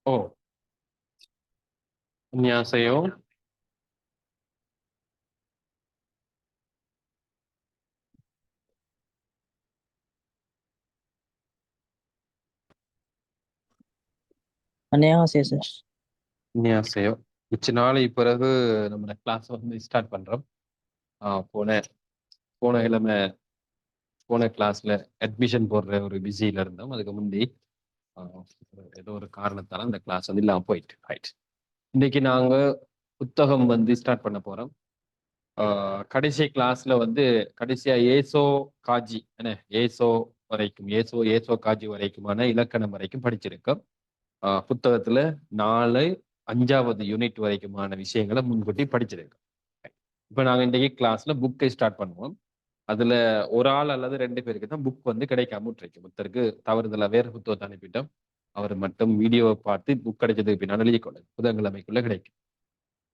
어, 안녕하세요. 안녕하세요, sir. 안녕하세요. இச்சு நாளை பிறகு நம்ம கிளாஸ் வந்து ஸ்டார்ட் பண்றோம். போன போன கிழமை போன கிளாஸ்ல அட்மிஷன் போடுற ஒரு பிஸியில இருந்தோம். அதுக்கு முந்தி ஆஹ், ஏதோ ஒரு காரணத்தால அந்த கிளாஸ் வந்து இல்லாம போயிட்டு ரைட். இன்னைக்கு நாங்க புத்தகம் வந்து ஸ்டார்ட் பண்ண போறோம். கடைசி கிளாஸ்ல வந்து கடைசியா ஏசோ காஜி என்ன ஏசோ வரைக்கும் ஏசோ காஜி வரைக்குமான இலக்கணம் வரைக்கும் படிச்சிருக்கோம். புத்தகத்துல 4 5வது யூனிட் வரைக்குமான விஷயங்களை முன்கூட்டி படிச்சிருக்கோம். இப்போ நாங்க இன்றைக்கு கிளாஸ்ல புக்கை ஸ்டார்ட் பண்ணுவோம். அதுல ஒரு ஆள் அல்லது 2 பேருக்கு தான் புக் வந்து கிடைக்காம இருக்கு. ஒருத்தருக்கு தவறுதலா வேற புத்தகத்தை அனுப்பிட்டோம். அவர் மட்டும் வீடியோவை பார்த்து புக் கிடைச்சதுக்கு பின்னால் எழுதிக்கொள்ள புதன்கிழமைக்குள்ள கிடைக்கும்.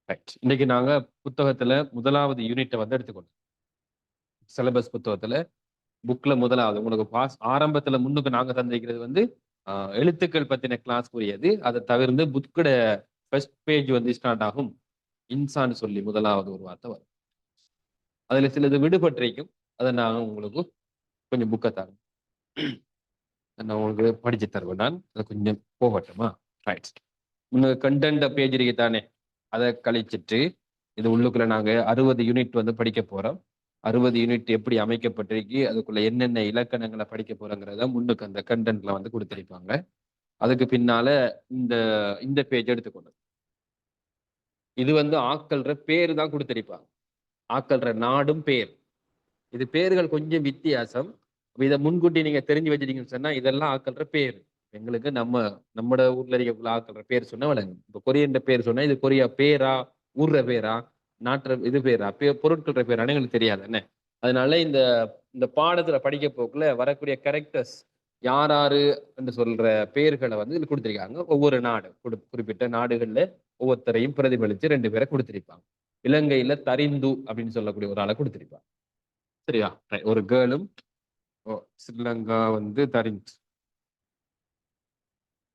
ரைட். இன்னைக்கு நாங்க புத்தகத்துல முதலாவது யூனிட்டை வந்து எடுத்துக்கொண்டோம். சிலபஸ் புத்தகத்துல புக்ல முதலாவது உங்களுக்கு பாஸ் ஆரம்பத்துல முன்னுக்கு நாங்க தந்திருக்கிறது வந்து எழுத்துக்கள் பத்தின கிளாஸ் புரியாது. அதை தவிர்த்து புக்கோட ஃபர்ஸ்ட் பேஜ் வந்து ஸ்டார்ட் ஆகும் இன்சான்னு சொல்லி முதலாவது ஒரு வார்த்தை வரும். அதுல சிலது விடுபட்டிருக்கும். அதை நான் உங்களுக்கு கொஞ்சம் புக்கை தரேன். நான் உங்களுக்கு படிச்சு தருவேன். நான் அதை கொஞ்சம் போகட்டுமா? ரைட். உங்களுக்கு கண்டென்ட் பேஜ் இருக்கு தானே, அதை கழிச்சிட்டு இது உள்ளுக்குள்ள நாங்க 60 யூனிட் வந்து படிக்க போறோம். 60 யூனிட் எப்படி அமைக்கப்பட்டிருக்கு, அதுக்குள்ள என்னென்ன இலக்கணங்களை படிக்க போறோங்கிறத முன்னுக்கு அந்த கண்டென்ட்ல வந்து கொடுத்திருப்பாங்க. அதுக்கு பின்னால இந்த இந்த பேஜ் எடுத்துக்கொள்ளும். இது வந்து ஆக்கள்ற பேரு தான் கொடுத்திருப்பாங்க. ஆக்கள்ற நாடும் பேர். இது பேர்கள் கொஞ்சம் வித்தியாசம். இதை முன்கூட்டி நீங்க தெரிஞ்சு வச்சிட்டீங்கன்னு சொன்னா இதெல்லாம் ஆக்கள்ற பேர். எங்களுக்கு நம்மட ஊர்ல இருக்க ஆக்கள்ற பேர் சொன்னா விளங்கும். இப்ப கொரியன்ற பேர் சொன்னா இது கொரியா பேரா, ஊர்ற பேரா, நாட்டுற இது பேரா, பொருட்கள்ற பேரான்னு எங்களுக்கு தெரியாது என்ன. அதனால இந்த இந்த பாடத்துல படிக்க போக்குல வரக்கூடிய கேரக்டர்ஸ் யார் யாரு என்று சொல்ற பேர்களை வந்து இதுல கொடுத்திருக்காங்க. ஒவ்வொரு நாடு குறிப்பிட்ட நாடுகள்ல ஒவ்வொருத்தரையும் பிரதிபலிச்சு 2 பேரை கொடுத்திருப்பாங்க. இலங்கையில தரிந்து அப்படின்னு சொல்லக்கூடிய ஒரு ஆளை கொடுத்திருப்பாங்க. சரியா? ஒரு கேர்ளும் ஸ்ரீலங்கா வந்து தரிந்து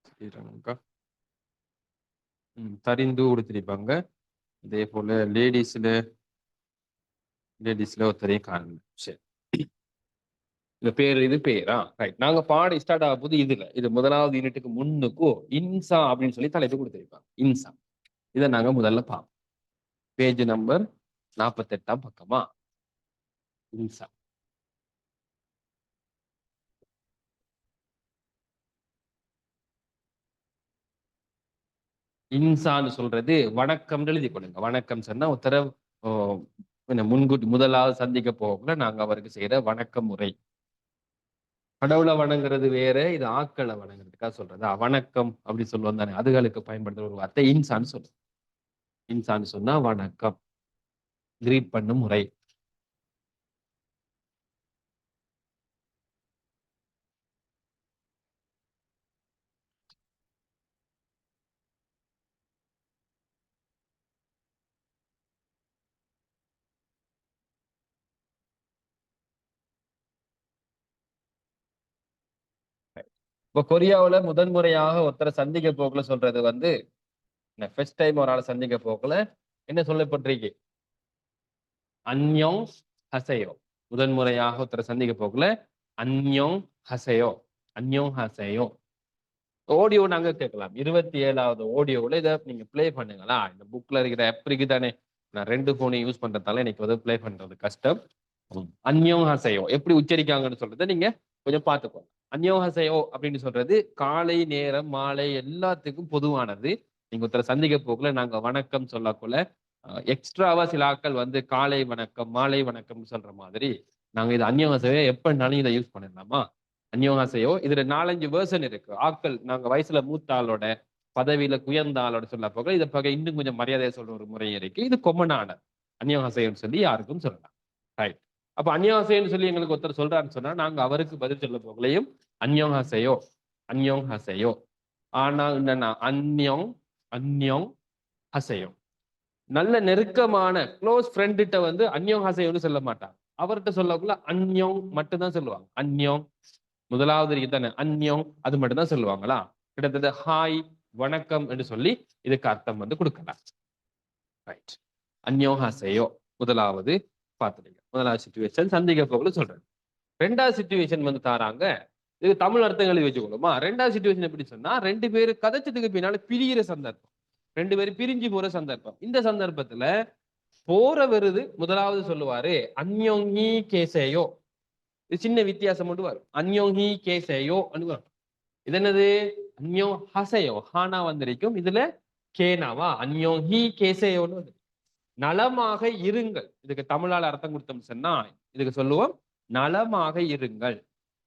ஸ்ரீலங்கா தரிந்து கொடுத்திருப்பாங்க. அதே போல லேடிஸ்ல ஒருத்தரையும் காணுங்க. சரி, இந்த பேர் இது பேரா ரைட். நாங்க பாட ஸ்டார்ட் ஆக போது இது முதலாவது யூனிட்டுக்கு முன்னுக்கும் இன்சா அப்படின்னு சொல்லி தலைப்பு கொடுத்திருப்பாங்க. இன்சா இதை நாங்க முதல்ல பார்ப்போம். பேஜ் நம்பர் 48ஆம் பக்கமா இன்சா. இன்சான்னு சொல்றது வணக்கம்னு எழுதி கொடுங்க. வணக்கம் சொன்னா ஒருத்தர முன்கூட்டி முதலாவது சந்திக்க போகல நாங்க அவருக்கு செய்யற வணக்க முறை. கடவுளை வணங்குறது வேற, இது ஆக்களை வணங்குறதுக்காக சொல்றதா வணக்கம் அப்படி சொல்லுவோம் தானே, அதுகளுக்கு பயன்படுத்துற ஒரு வார்த்தை இன்சான்னு சொல்லுவோம். இன்சான்னு சொன்னா வணக்கம், கிரீட் பண்ணும் முறை. இப்போ கொரியாவுல முதன்முறையாக ஒருத்தரை சந்திக்க போக்குல சொல்றது வந்து ஃபர்ஸ்ட் டைம் ஒரு ஆளை சந்திக்க போக்குல என்ன சொல்லப்பட்டிருக்கு? அன்யோங் ஹசையோ. முதன்முறையாக ஒருத்தரை சந்திக்க போக்குல அன்யோங் ஹசையோ, அன்யோங் ஹசையோ. ஆடியோ நாங்க கேட்கலாம். 27வது ஆடியோவில் இதை நீங்க பிளே பண்ணுங்களா? இந்த புக்ல இருக்கிற ஆப் இருக்கு தானே, நான் 2 போனையும் யூஸ் பண்றதால எனக்கு வந்து பிளே பண்றது கஷ்டம். அன்யோங் ஹசையோ எப்படி உச்சரிக்காங்கன்னு சொல்றதை நீங்க கொஞ்சம் பார்த்துக்கோங்க. அன்யோங் ஹசையோ அப்படின்னு சொல்றது காலை நேரம் மாலை எல்லாத்துக்கும் பொதுவானது. நீங்க ஒருத்தரை சந்திக்க போக்குல நாங்க வணக்கம் சொல்லக்குள்ள எக்ஸ்ட்ராவா சில ஆட்கள் வந்து காலை வணக்கம் மாலை வணக்கம் சொல்ற மாதிரி நாங்க இது அந்யோங் ஹசையோ எப்படினாலும் இதை யூஸ் பண்ணிடலாமா? அந்யோகாசையோ இதுல 4-5 வேர்ஷன் இருக்கு. ஆட்கள் நாங்க வயசுல மூத்த ஆளோட பதவியில உயர்ந்த ஆளோட சொல்ல போக இதை பக இன்னும் கொஞ்சம் மரியாதையை சொல்ற ஒரு முறை இருக்கு. இது கொம்மனான அந்யோகாசைன்னு சொல்லி யாருக்கும் சொல்லலாம். ரைட். அப்ப அந்யோகாசைன்னு சொல்லி எங்களுக்கு ஒருத்தர் சொல்றாருன்னு சொன்னா நாங்க அவருக்கு பதில் சொல்ல போகலையும் அந்யோகாசையோ அந்யோங் ஹசையோ. ஆனா என்னன்னா அந்யோங் அந்யோங் ஹசையோ. நல்ல நெருக்கமான க்ளோஸ் ஃப்ரெண்ட்ட வந்து அந்யோங் ஹசையோன்னு சொல்ல மாட்டாங்க. அவர்கிட்ட சொல்லக்குள்ள அந்யோங் மட்டும்தான் சொல்லுவாங்க. அந்யோங் முதலாவது தானே அந்யோங் அது மட்டும் தான் சொல்லுவாங்களா? கிட்டத்தட்ட ஹாய் வணக்கம் என்று சொல்லி இதுக்கு அர்த்தம் வந்து கொடுக்கலாம். ரைட். அந்யோஹாசையோ முதலாவது பார்த்துட்டீங்க. முதலாவது சிச்சுவேஷன் சந்திக்க போகல சொல்றேன். ரெண்டாவது சிச்சுவேஷன் வந்து தாராங்க. இது தமிழ் அர்த்தம் எழுதி வச்சுக்கணுமா? ரெண்டாவது சிச்சுவேஷன் எப்படி சொன்னா, ரெண்டு பேரும் கதைச்சதுக்கு பின்னால பிரியிற சந்தர்ப்பம், ரெண்டு பேரும் பிரிஞ்சு போற சந்தர்ப்பம். இந்த சந்தர்ப்பத்துல போற வருது முதலாவது சொல்லுவாரு அந்யோங்கி கேசேயோ. இது சின்ன வித்தியாசம் மட்டும் வரும். அந்யோங்கி கேசேயோ வரும். இது என்னது? அந்யோ ஹசையோ ஹானா வந்திருக்கும். இதுல கேனாவா அந்யோங்கி கேசேயோன்னு வந்து நலமாக இருங்கள். இதுக்கு தமிழால அர்த்தம் கொடுத்தோம் சொன்னா இதுக்கு சொல்லுவோம் நலமாக இருங்கள்.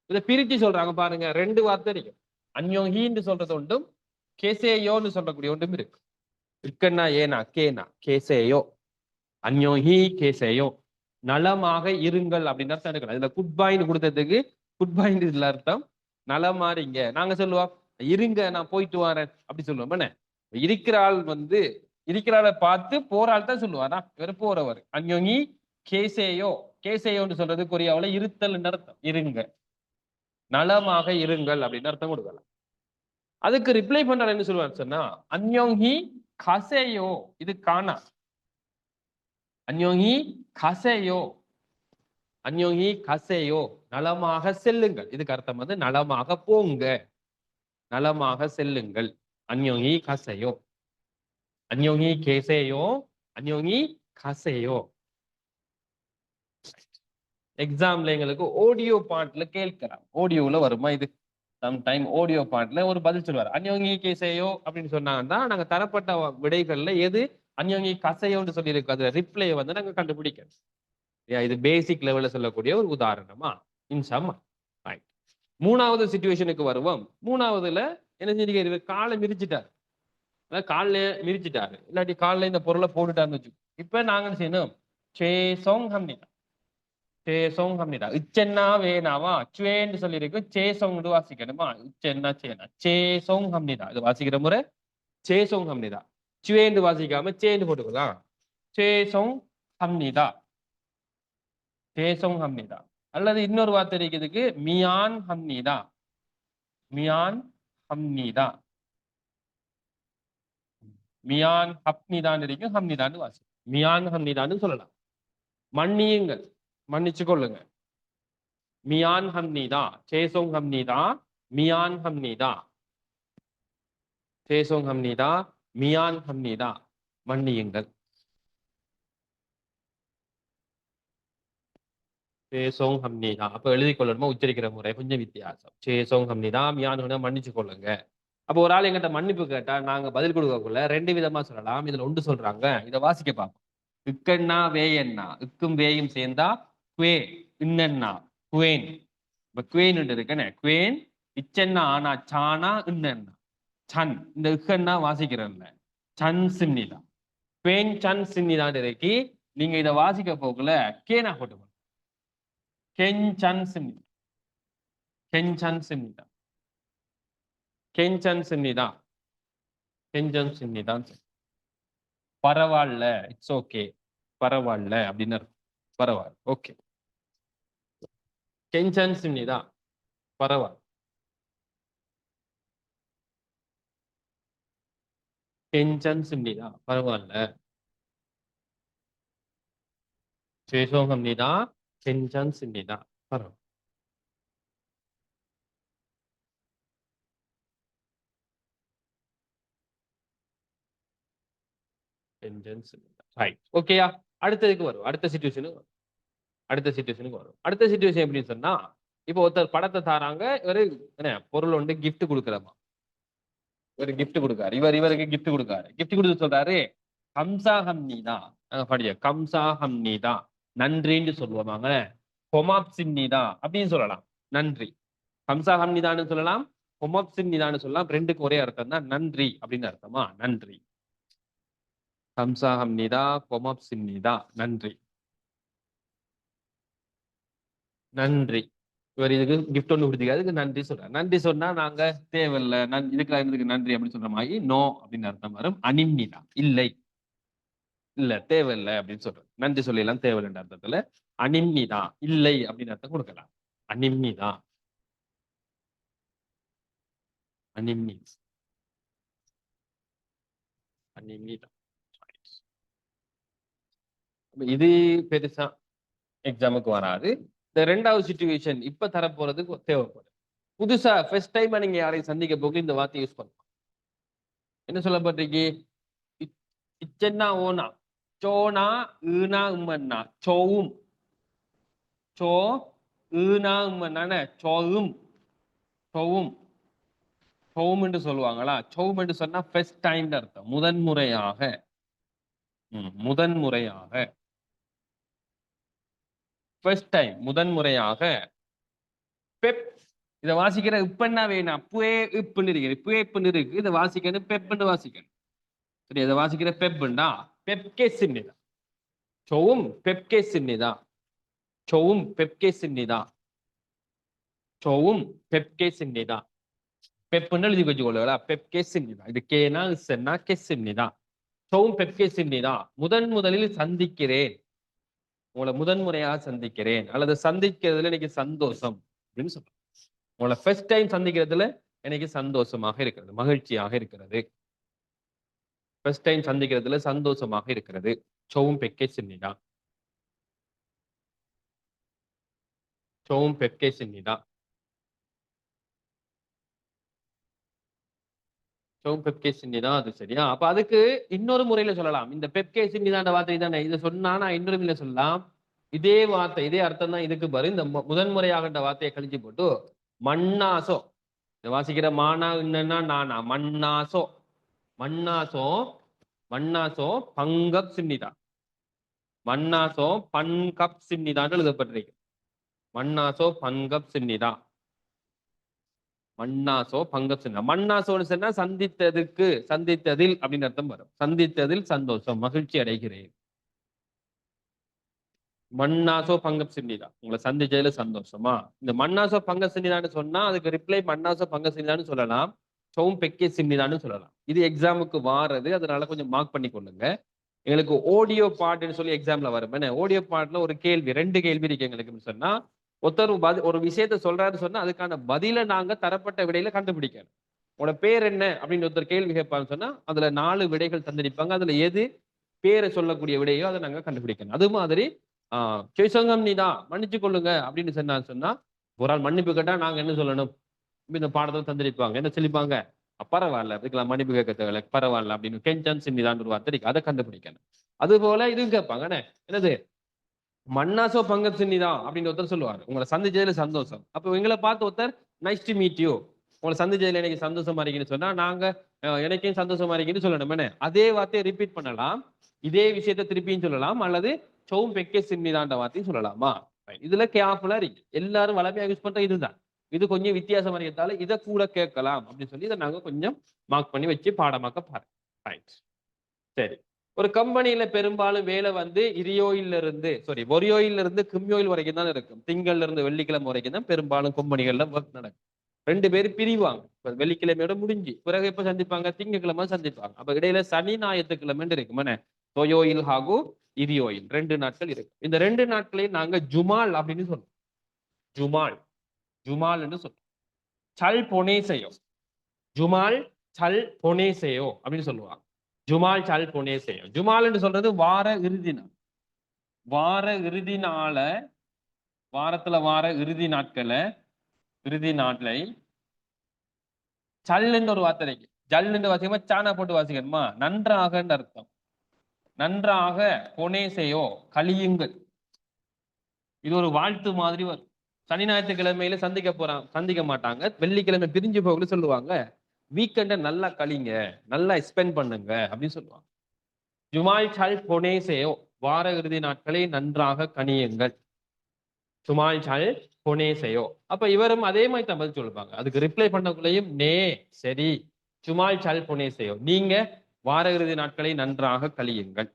இதை பிரிச்சு சொல்றாங்க பாருங்க. ரெண்டு வார்த்தை இருக்கும். அந்யோங்கின்னு சொல்றது ஒன்றும் கேசேயோன்னு சொல்லக்கூடிய ஒன்றும் இருக்கு. இருக்கன்னா ஏனா கேனா கேசேயோ அந்யோஹி கேசேயோ நலமாக இருங்கள் அப்படின்னு அர்த்தம் எடுக்கணும். இதுல குட் பாயிண்ட் கொடுத்ததுக்கு குட் பாயிண்ட் இதுல அர்த்தம் நலமா இருங்க. நாங்க சொல்லுவோம் இருங்க நான் போயிட்டு வரேன் அப்படி சொல்லுவோம். என்ன இருக்கிற ஆள் வந்து இருக்கிற ஆளை பார்த்து போற ஆள் தான் சொல்லுவாரா? இவர் போறவர். அந்யோங்கி கேசேயோ கேசேயோன்னு சொல்றது கொரியாவில இருத்தல் அர்த்தம். இருங்க நலமாக இருங்கள் அப்படின்னு அர்த்தம் கொடுக்கலாம். அதுக்கு ரிப்ளை பண்றாரு என்ன சொல்லுவாரு சொன்னா அந்யோங்கி கசேயோ. இது காணா. அந்யோங்கி கசேயோ அந்யோங்கி கசேயோ நலமாக செல்லுங்கள். இதுக்கு அர்த்தம் வந்து நலமாக போங்க, நலமாக செல்லுங்கள். அந்யோங்கி கசேயோ அந்யோங்கி கேசேயோ அந்யோங்கி கசேயோ. எக்ஸாம்ல எங்களுக்கு ஆடியோ பாட்டுல கேட்கலாம். ஆடியோல வருமா இது? சம்டைம் ஆடியோ பாட்டுல ஒரு பதில் சொல்லுவார் அந்யோங்கி கேசேயோ அப்படின்னு சொன்னாங்கன்னா நாங்க தரப்பட்ட விடைகள்ல எது அந்யோங்கி கசையோன்னு சொல்லி இருக்கு அதுல ரிப்ளை வந்து நாங்க கண்டுபிடிக்கணும். இது பேசிக் லெவல்ல சொல்லக்கூடிய ஒரு உதாரணமா இன்ஷாமா. ரைட். மூணாவது சிச்சுவேஷனுக்கு வருவோம். மூணாவதுல என்ன செஞ்சு காலை மிரிச்சிட்டாரு. காலில் மிரிச்சிட்டாரு, இல்லாட்டி காலில் இந்த பொருளை போட்டுட்டாருன்னு வச்சு. இப்ப நாங்க என்ன செய்யணும்? சேசோங் ஹம்னிதா சேசோங் ஹம்னிதா. இச்சென்னா வேணாவா சுவேன்னு சொல்லியிருக்கு. சேசோங் வாசிக்கணுமா? இச்சென்னா சேனா சேசோங் ஹம்னிதா. இது வாசிக்கிற முறை சேசோங் ஹம்னிதா. சுவேண்டு வாசிக்காம சேண்டு போட்டுக்கலாம். சேசோங் ஹம்னிதா சேசோங் ஹம்னிதா. அல்லது இன்னொரு வார்த்தை இருக்குதுக்கு மியான் ஹம்னிதா. மியான் ஹம்னிதா. மியான் ஹப்னிதான் இருக்கு. ஹம்னிதான்னு வாசி. மியான் ஹம்னிதான்னு சொல்லலாம். மன்னியுங்கள், மன்னிச்சு கொள்ளுங்க. மியான் ஹம்னிதா சேசோங் ஹம்னிதா மியான் ஹம்னிதா சேசோங் ஹம்னிதா மியான் ஹம்னிதா மன்னியுங்கள். சேசோங் ஹம்னிதா. அப்ப எழுதி கொள்ளணுமா? உச்சரிக்கிற முறை கொஞ்சம் வித்தியாசம். சேசோங் ஹம்னிதா மியான் மன்னிச்சு கொள்ளுங்க. அப்போ ஒரு ஆள் எங்கிட்ட மன்னிப்பு கேட்டா நாங்க பதில் கொடுக்கக்குள்ள ரெண்டு விதமா சொல்லலாம். இதுல ஒன்று சொல்றாங்க, இதை வாசிக்க பார்ப்போம். இக்கண்ணா வேயண்ணா. இக்கும் வேயும் சேர்ந்தா குவே. இன்னண்ணா குவேன். இப்ப குவேன் இருக்குன்னு குவேன். இச்சென்னா ஆனா சானா இன்னண்ணா சன். இந்த இக்கண்ணா வாசிக்கிறேன்ல சன் சின்னிதா. குவேன் சன் சின்னிதான் இருக்கு. நீங்க இதை வாசிக்க போக்குல கேனா போட்டுக்கணும். கென் சன் சின்னி கென் சன் சின்னிதா கெஞ்சன் சின்னிதா கெஞ்சன் சின்னிதான். பரவாயில்ல, இட்ஸ் ஓகே, பரவாயில்ல அப்படின்னு பரவாயில்ல, ஓகே. கெஞ்சன் சின்னிதா பரவாயில்ல. கெஞ்சன் சின்னிதா பரவாயில்ல. சேஷோகம்னிதா கெஞ்சன் சின்னிதா பரவாயில்ல. கெஞ்சன் சின்னிதா. ரைட். ஓகேயா? அடுத்ததுக்கு வரும். அடுத்த சிச்சுவேஷனுக்கு வரும். அடுத்த சிச்சுவேஷன் எப்படின்னு சொன்னா, இப்போ ஒருத்தர் படத்தை தாராங்க. இவரு என்ன பொருள் ஒன்று கிஃப்ட் கொடுக்குறமா. இவர் கிஃப்ட் கொடுக்காரு. இவருக்கு கிஃப்ட் கொடுக்காரு. கிஃப்ட் கொடுத்து சொல்றாரு கம்சா ஹம்னிதா. படிய கம்சா ஹம்னிதா நன்றின்னு சொல்லுவாங்க. ஹொமாப் சின்னிதா அப்படின்னு சொல்லலாம். நன்றி. கம்சா ஹம்னிதான்னு சொல்லலாம், ஹொமாப் சின்னிதான்னு சொல்லலாம். ரெண்டுக்கு ஒரே அர்த்தம் தான். நன்றி அப்படின்னு அர்த்தமா? நன்றி. கம்சா ஹம்னிதா ஹொமாப் சின்னிதா நன்றி. நன்றி. இவர் இதுக்கு கிஃப்ட் ஒன்று கொடுத்துக்க அதுக்கு நன்றி சொல்றாரு. நன்றி சொன்னா நாங்க தேவையில்லை இதுக்கு நன்றி அப்படின்னு சொல்ற மாதிரி நோ அப்படின்னு அர்த்தம் வரும். அனிம்னிதா இல்லை, இல்ல தேவையில்லை அப்படின்னு சொல்றது. நன்றி சொல்லலாம் தேவையில்லைன்ற அர்த்தத்துல அனிம்னிதா இல்லை அப்படின்னு அர்த்தம் கொடுக்கலாம். அனிம்னிதா அனிம்னி. இது பெருசா எக்ஸாமுக்கு வராது. இந்த 2வது சிச்சுவேஷன் இப்ப தரப்போறதுக்கு தேவைப்படும். புதுசா ஃபர்ஸ்ட் டைமா நீங்க யாரையும் சந்திக்க போக இந்த வார்த்தை யூஸ் பண்ணலாம். என்ன சொல்லப்பட்டிருக்கு? இச்சன்னா ஓனா, சோனா, ஈனா, உம்மன்னா, சோவும், சோ, ஈனா, உம்மன்னான, சோவும், சோவும், சோவும் என்று சொல்லுவாங்களா? சோவும் என்று சொன்னா ஃபர்ஸ்ட் டைம் அர்த்தம். முதன்முறையாக, முதன்முறையாக, ஃபர்ஸ்ட் டைம் முதன்முறையாக, பெப் இதை வாசிக்கிற இப்பன்னா வேணாம், புயே இப்புன்னு இருக்கு, புயே இப்புன்னு இருக்கு, இதை வாசிக்கணும் பெப்புன்னு வாசிக்கணும். சரி, இதை வாசிக்கிற பெப்புண்டா பெப்கேசின்னிதா, சோவும் பெப்கேசின்னிதா, சோவும் பெப்கேசின்னிதா, சோவும் பெப்கேசின்னிதா, பெப்புன்னு எழுதி வச்சுக்கொள்ளுங்களா, பெப்கேசின்னிதா. இது கேனா இசன்னா கெசின்னிதா, சோவும் பெப்கேசின்னிதா, முதலில் சந்திக்கிறேன், உங்களை முதன்முறையாக சந்திக்கிறேன், அல்லது சந்திக்கிறதுல எனக்கு சந்தோஷம் அப்படின்னு சொல்றேன். உங்களை ஃபர்ஸ்ட் டைம் சந்திக்கிறதுல எனக்கு சந்தோஷமாக இருக்கிறது, மகிழ்ச்சியாக இருக்கிறது. ஃபர்ஸ்ட் டைம் சந்திக்கிறதுல சந்தோஷமாக இருக்கிறது. சோவும் பெப்கேசின்னிதா, சோவும் பெப்கேசின்னிதா, சோவும் பெப்கேசின்னிதா. அது சரியா? அப்ப அதுக்கு இன்னொரு முறையில சொல்லலாம். இந்த பெப்கேசின்னிதான்ற வார்த்தை தானே, இதை சொன்னா நான் இன்னொரு முறையில சொல்லலாம். இதே வார்த்தை, இதே அர்த்தம் தான் இதுக்கு பாரு. இந்த முதன்முறையாகன்ற வார்த்தையை கழிச்சு போட்டு மண்ணாசோ, இதை வாசிக்கிற மானா என்னன்னா நானா, மண்ணாசோ, மண்ணாசோ, மண்ணாசோ பங்கப் சின்னிதா, மண்ணாசோ பன்கப் சின்னிதான் எழுதப்பட்டிருக்கு. மண்ணாசோ பங்கப் சின்னிதா, மண்ணாசோ பங்கப் சின்னிதா. மண்ணாசோன்னு சொன்னா சந்தித்ததுக்கு, சந்தித்ததில் அப்படின்னு அர்த்தம் வரும். சந்தித்ததில் சந்தோஷம், மகிழ்ச்சி அடைகிறேன். மண்ணாசோ பங்கப் சின்னிதா, உங்களை சந்திச்சதுல சந்தோஷமா. இந்த மண்ணாசோ பங்க சின்னிதான்னு சொன்னா அதுக்கு ரிப்ளை மண்ணாசோ பங்க சின்னிதான்னு சொல்லலாம், சோம் பெக்கே சின்னிதான்னு சொல்லலாம். இது எக்ஸாமுக்கு வாரது, அதனால கொஞ்சம் மார்க் பண்ணி கொள்ளுங்க. எங்களுக்கு ஆடியோ பார்ட்னு சொல்லி எக்ஸாம்ல வரும். ஆடியோ பார்ட்ல ஒரு கேள்வி, 2 கேள்வி இருக்கு எங்களுக்கு சொன்னா, ஒருத்தர் ஒரு விஷயத்த சொல்றாரு சொன்னா அதுக்கான பதில நாங்க தரப்பட்ட விடையில கண்டுபிடிக்கணும். உங்களோட பேர் என்ன அப்படின்னு ஒருத்தர் கேள்வி கேட்பான்னு சொன்னா அதுல 4 விடைகள் தந்திருப்பாங்க. அதுல எது பேரை சொல்லக்கூடிய விடையோ அதை நாங்க கண்டுபிடிக்கணும். அது மாதிரி ஜெய்சங்கம் நீதான் மன்னிச்சு கொள்ளுங்க அப்படின்னு சொன்னா ஒரு ஆள் மன்னிப்பு கேட்டா நாங்க என்ன சொல்லணும்? இந்த பாடத்தை தந்திருப்பாங்க, என்ன சொல்லிப்பாங்க, பரவாயில்ல அதுக்கெல்லாம் மன்னிப்பு கேட்க தேவையில்ல, பரவாயில்ல அப்படின்னு கெஞ்சன் சின்னிதான் ஒரு வார்த்தை இருக்கு, அதை கண்டுபிடிக்கணும். அது போல இதுவும் கேட்பாங்க, என்னது மண்ணாசோ பங்க சின்னிதான் அப்படின்னு ஒருத்தர் சொல்லுவாரு, உங்களை சந்திச்சதுல சந்தோஷம். அப்ப எங்களை பார்த்து ஒருத்தர் நைஸ் டு மீட் யூ, உங்களை சந்திச்சதுல எனக்கு சந்தோஷமா இருக்கீங்கன்னு சொன்னா நாங்க எனக்கும் சந்தோஷமா இருக்கீங்கன்னு சொல்லணும். என்ன அதே வார்த்தையை ரிப்பீட் பண்ணலாம், இதே விஷயத்த திருப்பியும் சொல்லலாம், அல்லது சோம் பெக்கே சின்னிதான்ற வார்த்தையும் சொல்லலாமா? இதுல கேர்ஃபுல்லா இருக்கு. எல்லாரும் வளமையாக யூஸ் பண்ற இதுதான். இது கொஞ்சம் வித்தியாசமா இருக்கிறதால இதை கூட கேட்கலாம் அப்படின்னு சொல்லி இதை நாங்க கொஞ்சம் மார்க் பண்ணி வச்சு பாடமாக்க பாருங்க. சரி, ஒரு கம்பெனியில பெரும்பாலும் வேலை வந்து ஒரியோயில இருந்து கிம்யோயில் வரைக்கும் தான் இருக்கும். திங்கள்ல இருந்து வெள்ளிக்கிழமை வரைக்கும் தான் பெரும்பாலும் கம்பெனிகள்ல ஒர்க் நடக்கும். 2 பேரும் பிரிவாங்க. இப்ப வெள்ளிக்கிழமையோட முடிஞ்சு பிறகு எப்ப சந்திப்பாங்க? திங்கக்கிழமை சந்திப்பாங்க. அப்ப இடையில சனி ஞாயிற்றுக்கிழமை இருக்கும். தொயோயில் ஹாகு இரியோயில் 2 நாட்கள் இருக்கு. இந்த 2 நாட்களையும் நாங்க ஜுமால் அப்படின்னு சொல்றோம். ஜுமால், ஜுமால் என்று சொல்றோம். சல் பொனேசையோ, ஜுமால் சல் பொனேசையோ அப்படின்னு சொல்லுவாங்க. ஜுமால் சல் பொனேசையோ. ஜுமால் என்று சொல்றது வார இறுதி நாள். வார இறுதி நாள, வாரத்துல வார இறுதி நாட்களை, இறுதி நாட்களை சல் ஒரு வார்த்தை இருக்கு. ஜல் என்று வாசிக்கமா சானா போட்டு வாசிக்கணுமா? நன்றாக அர்த்தம். நன்றாக பொனேசையோ கழியுங்கள். இது ஒரு வாழ்த்து மாதிரி வரும். சனி ஞாயிற்றுக்கிழமையில சந்திக்க மாட்டாங்க. வெள்ளிக்கிழமை பிரிஞ்சு போகல சொல்லுவாங்க. வீக்கெண்ட நல்லா கழிங்க, நல்லா ஸ்பெண்ட் பண்ணுங்க அப்படின்னு சொல்லுவாங்க. ஜுமால் சால் பொனேசேயோ, வார இறுதி நாட்களை நன்றாக கணியுங்கள். ஜுமால் சால் பொனேசேயோ. அப்ப இவரும் அதே மாதிரி தான் பதில் சொல்லுவாங்க. அதுக்கு ரிப்ளை பண்ணக்குள்ளேயும் நே சரி, ஜுமால் சால் பொனேசேயோ, நீங்க வார இறுதி நாட்களை நன்றாக கழியுங்கள்,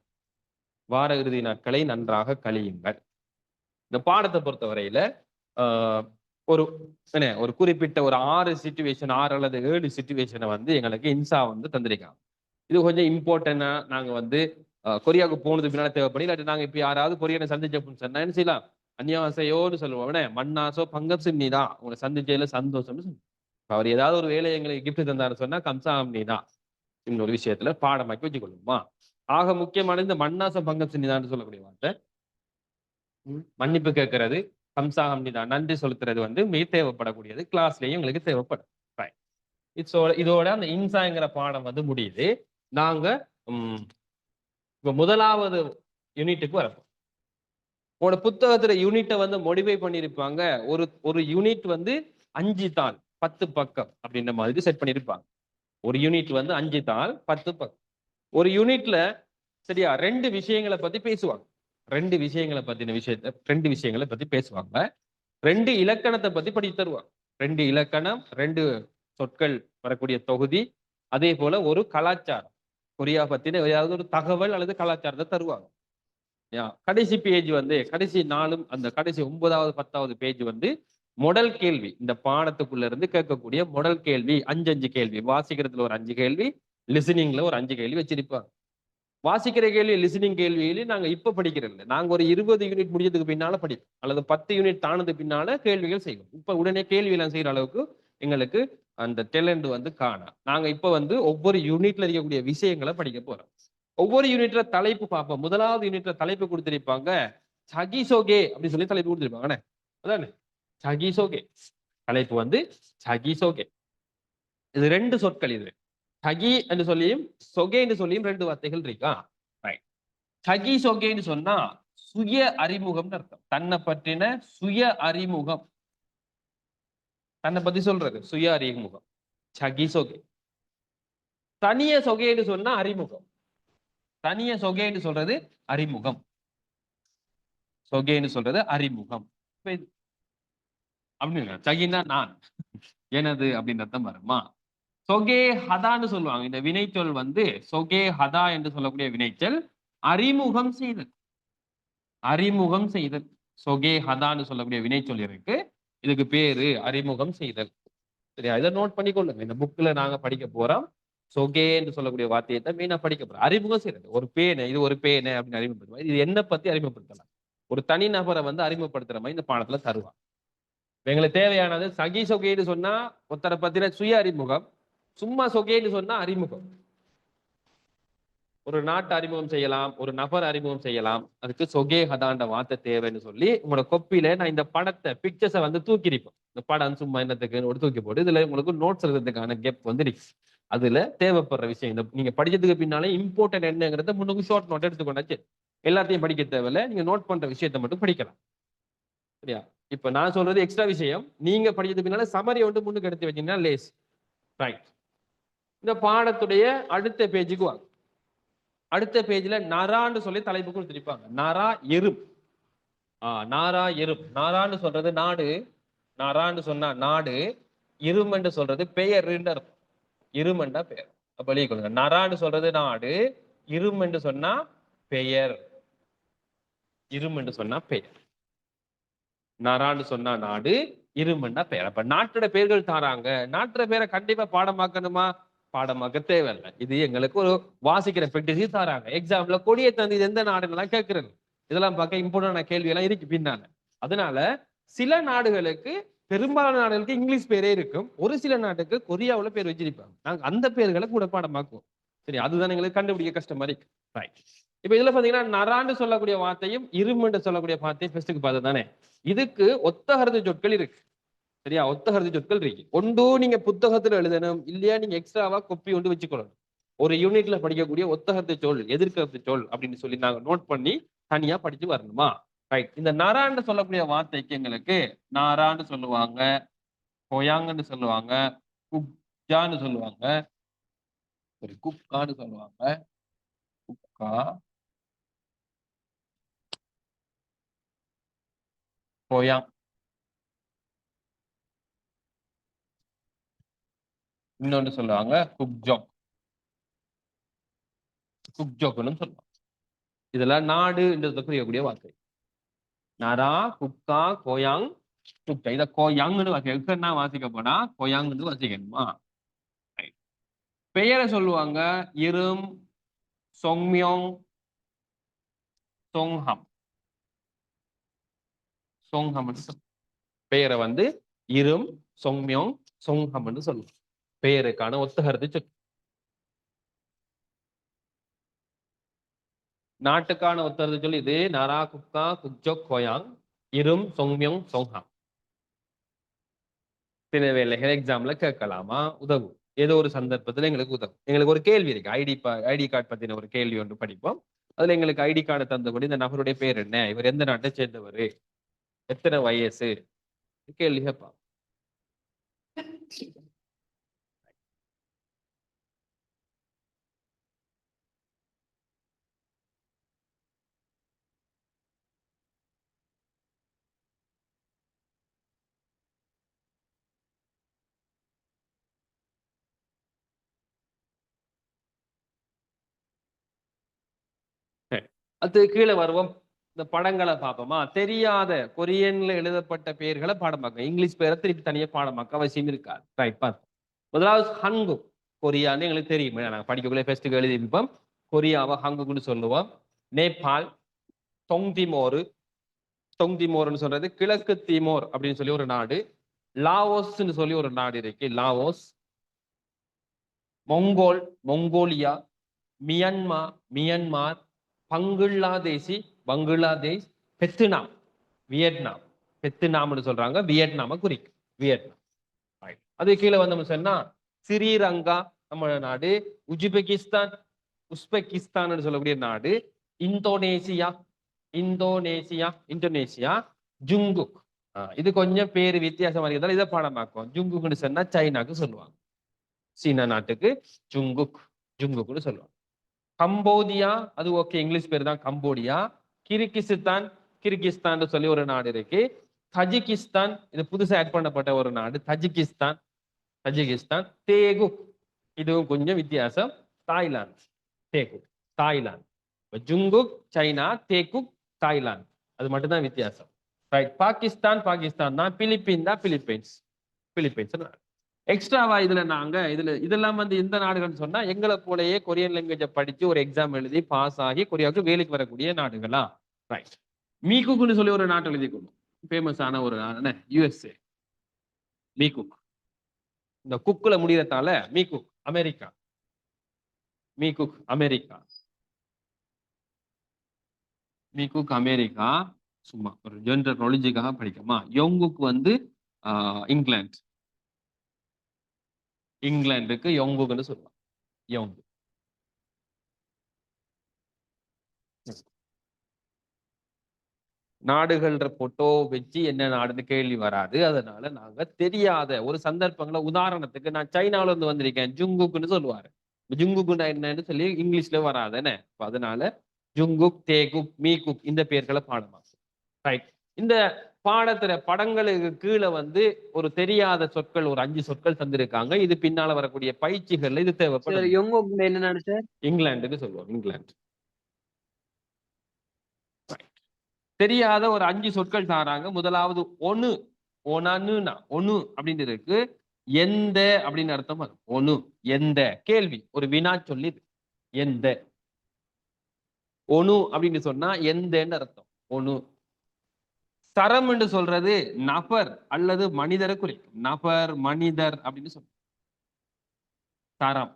வார இறுதி நாட்களை நன்றாக கழியுங்கள். இந்த பாடத்தை பொறுத்தவரையில ஒரு ஒரு குறிப்பிட்ட ஒரு 6 சிச்சுவேஷன், 6 அல்லது 7 சிச்சுவேஷனை வந்து எங்களுக்கு இன்சா வந்து தந்திருக்காங்க. இது கொஞ்சம் இம்பார்ட்டன்டா நாங்க வந்து கொரியாவுக்கு போனது பின்னால தேவைப்படும். இல்லாட்டி நாங்க இப்ப யாராவது கொரியனை சந்திச்சோம்னு சொன்னா என்ன செய்யலாம்? அந்நியாசையோன்னு சொல்லுவோம். மண்ணாசோ பங்கம் சின்னிதான், உங்களை சந்திச்சதுல சந்தோஷம்னு சொல்லுவோம். அவர் ஏதாவது ஒரு வேலை எங்களுக்கு கிஃப்ட் தந்தாரு சொன்னா கம்சாம்னி தான். இன்னொரு விஷயத்துல பாடமாக்கி வச்சுக்கொள்ளுமா. ஆக முக்கியமான இந்த மண்ணாச பங்கம் சின்னிதான்னு சொல்லக்கூடிய வார்த்தை மன்னிப்பு கேட்கறது, ஹம்சா ஹம்னிதான் நன்றி செலுத்துறது வந்து மிக தேவைப்படக்கூடியது. கிளாஸ்லயும் எங்களுக்கு தேவைப்படும். இதோட அந்த இன்சாங்கிற பாடம் வந்து முடியுது. நாங்க இப்ப முதலாவது யூனிட்டுக்கு வரப்போம். உங்களோட புத்தகத்துல யூனிட்டை வந்து மோடிஃபை பண்ணியிருப்பாங்க. ஒரு யூனிட் வந்து 5 தாள் 10 பக்கம் அப்படின்ற மாதிரி செட் பண்ணியிருப்பாங்க. ஒரு யூனிட் வந்து 5 தாள் 10 பக்கம். ஒரு யூனிட்ல சரியா 2 விஷயங்களை பத்தி பேசுவாங்க. 2 விஷயங்களை பத்தி பேசுவாங்க. 2 இலக்கணத்தை பத்தி படித்து தருவாங்க. 2 இலக்கணம், 2 சொற்கள் வரக்கூடிய தொகுதி, அதே போல ஒரு கலாச்சாரம், கொரியா பத்தின ஏதாவது ஒரு தகவல் அல்லது கலாச்சாரத்தை தருவாங்க. கடைசி பேஜ் வந்து கடைசி 4 அந்த கடைசி 9வது 10வது பேஜ் வந்து மொடல் கேள்வி. இந்த பாடத்துக்குள்ள இருந்து கேட்கக்கூடிய மொடல் கேள்வி 5 கேள்வி. வாசிக்கிறதுல ஒரு 5 கேள்வி, லிசனிங்ல ஒரு 5 கேள்வி வச்சிருப்பாங்க. வாசிக்கிற கேள்வி, லிசனிங் கேள்வியில நாங்க இப்ப படிக்கிறது இல்லை. நாங்க ஒரு 20 யூனிட் முடிஞ்சதுக்கு பின்னால படிப்போம், அல்லது 10 யூனிட் தானது பின்னால கேள்விகள் செய்வோம். இப்ப உடனே கேள்வி எல்லாம் செய்யற அளவுக்கு எங்களுக்கு அந்த டேலண்ட் வந்து காணா. நாங்க இப்ப வந்து ஒவ்வொரு யூனிட்ல இருக்கக்கூடிய விஷயங்களை படிக்க போறோம். ஒவ்வொரு யூனிட்ல தலைப்பு பார்ப்போம். முதலாவது யூனிட்ல தலைப்பு கொடுத்திருப்பாங்க சகிசோகே அப்படின்னு சொல்லி தலைப்பு கொடுத்திருப்பாங்க. அதானே சகிசோகே தலைப்பு வந்து சகிசோகே. இது 2 சொற்கள். இது சகி என்று சொல்லியும் சொகே என்று சொல்லியும் 2 வார்த்தைகள் இருக்கா. சகி சொகேன்னு சொன்னா சுய அறிமுகம் அர்த்தம். தன்னை பற்றின சுய அறிமுகம், தன்னை பத்தி சொல்றது சுய அறிமுகம் சகி சொகே. தனிய சொகேன்னு சொன்னா அறிமுகம். தனிய சொகேன்னு சொல்றது அறிமுகம். சொகேன்னு சொல்றது அறிமுகம். அப்படின்னு சகின்னா நான், எனது அப்படின்னு அர்த்தம் வருமா. சொகே ஹதான்னு சொல்லுவாங்க. இந்த வினைச்சொல் வந்து சொகே ஹதா என்று சொல்லக்கூடிய வினைச்சொல் அறிமுகம் செய்தல். அறிமுகம் செய்தல். சொகே ஹதான்னு சொல்லக்கூடிய வினைச்சொல் இருக்கு. இதுக்கு பேரு அறிமுகம் செய்தல். சரியா, இதை நோட் பண்ணிக்கொள்ளுங்க. இந்த புக்ல நாங்க படிக்க போறோம். சொகே என்று சொல்லக்கூடிய வார்த்தையை தான் மெயினா படிக்க போறோம். அறிமுகம் செய்யறது. ஒரு பேனை, இது ஒரு பேனை அப்படின்னு அறிமுகப்படுத்துவோம். இது என்ன பத்தி அறிமுகப்படுத்தலாம். ஒரு தனி நபரை வந்து அறிமுகப்படுத்துற மாதிரி இந்த பாடத்துல தருவாங்க. எங்களுக்கு தேவையானது சகி சொகேன்னு சொன்னா ஒருத்தரை பத்தின சுய அறிமுகம். சும்மா சொகேன்னு சொன்னா அறிமுகம். ஒரு நாட்டை அறிமுகம் செய்யலாம், ஒரு நபர் அறிமுகம் செய்யலாம். அதுக்கு சொகே ஹதாண்ட வார்த்தை தேவைன்னு சொல்லி உங்களோட கொப்பியில நான் இந்த படத்தை பிக்சர்ஸை வந்து தூக்கிருப்போம். இந்த படம் சும்மா என்னத்துக்கு ஒரு தூக்கி போட்டு இதுல உங்களுக்கு நோட்ஸ் எழுதுறதுக்கான கேப் வந்து இருக்கு. அதுல தேவைப்படுற விஷயம் இந்த நீங்க படிச்சதுக்கு பின்னாலே இம்பார்ட்டன்ட் என்னங்கிறத முன்னுக்கு ஷார்ட் நோட் எடுத்துக்கொண்டாச்சு. எல்லாத்தையும் படிக்க தேவையில்ல, நீங்க நோட் பண்ற விஷயத்தை மட்டும் படிக்கலாம். சரியா, இப்ப நான் சொல்றது எக்ஸ்ட்ரா விஷயம். நீங்க படிச்சதுக்கு பின்னால சமரி வந்து முன்னுக்கு எடுத்து வச்சீங்கன்னா லேஸ். ரைட். இந்த பாடத்துடைய அடுத்த பேஜுக்கு வாங்க. அடுத்த பேஜ்ல நரான்னு சொல்லி தலைப்பு கொடுத்திருப்பாங்க. நரா எறும். நாரா எறும். நாரான்னு சொல்றது நாடு. நாரான்னு சொன்னா நாடு. இருமென்று சொல்றது பெயர். இருமெண்டா பெயர். அப்ப எழுதிக்கொள்ளுங்க. நரான்னு சொல்றது நாடு. இரும் என்று சொன்னா பெயர். இரும் என்று சொன்னா பெயர். நரான்னு சொன்னா நாடு, இருமெண்டா பெயர். அப்ப நாட்டோட பெயர்கள் தாராங்க. நாட்டோட பேரை கண்டிப்பா பாடமாக்கணுமா? பாடமாக்க தேவையில்லை. இது எங்களுக்கு ஒரு வாசிக்கிற பெக்டிசி தாராங்க. எக்ஸாம்ல கொடியை தந்து இது எந்த நாடுன்னு கேட்கிறது. இதெல்லாம் பார்க்க இம்பார்ட்டன்டான கேள்வி எல்லாம் இருக்கு பின்னால. அதனால சில நாடுகளுக்கு, பெரும்பாலான நாடுகளுக்கு இங்கிலீஷ் பேரே இருக்கும். ஒரு சில நாட்டுக்கு கொரியாவுல பேர் வச்சிருப்பாங்க. நாங்க அந்த பேர்களை கூட பாடமாக்குவோம். சரி, அதுதான் எங்களுக்கு கண்டுபிடிக்க கஷ்டமா இருக்கு. ரைட். இப்ப இதுல பாத்தீங்கன்னா நரான்னு சொல்லக்கூடிய வார்த்தையும் இருமென்று சொல்லக்கூடிய வார்த்தையும் ஃபர்ஸ்ட்டுக்கு பார்த்தது தானே. இதுக்கு ஒத்தகருது சொற்கள் இருக்கு. சரியா, ஒத்தகருது சொற்கள் இருக்கு. ஒன்று நீங்க புத்தகத்துல எழுதணும், இல்லையா நீங்க எக்ஸ்ட்ராவா கொப்பி ஒன்று வச்சுக்கொள்ளணும். ஒரு யூனிட்ல படிக்கக்கூடிய ஒத்தகருத்து சொல், எதிர்கருத்து சொல் அப்படின்னு சொல்லி நாங்க நோட் பண்ணி தனியா படிச்சு வரணுமா. ரைட். இந்த நரான்னு சொல்லக்கூடிய வார்த்தைக்கு எங்களுக்கு நாரான்னு சொல்லுவாங்க, கொயாங்கன்னு சொல்லுவாங்க, குப்ஜான்னு சொல்லுவாங்க, ஒரு குப்கான்னு சொல்லுவாங்க, குப்கா, கொயாங், இன்னொன்று சொல்லுவாங்க குப்ஜோக். குப்ஜோக்குன்னு சொல்லுவாங்க. இதெல்லாம் நாடு என்று குறிக்கக்கூடிய வார்த்தை. நரா, குப்கா, கோயாங், குப்கா. இதை கோயாங்னு வாசிக்க வாசிக்க போனா கோயாங்னு வாசிக்கணுமா. பெயரை சொல்லுவாங்க இரும், சொங்மியோங், சொங்ஹம். சொங்ஹம் பெயரை வந்து இரும், சொங்மியோங், சொங்ஹம்னு சொல்லுவாங்க. பெயருக்கான ஒத்தகருத்து சொல். நாட்டுக்கான ஒத்தரது சொல்லி இது நாரா குக்கா குக்ஜோக் கோயாங் இரும் சொங்மியோங் சொங்ஹாங். சில வேலைகள் எக்ஸாம்ல கேட்கலாமா, உதவும். ஏதோ ஒரு சந்தர்ப்பத்துல எங்களுக்கு உதவும். எங்களுக்கு ஒரு கேள்வி இருக்கு. ஐடி கார்டு பத்தின ஒரு கேள்வி ஒன்று படிப்போம். அதுல எங்களுக்கு ஐடி கார்டு தந்தபடி இந்த நபருடைய பேர் என்ன, இவர் எந்த நாட்டை சேர்ந்தவர், எத்தனை வயசு, கேள்வி கேட்பான். அது கீழே வருவோம். இந்த படங்களை பார்ப்போமா. தெரியாத கொரியன்ல எழுதப்பட்ட பெயர்களை பாடமாக்க, இங்கிலீஷ் பேரை திருப்பி தனியா பாடமாக்க அவசியம் இருக்காது. ரைட், பார்ப்போம். முதலாவது ஹங்குக். கொரியான்னு எங்களுக்கு தெரியும், நாங்க படிக்கக்குள்ளே ஃபெஸ்ட்டுக்கு எழுதிப்போம். கொரியாவை ஹங்குக்னு சொல்லுவோம். நேபாள், தொங் திமோரு. தொங் திமோர்னு சொல்றது கிழக்கு திமோர் அப்படின்னு சொல்லி ஒரு நாடு. லாவோஸ்ன்னு சொல்லி ஒரு நாடு இருக்கு, Laos. மொங்கோல், Mongolia. மியன்மா, Myanmar. Bangladeshi, Bangladesh. பெத்துனாம், Vietnam. பெத்துனாம்னு சொல்றாங்க, வியட்நாம குறிக்கும், வியட்நாம். அது கீழே வந்தோம்னு சொன்னா ஸ்ரீலங்கா நம்ம நாடு. உஜ்பெகிஸ்தான், உஸ்பெகிஸ்தான் சொல்லக்கூடிய நாடு. Indonesia, Indonesia, Indonesia. ஜுங்குக். இது கொஞ்சம் பேரு வித்தியாசமா இருக்கிறதால இதை பாடமாக்கும். ஜுங்குக்னு சொன்னா சைனாக்கு சொல்லுவாங்க, சீனா நாட்டுக்கு ஜுங்குக், ஜுங்குக்னு சொல்லுவாங்க. கம்போடியா, அது ஓகே, இங்கிலீஷ் பேர் தான் கம்போடியா. கிர்கிஸ்தான், கிர்கிஸ்தான் சொல்லி ஒரு நாடு இருக்கு. தஜிகிஸ்தான், இது புதுசா ஆட் பண்ணப்பட்ட ஒரு நாடு, தஜிகிஸ்தான், தஜிகிஸ்தான். தேகுக், இதுவும் கொஞ்சம் வித்தியாசம், தாய்லாந்து. தேகுக், தாய்லாந்து. ஜுங்குக் சைனா, தேகுக் தாய்லாந்து, அது மட்டும்தான் வித்தியாசம். ரைட். பாகிஸ்தான், பாகிஸ்தான் தான். பிலிப்பீன் தான் பிலிப்பைன்ஸ், பிலிப்பைன்ஸ். எக்ஸ்ட்ராவா இதுல நாங்க இதெல்லாம் வந்து இந்த நாடுகள்னு சொன்னா எங்களை போலயே கொரியன் லாங்குவேஜை படிச்சு ஒரு எக்ஸாம் எழுதி பாஸ் ஆகி கொரியாவுக்கு வேலைக்கு வரக்கூடிய நாடுகளா. ரைட். மீகுக்னு சொல்லி ஒரு நாட்டு எழுதிக்கணும், ஃபேமஸான ஒரு நாடு, யுஎஸ்ஏ. மீகுக், இந்த குக்குல முடியறதால மீகுக். அமெரிக்கா, மீகுக் அமெரிக்கா. மீகுக் அமெரிக்கா. சும்மா ஒரு ஜெனரல் நாலேஜுக்காக படிக்கமா. யோங்குக் வந்து இங்கிலாந்து. இங்கிலாந்துக்கு யோங்குக்னு சொல்லுவாங்க, யோங்கு. நாடுகள்ன்ற போட்டோ வச்சு என்ன நாடுன்னு கேள்வி வராது. அதனால நாங்க தெரியாத ஒரு சந்தர்ப்பங்களை, உதாரணத்துக்கு நான் சைனால இருந்து வந்திருக்கேன், ஜுங்குக்னு சொல்லுவாரு. ஜுங்குக்குன்னா என்னன்னு சொல்லி இங்கிலீஷ்ல வராதுன்னு. அதனால ஜுங்குக், தேகுக், மீகுக் இந்த பேர்களை பாடமா. ரைட். இந்த பாடத்துல படங்களுக்கு கீழே வந்து ஒரு தெரியாத சொற்கள், ஒரு 5 சொற்கள் தந்திருக்காங்க. இது பின்னால வரக்கூடிய பயிற்சிகள்ல இது தேவைப்படும். என்ன நாடு சார்? இங்கிலாந்துக்கு சொல்லுவோம், இங்கிலாந்து. தெரியாத ஒரு 5 சொற்கள் தாராங்க. முதலாவது ஒனு, ஒனனுனா ஒனு அப்படின்னு இருக்கு. எந்த அப்படின்னு அர்த்தம். ஒனு, எந்த. கேள்வி, ஒரு வினா சொல்லி, எந்த. ஒனு அப்படின்னு சொன்னா எந்தன்னு அர்த்தம், ஒனு. தரம் என்று சொல்றது நபர் அல்லது மனிதரை குறிக்கும். நபர், மனிதர் அப்படின்னு சொல்றோம், தரம்.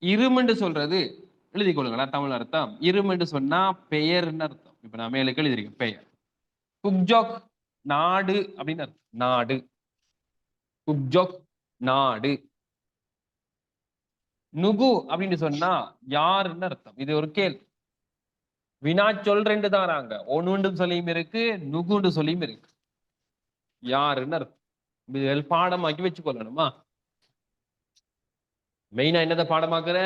இருமென்று சொல்றது எழுதி கொள்ளுங்களா, தமிழ் அர்த்தம். இருமென்று சொன்னா பெயர்னு அர்த்தம். இப்ப நான் மேலுக்கு எழுதிருக்கேன், பெயர். குக்ஜோக் நாடு அப்படின்னு அர்த்தம், நாடு. குக்ஜோக் நாடு. நுகு அப்படின்னு சொன்னா யாருன்னு அர்த்தம். இது ஒரு கேள்வி, வினாச்சொல் ரெண்டு தாராங்க. ஒன்னு சொல்லியும் இருக்கு, நுகுண்டு சொல்லியும் இருக்கு. யாருன்னு அர்த்தம். இது பாடமாக்கி வச்சுக்கொள்ளணுமா. மெயினா என்னதை பாடமாக்குற,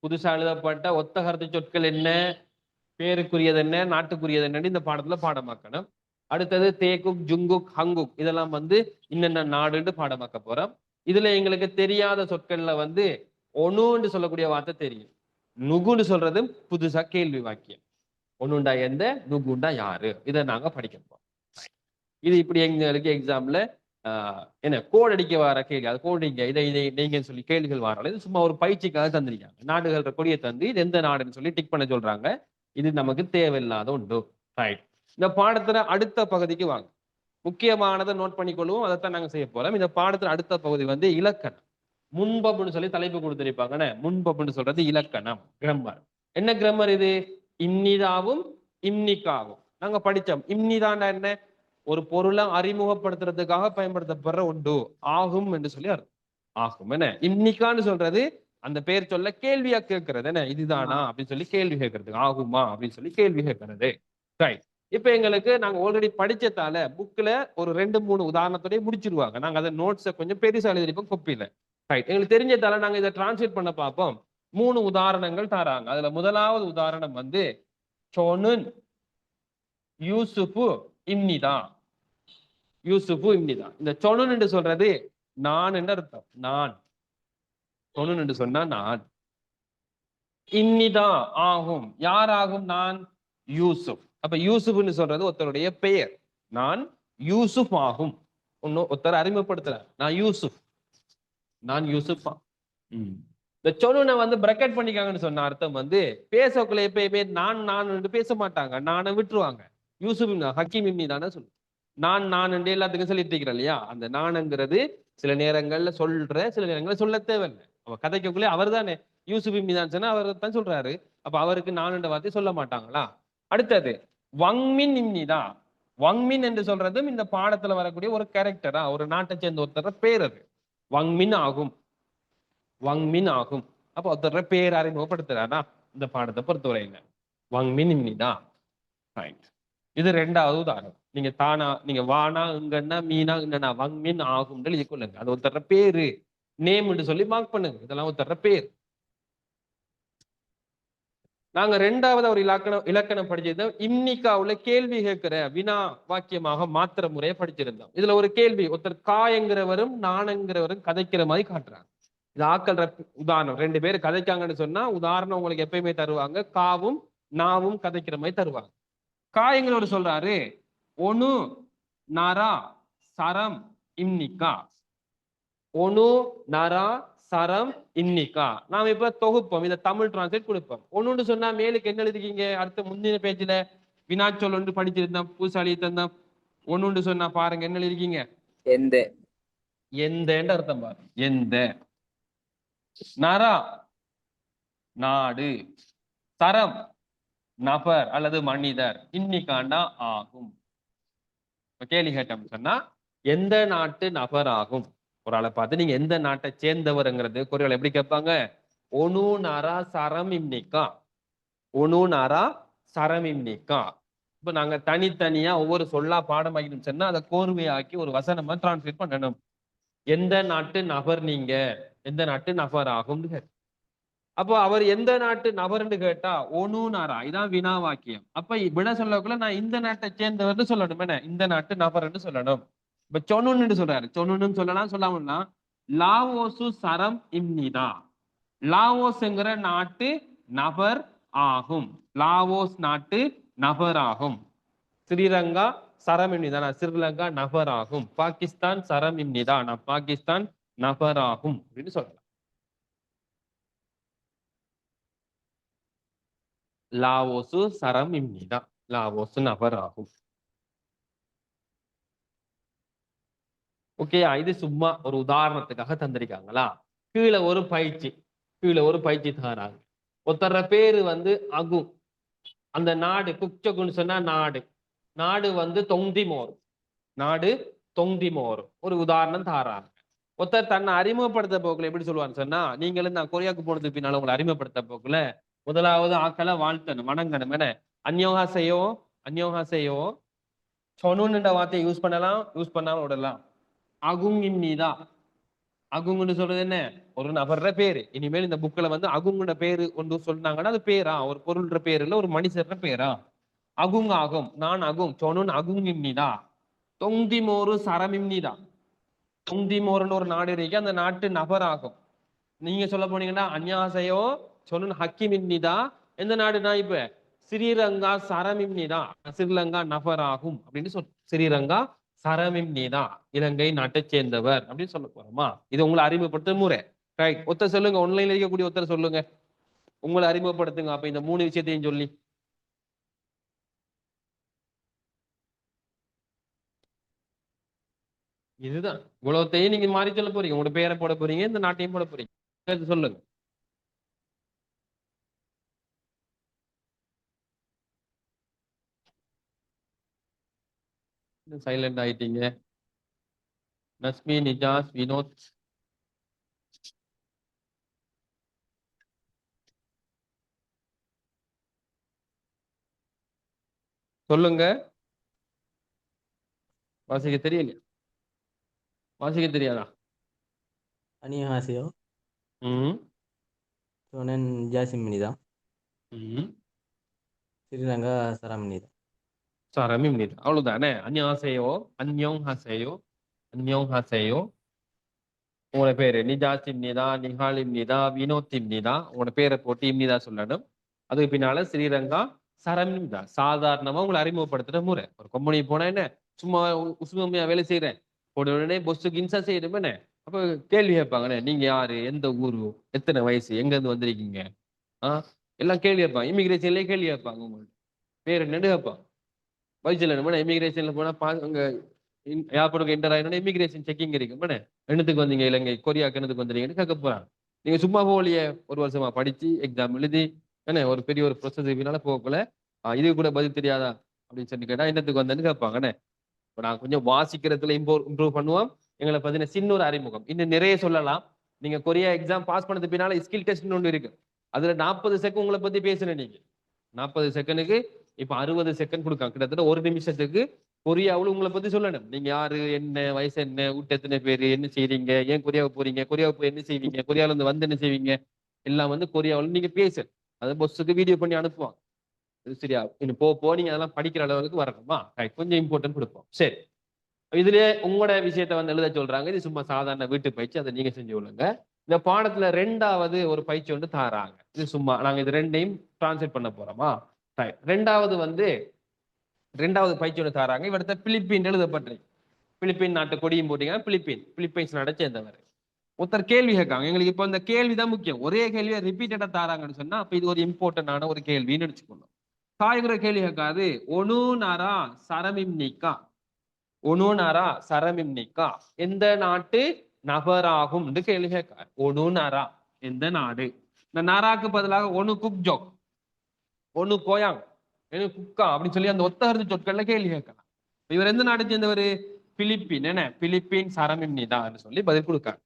புதுசா எழுதப்பட்ட ஒத்த கருத்து சொற்கள் என்ன, பேருக்குரியது என்ன, நாட்டுக்குரியது என்னன்னு இந்த பாடத்துல பாடமாக்கணும். அடுத்தது தேகுக், ஜுங்குக், ஹங்குக் இதெல்லாம் வந்து இன்னென்ன நாடுன்னு பாடமாக்க போறோம். இதுல எங்களுக்கு தெரியாத சொற்கள்ல வந்து ஒனுன்னு சொல்லக்கூடிய வார்த்தை தெரியும். நுகுன்னு சொல்றது புதுசா கேள்வி வாக்கியம். ஒண்ணுண்டா எந்த, நுகுண்டா யாரு, இதை நாங்க படிக்க போறோம். இது இப்படி எங்களுக்கு எக்ஸாம்ல என்ன கோட் அடிக்க வர கேள்வி, அது கோட் அடிக்க இதை இதை நீங்க சொல்லி கேள்விகள் வராது. இது சும்மா ஒரு பயிற்சிக்காக தந்திருக்காங்க. நாடுகள கொடியை தந்து இது எந்த நாடுன்னு சொல்லி டிக் பண்ண சொல்றாங்க. இது நமக்கு தேவையில்லாத உண்டு. ரைட். இந்த பாடத்துல அடுத்த பகுதிக்கு வாங்க. முக்கியமானதை நோட் பண்ணிக்கொள்வோம், அதைத்தான் நாங்க செய்ய போறோம். இந்த பாடத்துல அடுத்த பகுதி வந்து இலக்கணம். முன்பப்புன்னு சொல்லி தலைப்பு கொடுத்திருப்பாங்கன்னு. முன்பப்புன்னு சொல்றது இலக்கணம், கிராமர். என்ன கிராமர் இது, இம்னிதாவும் இம்னிக்காவும். நாங்க படிச்சோம். இம்னிதாண்டா என்ன? ஒரு பொருளை அறிமுகப்படுத்துறதுக்காக பயன்படுத்தப்படுற ஒன்று. ஆகும் என்று சொல்லி அர்த்தம். ஆகும் என்ன? இம்னிக்கான்னு சொல்றது அந்த பேர் சொல்ல கேள்வியா கேட்கறது என்ன, இதுதானா அப்படின்னு சொல்லி கேள்வி கேட்கறது. ஆகுமா அப்படின்னு சொல்லி கேள்வி கேட்கறது. ரைட். இப்ப எங்களுக்கு நாங்க ஆல்ரெடி படிச்சதால புக்ல ஒரு 2-3 உதாரணத்தோடய முடிச்சிருவாங்க. நாங்க அதை நோட்ஸை கொஞ்சம் பெருசா எழுதிருப்போம் கொப்பியில. ரைட். எங்களுக்கு தெரிஞ்சதால நாங்க இதை டிரான்ஸ்லேட் பண்ண பார்ப்போம். 3 உதாரணங்கள் தராங்க. அதுல முதலாவது உதாரணம் வந்து சோனுன் யூசுஃபு இம்னிதா. யூசுஃபு இம்னிதா. இந்த சொனுன் என்று சொல்றது நான் என்று அர்த்தம். நான் சொனுன் என்று சொன்னா நான். இன்னிதா ஆகும். யார் ஆகும்? நான் யூசுப். அப்ப யூசுப்னு சொல்றது ஒருத்தருடைய பெயர். நான் யூசுப் ஆகும். ஒருத்தர் அறிமுகப்படுத்துற நான் யூசுப். நான் யூசுப். இந்த சொனுனை வந்து பிரக்கெட் பண்ணிக்காங்கன்னு சொன்ன அர்த்தம் வந்து பேசக்குள்ள எப்பயுமே நான் பேச மாட்டாங்க. நானை விட்டுருவாங்க. யூசுப் ஹக்கீம் இம்னி தானே சொல்லு. நான் எல்லாத்துக்கும் சொல்லிட்டு இருக்கிறேன் இல்லையா? அந்த நானுங்கிறது சில நேரங்கள்ல சொல்ற, சில நேரங்கள்ல சொல்ல தேவையில்லை. அவ கதைக்கக்குள்ளே அவர் தானே யூசுப் இம்னி தான் சொன்னா அவர் தான் சொல்றாரு. அப்ப அவருக்கு நான் வார்த்தை சொல்ல மாட்டாங்களா? அடுத்தது வங்மின் இம்னிதா. வங்மின் என்று சொல்றதும் இந்த பாடத்துல வரக்கூடிய ஒரு கேரக்டரா, ஒரு நாட்டை சேர்ந்த ஒருத்தர் பேர் அது. வங்மின் ஆகும். வங்மின் ஆகும். அப்போ ஒருத்தர பேர் அறிமுகப்படுத்துறாரா இந்த பாடத்தை பொறுத்தவரையில. வங்மின் இம்னிதா. இது 2வது உதாரணம். நீங்க தானா, நீங்க வானா இங்கன்னா மீனா இங்கன்னா வங்மின் ஆகும் எழுதி கொள்ளுங்க. அது ஒருத்தர பேரு, நேம் சொல்லி மார்க் பண்ணுங்க. இதெல்லாம் ஒருத்தர பேர். நாங்க 2வது ஒரு இலக்கணம் படிச்சிருந்தோம். இம்னிக்காவுல கேள்வி கேட்கிற வினா வாக்கியமாக மாத்திர முறையை படிச்சிருந்தோம். இதுல ஒரு கேள்வி, ஒருத்தர் காயங்கிறவரும் நானங்கிறவரும் கதைக்கிற மாதிரி காட்டுறாங்க. இது ஆக்கள் உதாரணம். 2 பேர் கதைக்காங்கன்னு சொன்னா உதாரணம் உங்களுக்கு எப்பயுமே தருவாங்க. காவும் நாவும் கதைக்கிற மாதிரி தருவாங்க. காயங்களோட சொல்றாரு ஒனு நரா சரம் இம்னிக்கா. ஒனு நரா சரம் இன்னிக்கா. நாம இப்ப தொகுப்போம். இதை தமிழ் டிரான்ஸ்லேட் கொடுப்போம். ஒண்ணுன்னு சொன்னா மேலுக்கு என்ன எழுதிக்கீங்க? அடுத்த முந்தின பேஜ்ல வினாச்சொல் ஒன்று படிச்சிருந்தோம். பூசாலி தந்தோம். ஒண்ணுன்னு சொன்னா பாருங்க என்ன எழுதிக்கீங்க? எந்த. எந்த அர்த்தம் பாருங்க. எந்த. நரா நாடு. சரம் நபர் அல்லது மனிதர். இன்னிக்காண்டா ஆகும். கேள்வி கேட்டோம் சொன்னா எந்த நாட்டு நபர் ஆகும். ஒரு ஆளை பார்த்து நீங்க எந்த நாட்டை சேர்ந்தவர்ங்கிறது குறைகள் எப்படி கேட்பாங்க? ஒனு நரா சரம் இம்னிக்கா. ஒனு நரா சரம் இம்னிக்கா. இப்ப நாங்க தனித்தனியா ஒவ்வொரு சொல்லா பாடமாக்கணும் சொன்னா அதை கோர்வையாக்கி ஒரு வசனமா டிரான்ஸ்லேட் பண்ணணும். எந்த நாட்டு நபர் நீங்க, எந்த நாட்டு நபர் ஆகும். அப்போ அவர் எந்த நாட்டு நபர்ன்னு கேட்டா ஒனு நாரா. இதான் வினா வாக்கியம். அப்ப விட சொல்லக்குள்ள நான் இந்த நாட்டை சேர்ந்தவர்னு சொல்லணும். என்ன? இந்த நாட்டு நபர்ன்னு சொல்லணும். இப்ப சொன்னு சொல்றாரு. சொன்னு சொல்லலாம் சொல்லாமன்னா லாவோசு சரம் இம்னிதா. லாவோஸ்ங்கிற நாட்டு நபர் ஆகும். லாவோஸ் நாட்டு நபர் ஆகும். ஸ்ரீலங்கா சரம் இம்னிதா. ஸ்ரீலங்கா நபர் ஆகும். பாகிஸ்தான் சரம் இம்னிதா. பாகிஸ்தான் நபர் ஆகும் அப்படின்னு சொல்லலாம். லாவோசு சரம் இம்னிதா. லாவோசு நபர் ஆகும். ஓகே, இது சும்மா ஒரு உதாரணத்துக்காக தந்திருக்காங்களா? கீழே ஒரு பயிற்சி தராங்க. ஒருத்தர பேரு வந்து அகு. அந்த நாடு குக்சகுன்னு சொன்னா நாடு. நாடு வந்து தொந்திமோர். நாடு தொந்திமோர். ஒரு உதாரணம் தாராங்க. ஒருத்தர் தன்னை அறிமுகப்படுத்த போக்குல எப்படி சொல்லுவான்னு சொன்னா, நீங்களும் நான் கொரியாவுக்கு போனதுக்கு பின்னால உங்களை அறிமுகப்படுத்த போக்குல முதலாவது ஆக்களை வாழ்த்தணும், வணங்கணும். என்ன? அந்யோகாசையோ அந்யோகாசையோ சொனுன்ற வார்த்தையை யூஸ் பண்ணலாம், யூஸ் பண்ணாம விடலாம். அகுங் இம்னிதா. அகுங்குன்னு சொல்றது என்ன? ஒரு நபர்ற பேரு. இனிமேல் இந்த புக்ல வந்து அகுங்குன்ற பேரு ஒன்று சொன்னாங்கன்னா அது பேரா? ஒரு பொருள்ற பேர் இல்ல, ஒரு மனுஷர்ற பேரா? அகுங் ஆகும். நான் அகுங் சொனுன் அகுங் இம்னிதா. தொந்திமோரு சரம் இம்னிதா. தொந்திமோர்னு ஒரு நாடு இருக்கு. அந்த நாட்டு நபர் ஆகும். நீங்க சொல்ல போனீங்கன்னா அந்யாசையோ சொன்னு ஹக்கீம் இம்னிதா. எந்த நாடுனா இப்ப ஸ்ரீலங்கா சரமிம்னிதா. ஸ்ரீலங்கா நபர் ஆகும் அப்படின்னு சொல். ஸ்ரீலங்கா சரமிம்னிதா. இலங்கை நாட்டை சேர்ந்தவர் அப்படின்னு சொல்ல போறோமா? இது உங்களை அறிமுகப்படுத்த முறை. ரைட். ஒருத்தர் சொல்லுங்க, ஆன்லைன்ல இருக்கக்கூடிய ஒருத்தர் சொல்லுங்க, உங்களை அறிமுகப்படுத்துங்க அப்ப இந்த 3 விஷயத்தையும் சொல்லி. இதுதான் இவ்வளவுத்தையும் நீங்க மாறி சொல்ல போறீங்க. உங்களோட பேரை போட போறீங்க, இந்த நாட்டையும் போட போறீங்க. சொல்லுங்க. சைலண்ட் ஆயிட்டீங்க. நஸ்மி, நிஜாஸ், வினோத். சொல்லுங்க. வாசிக்க தெரியலையா? வாசிக்க தெரியாதா? 안녕하세요. ம். 저는 자신입니다. ம். 스리랑카 사람입니다. 사람입니다. அவ்வளவுதானே. 안녕하세요. 안녕하세요. 안녕하세요. உங்களோட பேரு நிஜாசிம்னிதா, நிஹாலிம்னிதா, வினோத்திம்னிதா. உங்களோட பேரை போட்டு இம்னிதா சொல்லணும். அதுக்கு பின்னால ஸ்ரீரங்கா சரம்னிதா. சாதாரணமா உங்களை அறிமுகப்படுத்துற முறை. ஒரு கம்பெனி போனா என்ன சும்மா உசுமையா வேலை செய்யறேன் போன உடனே பொஸ்ஸுக்கு இன்சா செய்யணும் என்ன. அப்ப கேள்வி கேட்பாங்கண்ணே, நீங்க யாரு, எந்த ஊரு, எத்தனை வயசு, எங்க இருந்து வந்திருக்கீங்க, எல்லாம் கேள்வி கேட்பாங்க. இமிகிரேஷன்லயே கேள்வி கேட்பாங்க. உங்கள்ட்ட பேர் என்னன்னு கேட்பாங்க. வயசுல என்ன இமிகிரேஷன்ல போனா அங்க ஏர்போர்ட்டுக்கு என்டர் ஆயினா இமிகிரேஷன் செக்கிங் இருக்கு. என்னத்துக்கு வந்தீங்க, இலங்கை கொரியாக்கு என்னத்துக்கு வந்தீங்கன்னு கேட்க போறாங்க. நீங்க சும்மா போகலையே, ஒரு வருஷமா படிச்சு எக்ஸாம் எழுதி என்ன ஒரு பெரிய ஒரு ப்ரொசஸ் பின்னால போகல. இது கூட பதில் தெரியாதா அப்படின்னு சொல்லி கேட்டா என்னத்துக்கு வந்தேன்னு கேட்பாங்கண்ணே. இப்போ நான் கொஞ்சம் வாசிக்கிறதுல இம்ப்ரூவ் பண்ணுவோம். எங்களை பார்த்தீங்கன்னா சின்ன ஒரு அறிமுகம் இன்னும் நிறைய சொல்லலாம். நீங்க கொரியா எக்ஸாம் பாஸ் பண்ணது பின்னால ஸ்கில் டெஸ்ட்னு ஒன்று இருக்கு. அதுல 40 செகண்ட் உங்களை பத்தி பேசுறேன். நீங்க 40 செகண்டுக்கு இப்ப 60 செகண்ட் கொடுக்காங்க. கிட்டத்தட்ட ஒரு நிமிஷத்துக்கு கொரியாவில் உங்களை பத்தி சொல்லணும். நீங்க யாரு, என்ன வயசு, என்ன வீட்டு எத்தனை பேரு, என்ன செய்றீங்க, ஏன் கொரியாவுக்கு போறீங்க, கொரியாவுக்கு போய் என்ன செய்வீங்க, கொரியால இருந்து வந்து என்ன செய்வீங்க, எல்லாம் வந்து கொரியாவில் நீங்க பேசு. அதை பொஸ்ஸுக்கு வீடியோ பண்ணி அனுப்புவாங்க. சரியா? இன்னும் போ நீங்க அதெல்லாம் படிக்கிற அளவுக்கு வரணுமா, கொஞ்சம் இம்பார்ட்டன்ட் கொடுப்போம். சரி, இதுலயே உங்களோட விஷயத்த வந்து எழுத சொல்றாங்க. இது சும்மா சாதாரண வீட்டு பயிற்சி, அதை நீங்க செஞ்சு கொள்ளுங்க. இந்த பாடத்துல 2வது ஒரு பயிற்சி ஒன்று தாராங்க. இது சும்மா நாங்க இது ரெண்டையும் டிரான்ஸ்லேட் பண்ண போறோமா. ரெண்டாவது பயிற்சி ஒன்று தாராங்க. இவர்த்த பிலிப்பீன் எழுதப்பட்டிருக்கு. பிலிப்பீன் நாட்டு கொடியும் போட்டீங்கன்னா பிலிப்பைன்ஸ் நாட்டை சேர்ந்தவர். ஒருத்தர் கேள்வி கேட்காங்க. எங்களுக்கு இப்போ இந்த கேள்விதான் முக்கியம். ஒரே கேள்வியை ரிப்பீட்டடா தாராங்கன்னு சொன்னா அப்ப இது ஒரு இம்பார்ட்டன்டான ஒரு கேள்வின்னு வச்சுக்கணும். காய்கிற கேள்வி கேட்காது. ஒனு நாரா சரமிம்னிக்கா, ஒனு நாரா சரமிம்னிக்கா, எந்த நாட்டு நபராகும் என்று கேள்வி கேட்காரு. ஒனு நாரா எந்த நாடு. இந்த நாராக்கு பதிலாக ஒனு குக்ஜோக், ஒனு கோயாங், குக்கா அப்படின்னு சொல்லி அந்த ஒத்தகருத்து சொற்கள்ல கேள்வி கேட்கலாம். இவர் எந்த நாட்டை சேர்ந்தவர்? பிலிப்பீன். என்ன பிலிப்பீன் சரமிம்னிதான் சொல்லி பதில் கொடுக்காங்க.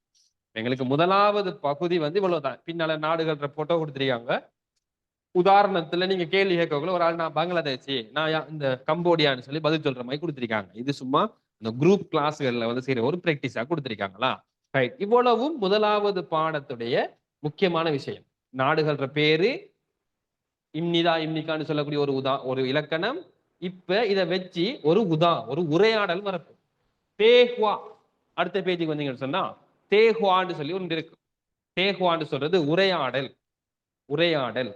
எங்களுக்கு முதலாவது பகுதி வந்து இவ்வளவுதான். பின்னால நாடுகள் போட்டோ கொடுத்துருக்காங்க. உதாரணத்துல நீங்க கேள்வி கேட்கக்குள்ள ஒரு ஆள் நான் பங்களாதேஷி, நான் இந்த கம்போடியான்னு சொல்லி பதில் சொல்ற மாதிரி கொடுத்துருக்காங்க. இது சும்மா இந்த குரூப் கிளாஸ்கள்ல வந்து செய்யற ஒரு பிராக்டிஸா கொடுத்துருக்காங்களா. ரைட், இவ்வளவும் முதலாவது பாடத்துடைய முக்கியமான விஷயம். நாடுகள்ற பேரு, இம்னிதா இம்னிகான்னு சொல்லக்கூடிய ஒரு இலக்கணம். இப்ப இதை வச்சு ஒரு உரையாடல் வரப்பு. தேஹ்வா அடுத்த பேஜுக்கு வந்தீங்கன்னு சொன்னா தேஹ்வான்னு சொல்லி ஒன்று இருக்கு. தேஹ்வான்னு சொல்றது உரையாடல். உரையாடல்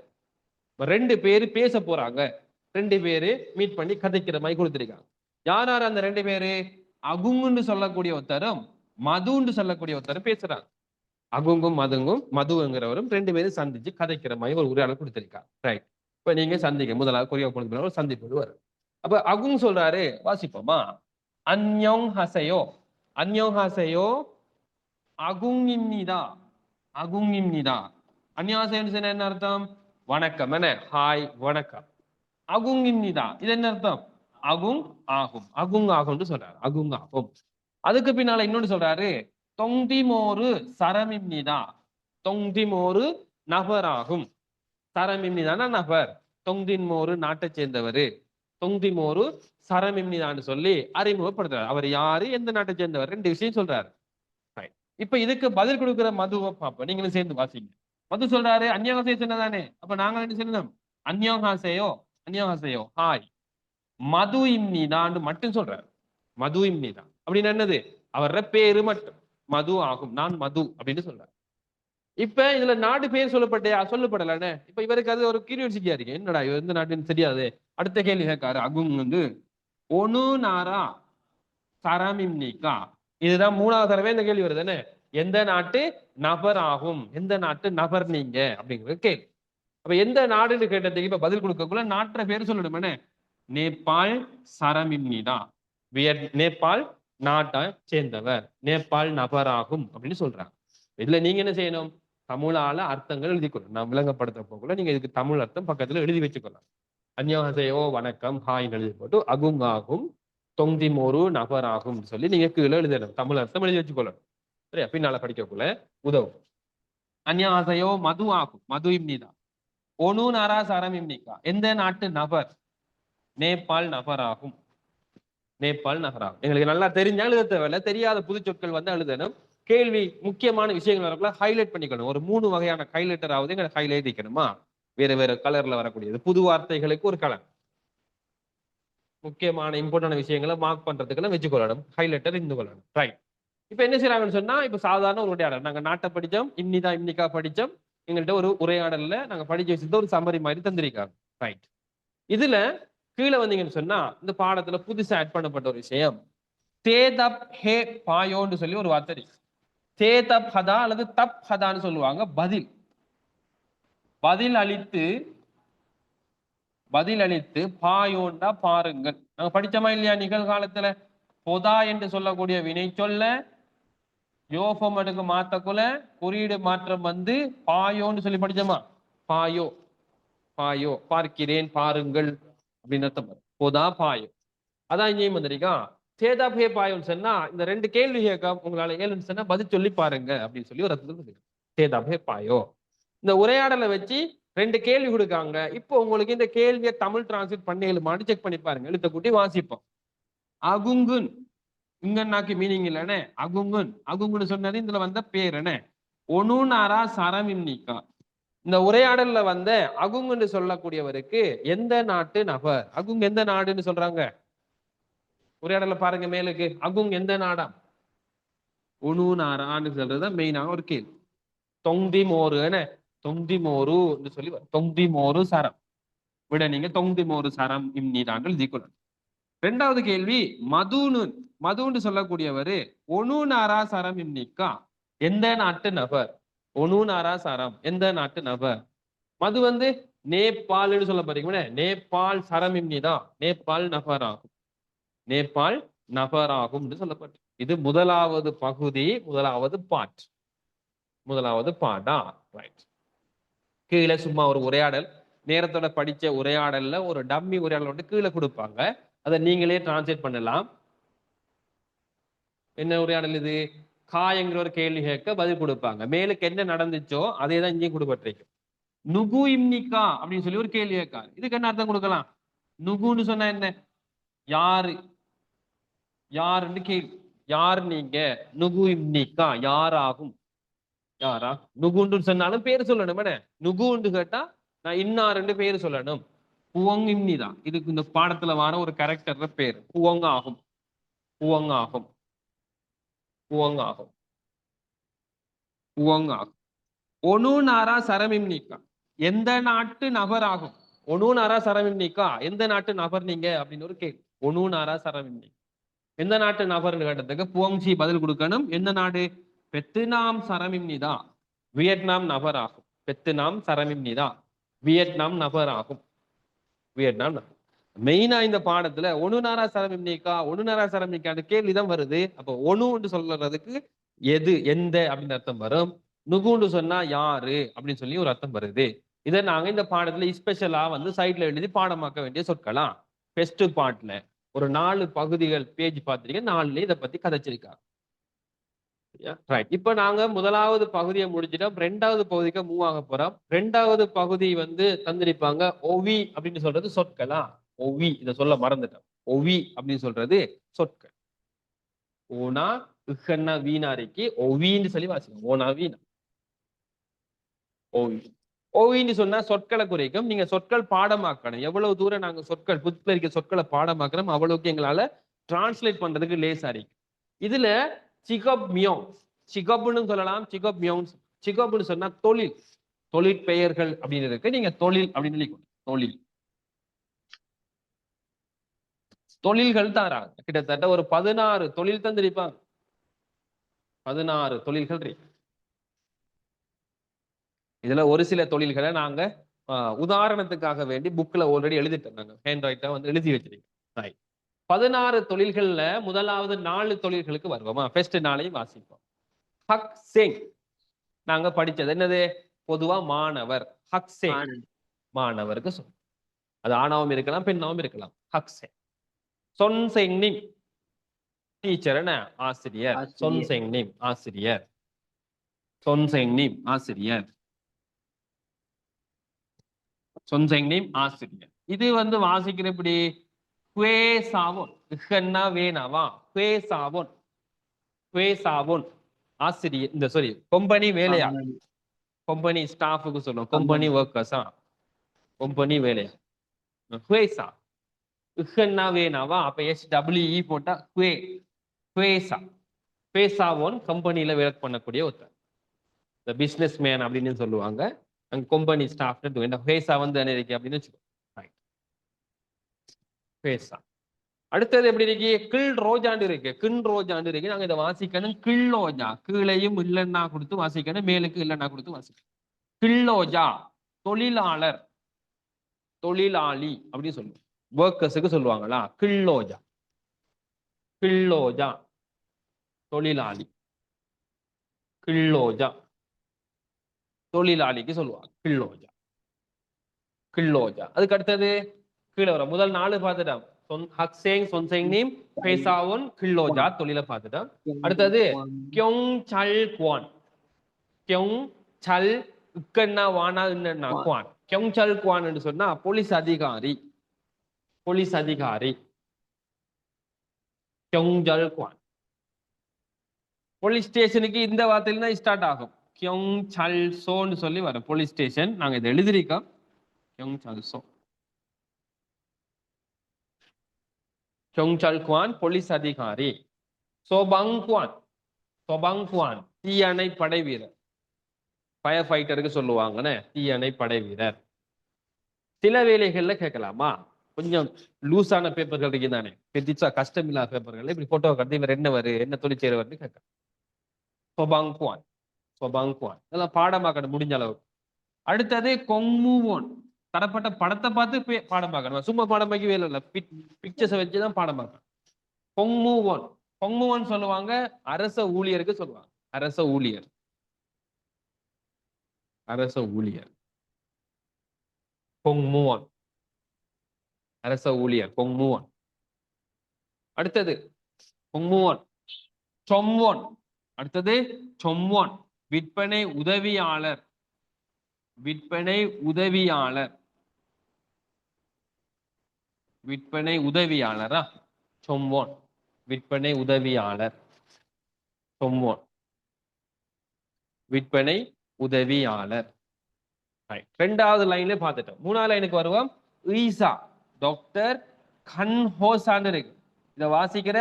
2 பேரு பேச போறாங்க. 2 பேரு மீட் பண்ணி கதைக்கிற மாதிரி கொடுத்திருக்காங்க. யார் யார் அந்த 2 பேரு? அகுங்குன்னு சொல்லக்கூடிய ஒருத்தரும் மதுன்னு சொல்லக்கூடிய ஒருத்தரும் பேசுறாங்க. அகுங்கும் மதுங்கிறவரும் 2 பேரும் சந்திச்சு கதைக்கிற மாதிரி ஒரு உரையாடல் கொடுத்திருக்காங்க. ரைட், இப்ப நீங்க சந்திக்க முதலாவது கொரியா போனதுனால ஒரு சந்திப்பு வரும். அப்ப அகுங் சொல்றாரு, வாசிப்போமா. அன்யோங் ஹசையோ, அன்யோங் ஹசையோ அகுங்கிம்னிதா, அகுங்கிம்னிதா. அந்நியாசைன்னு என்ன அர்த்தம்? வணக்கம். என்ன ஹாய், வணக்கம். அகுங்கிம்னிதா இது என்ன அர்த்தம்? அகுங் ஆகும், அகுங் ஆகும்னு சொல்றாரு. அகுங் ஆகும். அதுக்கு பின்னால இன்னொன்னு சொல்றாரு, தொங்கிமோரு சரமிம்னிதா, தொங்கிமோரு நபராகும். சரமிம்னிதான நபர், தொங்கிமோரு நாட்டை சேர்ந்தவர், தொங்கிமோரு சரமிம்னிதான்னு சொல்லி அறிமுகப்படுத்துறாரு. அவர் யாரு, எந்த நாட்டை சேர்ந்தவர், 2 விஷயம் சொல்றாரு. இப்ப இதுக்கு பதில் கொடுக்கிற மதுவை பார்ப்போம். நீங்களும் சேர்ந்து வாசிங்க. மது சொல்றாரு அந்யோகாசையோ சொன்னதானே. அப்ப நாங்க என்ன சொல்லணும்? அந்யோகாசையோ, அந்யோகாசையோ ஹாய். மது இம்னிதான்னு மட்டும் சொல்றாரு. மது இம்னிதான் அப்படின்னு என்னது? அவர பேரு மட்டும் மது ஆகும். நான் மது அப்படின்னு சொல்றாரு. இப்ப இதுல நாடு பேர் சொல்லப்படலன்னு. இப்ப இவருக்கு அது ஒரு கியூரியாசிட்டியா இருக்கு. என்னடா இவர் எந்த நாட்டுன்னு தெரியாது. அடுத்த கேள்வி கேட்காரு அகுங் வந்து, ஒனு நாரா சரமிம்னிகா. இதுதான் 3வது தடவை இந்த கேள்வி வருது. என்ன? எந்த நாட்டு நபர் ஆகும், எந்த நாட்டு நபர் நீங்க அப்படிங்கிற கேள்வி. அப்ப எந்த நாடுன்னு கேட்டதுக்கு இப்ப பதில் கொடுக்கக்குள்ள நாட்டுற பேர் சொல்லணும். என்ன? நேபாள் சரமிம்னிதா. நேபாள் நாட்டை சேர்ந்தவர், நேபாள் நபராகும் அப்படின்னு சொல்றாங்க. இதுல நீங்க என்ன செய்யணும்? தமிழால அர்த்தங்கள் எழுதிக்கொள்ளணும். நான் விளங்கப்படுத்த போக்குள்ள நீங்க இதுக்கு தமிழ் அர்த்தம் பக்கத்துல எழுதி வச்சுக்கொள்ளலாம். அந்யோஹசையோ வணக்கம் ஹாய் எழுதி போட்டு அகுங் ஆகும் தொந்திமோரு நபராகும் சொல்லி நீங்க கீழே எழுதணும். தமிழ் அர்த்தம் எழுதி வச்சுக்கொள்ளணும். சரியா? பின்னால படிக்கக்குள்ள உதவும். அந்நியாசையோ மது ஆகும். மது இம்னிதா. ஒனு நாரா சரம் இம்னிக்கா. எந்த நாட்டு நபர்? நேபாள் நபராகும். நேபாள் நகராகும். எங்களுக்கு நல்லா தெரிஞ்சா எழுத தேவையில்ல. தெரியாத புது சொற்கள் வந்து எழுதணும். கேள்வி முக்கியமான விஷயங்கள் வரக்குள்ள ஹைலைட் பண்ணிக்கணும். ஒரு 3 வகையான ஹைலைட்டராவது எங்களுக்கு ஹைலைட் இருக்கணுமா? வேற வேற கலர்ல வரக்கூடியது. புது வார்த்தைகளுக்கு ஒரு கலர். முக்கியமான இம்பார்ட்டன்ட் விஷயங்களை மார்க் பண்றதுக்கெல்லாம் வச்சுக்கொள்ளணும். ஹைலைட்டர் இருந்து கொள்ளணும். ரைட். இப்ப என்ன செய்யறாங்கன்னு சொன்னா, இப்ப சாதாரண ஒரு உரையாடல். நாங்க நாட்டை படிச்சோம், இன்னிதா இன்னிக்கா படிச்சோம். எங்கள்கிட்ட ஒரு உரையாடல்ல நாங்க படிச்சு வச்சிருந்த ஒரு சம்மரி மாதிரி தந்திருக்காங்க. ரைட். இதுல கீழே வந்தீங்கன்னு சொன்னா, இந்த பாடத்துல புதுசா ஆட் பண்ணப்பட்ட ஒரு விஷயம் தேதப் ஹே பாயோன்னு சொல்லி ஒரு வார்த்தை இருக்கு. தேதப் ஹதா அல்லது தப் ஹதான்னு சொல்லுவாங்க. பதில் பதில் அளித்து பதில் அளித்து பாயோண்டா பாருங்கள். நாங்க படிச்சோமா இல்லையா நிகழ்காலத்துல பொதா என்று சொல்லக்கூடிய வினை சொல்ல யோபம் அடுக்கு மாத்தக்குள்ள குறியீடு மாற்றம் வந்து பாயோன்னு சொல்லி படிச்சோமா? பாயோ பாயோ பார்க்கிறேன் பாருங்கள் அப்படின்னு அர்த்தம். பொதா பாயோ அதான் இங்கேயும் வந்திருக்கா. சேதா பே பாயோன்னு சொன்னா இந்த 2 கேள்வி கேட்க உங்களால ஏழுன்னு சொன்னா பதில் சொல்லி பாருங்க அப்படின்னு சொல்லி ஒரு அர்த்தம். சேதா பே பாயோ. இந்த உரையாடலை வச்சு 2 கேள்வி கொடுக்காங்க. இப்போ உங்களுக்கு இந்த கேள்வியை தமிழ் டிரான்ஸ்லேட் பண்ணி எழுமான்னு செக் பண்ணி பாருங்க. எழுத்த கூட்டி வாசிப்போம். அகுங்குன் இங்கன்னாக்கு மீனிங் இல்லனே. அகுங்குன் அகுங்குன்னு சொன்னது இதுல வந்த பேர் என்ன? ஒனுநாரா சரமின்னிக்கா. இந்த உரையாடல்ல வந்த அகுங்குன்னு சொல்லக்கூடியவருக்கு எந்த நாட்டு நபர்? அகுங் எந்த நாடுன்னு சொல்றாங்க? உரையாடல பாருங்க மேலுக்கு. அகுங் எந்த நாடா? ஒனுநாரான்னு சொல்றது மெயினான ஒரு கேள்வி. தொந்தி மோரு என்ன? தொந்தி மோரு சொல்லி தொந்தி மோரு சரம் விட நீங்க தொந்தி மோரு சரம் இம்னிதாங்கள் ஜீக்குலன். 2வது கேள்வி மதுன்னு மதுன்னு சொல்லக்கூடியவரு ஒனுநாரா சரம் இம்னிக்கா. எந்த நாட்டு நபர்? ஒனுநாரா சரம் எந்த நாட்டு நபர்? மது வந்து நேபாள்னு சொல்ல போறீங்க. நேபாள் சரம் இம்னிதான் நேபாள் நபர் ஆகும். நேபாள் நபராகும் என்று சொல்லப்பட்டு இது முதலாவது பகுதி, முதலாவது பாட். முதலாவது பாடா. ரைட். கீழே சும்மா ஒரு உரையாடல் நேரத்தோட படிச்ச உரையாடல்ல ஒரு டம்மி உரையாடல் வந்து கீழே கொடுப்பாங்க. அதை நீங்களே டிரான்ஸ்லேட் பண்ணலாம். என்ன உரையாடல் இது? காயங்கிற ஒரு கேள்வி கேட்க பதில் கொடுப்பாங்க. மேலுக்கு என்ன நடந்துச்சோ அதே தான் இங்கேயும் கொடுப்பட்டிருக்கும். நுகு இம்னிக்கா அப்படின்னு சொல்லி ஒரு கேள்வி கேட்காரு. இதுக்கு என்ன அர்த்தம் கொடுக்கலாம்? நுகுன்னு சொன்னா என்ன? யாரு? யாருன்னு கேள்வி. யார் நீங்க? நுகு இம்னிக்கா யாராகும்? யாரா? நுகுண்டு சொன்னாலும் பேர் சொல்லணும். நுகுண்டு கேட்டா நான் இன்னாருன்னு பேர் சொல்லணும். புவங் இம்னிதான் இதுக்கு இந்த பாடத்துல வர ஒரு கேரக்டர் பேர். புவங் ஆகும். புவங் ஆகும். புவங் ஆகும். புவங் ஆகும். ஒனு நாரா சரமிம்னிக்கா எந்த நாட்டு நபர் ஆகும்? ஒனு நாரா சரமிம்னிக்கா எந்த நாட்டு நபர் நீங்க அப்படின்னு ஒரு கேள்வி. ஒனு நாரா சரமிம்னி எந்த நாட்டு நபர்னு கேட்டதுக்கு புவங்ஜி பதில் கொடுக்கணும். எந்த நாடு? பெத்துனாம் சரமிம்னிதா வியட்நாம் நபர் ஆகும். பெத்துனாம் சரமிம்னிதா வியட்நாம் நபர் ஆகும். வியட்நாம் மெயினா இந்த பாடத்துல ஒனுநாரா சரமிம்னிக்கா ஒனுநாரா சரமிம்னிக்கா கேள்விதான் வருது. அப்போ ஒனுன்னு சொல்றதுக்கு எது எந்த அப்படின்னு அர்த்தம் வரும். நுகுன்னு சொன்னா யாரு அப்படின்னு சொல்லி ஒரு அர்த்தம் வருது. இதை நாங்க இந்த பாடத்துல ஸ்பெஷலா வந்து சைட்ல எழுதி பாடமாக்க வேண்டிய சொற்கலாம். ஃபர்ஸ்ட் பார்ட்ல ஒரு 4 பகுதிகள் பேஜ் பார்த்திருக்கேன். 4ல இதை பத்தி கதைச்சிருக்காங்க. ரைட். இப்ப நாங்க முதலாவது பகுதியை முடிச்சிட்டோம். 2வது பகுதிக்கு மூவ் ஆக போறோம். 2வது பகுதி வந்து தந்திருப்பாங்க. ஒவி அப்படின்னு சொல்றது சொற்களா? ஒவி இதை சொல்ல மறந்துட்டோம். ஒவி அப்படின்னு சொல்றது சொற்கள். ஓனா இஹன்னா வீணாரிக்கு ஒவின்னு சொல்லி வாசிக்கணும். ஓனா வீணா ஓவி. ஓவின்னு சொன்னா சொற்களை குறைக்கும். நீங்க சொற்கள் பாடமாக்கணும். எவ்வளவு தூரம் நாங்க சொற்கள் புத்துல இருக்க சொற்களை பாடமாக்கணும் அவ்வளவுக்கு எங்களால டிரான்ஸ்லேட் பண்றதுக்கு லேசா இருக்கு. இதுல சிகப் மியோங் சிகப்னு சொல்லலாம். சிகப் மியோங் சிகப்னு சொன்னா தொழில் தொழிற்பெயர்கள் அப்படின்னு இருக்கு. நீங்க தொழில் அப்படின்னு சொல்லிக்கணும். தொழில் தொழில்கள் தாராங்க. கிட்டத்தட்ட ஒரு 16 தொழில் தந்திருப்பாங்க. 16 தொழில்கள் இருக்கு. இதுல ஒரு சில தொழில்களை நாங்க உதாரணத்துக்காக வேண்டி புக்ல ஆல்ரெடி எழுதிட்டோம். நாங்க ஹேண்ட் ரைட்டா வந்து எழுதி வச்சிருக்கோம். 16 தொழில்கள்ல முதலாவது 4 தொழில்களுக்கு வருவோமா? ஃபர்ஸ்ட் 4ஐயும் வாசிப்போம். ஹக் சேங் நாங்க படிச்சது என்னது? பொதுவா மாணவர். ஹக் சேங் மாணவருக்கு சொல்லும். அது ஆணாவும் இருக்கலாம் பெண்ணாவும் இருக்கலாம். ஹக் சேங் சொன் செங்னிம் டீச்சர் என்ன ஆசிரியர். சொன் ஆசிரியர். செங்னிம் ஆசிரியர். சொன் செங்னிம் ஆசிரியர். சொன் செங்னிம் ஆசிரியர். இது வந்து வாசிக்கிற எப்படி குவே சாவோன் இஹன்னா வேணாவா குவே சாவோன் குவே சாவோன் ஆசிரியர் இந்த சாரி கம்பெனி வேலையா கம்பெனி. கம்பெனி ஸ்டாஃபுக்கு சொல்லுவோம் கம்பெனி ஒர்க்கர்ஸா கம்பெனி வேலையா குவேசா இஹன்னா வேணாவா அப்ப SWE போட்டா குவே குவேசா குவேசாவோன் கம்பெனில வேலை பண்ணக்கூடிய ஒருத்தர் இந்த பிசினஸ் மேன் அப்படின்னு சொல்லுவாங்க அங்க கம்பெனி ஸ்டாஃப் குவேசா வந்து என்ன இருக்கு அப்படின்னு வச்சுக்கோ குவேசா. அடுத்தது எப்படி இருக்கு கிள் ரோஜாண்டு இருக்கு கிண் ரோஜாண்டு இருக்கு நாங்க இதை வாசிக்கணும் கிள்ளோஜா கீழையும் இல்லைன்னா கொடுத்து வாசிக்கணும் மேலுக்கு இல்லைன்னா கொடுத்து வாசிக்கணும். கிள்ளோஜா தொழிலாளர் தொழிலாளி அப்படின்னு சொல்லுவோம் ஒர்க்கர்ஸுக்கு சொல்லுவாங்களா கிள்ளோஜா கிள்ளோஜா தொழிலாளி கிள்ளோஜா தொழிலாளிக்கு சொல்லுவாங்க கிள்ளோஜா கிள்ளோஜா. அதுக்கு அடுத்தது கீழே வர முதல் 4 பார்த்துட்டோம் ஹக்சேங் சொன்சேங் நீம் பேசாவோன் கிள்ளோஜா தொழிலை பார்த்துட்டோம். அடுத்தது கியோங் சல் குவான் கியோங் சல் இக்கன்னா வானா என்னன்னா குவான் கியோங் சல் குவான் என்று சொன்னா போலீஸ் அதிகாரி போலீஸ் அதிகாரி கியோங் சல் குவான். போலீஸ் ஸ்டேஷனுக்கு இந்த வார்த்தையில தான் ஸ்டார்ட் ஆகும் கியோங் சல் சோன்னு சொல்லி வரும் போலீஸ் ஸ்டேஷன் நாங்க இதை எழுதிருக்கோம் கியோங் சல் சோ கியோங் சல் குவான் போலீஸ் அதிகாரி. சோபங் குவான் சோபங் குவான் தீயணை படை வீரர் ஃபயர் ஃபைட்டருக்கு சொல்லுவாங்கன்னு தீயணை படை வீரர். சில வேலைகள்ல கேட்கலாமா கொஞ்சம் லூஸான பேப்பர்கள் இருக்கு தானே பெருசா கஷ்டம் இல்லாத பேப்பர்கள் இப்படி போட்டோ கட்டி இவர் என்ன வரு என்ன தொழில் செய்யறவர்னு கேட்கலாம். சொபாங் குவான் சொபாங் குவான் இதெல்லாம் பாடமாக்கணும் முடிஞ்ச அளவுக்கு. அடுத்தது கொங்மூவோன் தரப்பட்ட படத்தை பார்த்து பாடமாக்கணும் சும்மா பாடமாக்கி வேலை இல்லை பிக்சர்ஸை வச்சுதான் பாடமாக்கணும். கொங்மூவோன் கொங்மூவோன் சொல்லுவாங்க அரச ஊழியருக்கு சொல்லுவாங்க அரச ஊழியர் அரச ஊழியர் கொங்மூவோன் அரச ஊழியர் கொங்மூவோன். அடுத்தது கொங்மூவோன் சொம்வோன் அடுத்தது சொம்வோன் விற்பனை உதவியாளர் விற்பனை உதவியாளர் விற்பனை உதவியாளரா சொம்வோன் விற்பனை உதவியாளர் சொம்வோன் விற்பனை உதவியாளர். ரெண்டாவது லைன்ல பார்த்துட்டோம். 3வது லைனுக்கு வருவோம் ஈசா டாக்டர் கன்ஹோசான்னு இருக்கு இதை வாசிக்கிற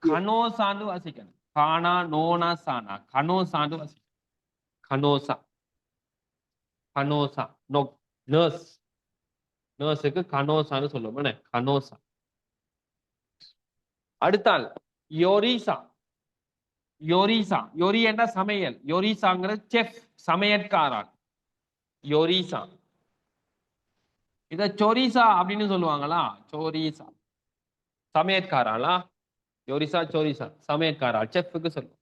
கனோசான்னு வாசிக்கணும் கானா நோனா சானா கனோசான்னு வாசிக்கணும் கனோசா கனோசா நோ நர்ஸ் நர்ஸுக்கு கனோசான்னு சொல்லுவோம் கனோசா. அடுத்தால் யோரிசா யோரிசா யோரி என்ற சமையல் யோரிசாங்கிற செஃப் சமையற்காரன் யோரிசா. இத சொரிசா அப்படின்னு சொல்லுவாங்களா சோரிசா சமையற்காரா யோரிசா சோரிசா சமையற்காரா செஃப்க்கு சொல்லுவோம்.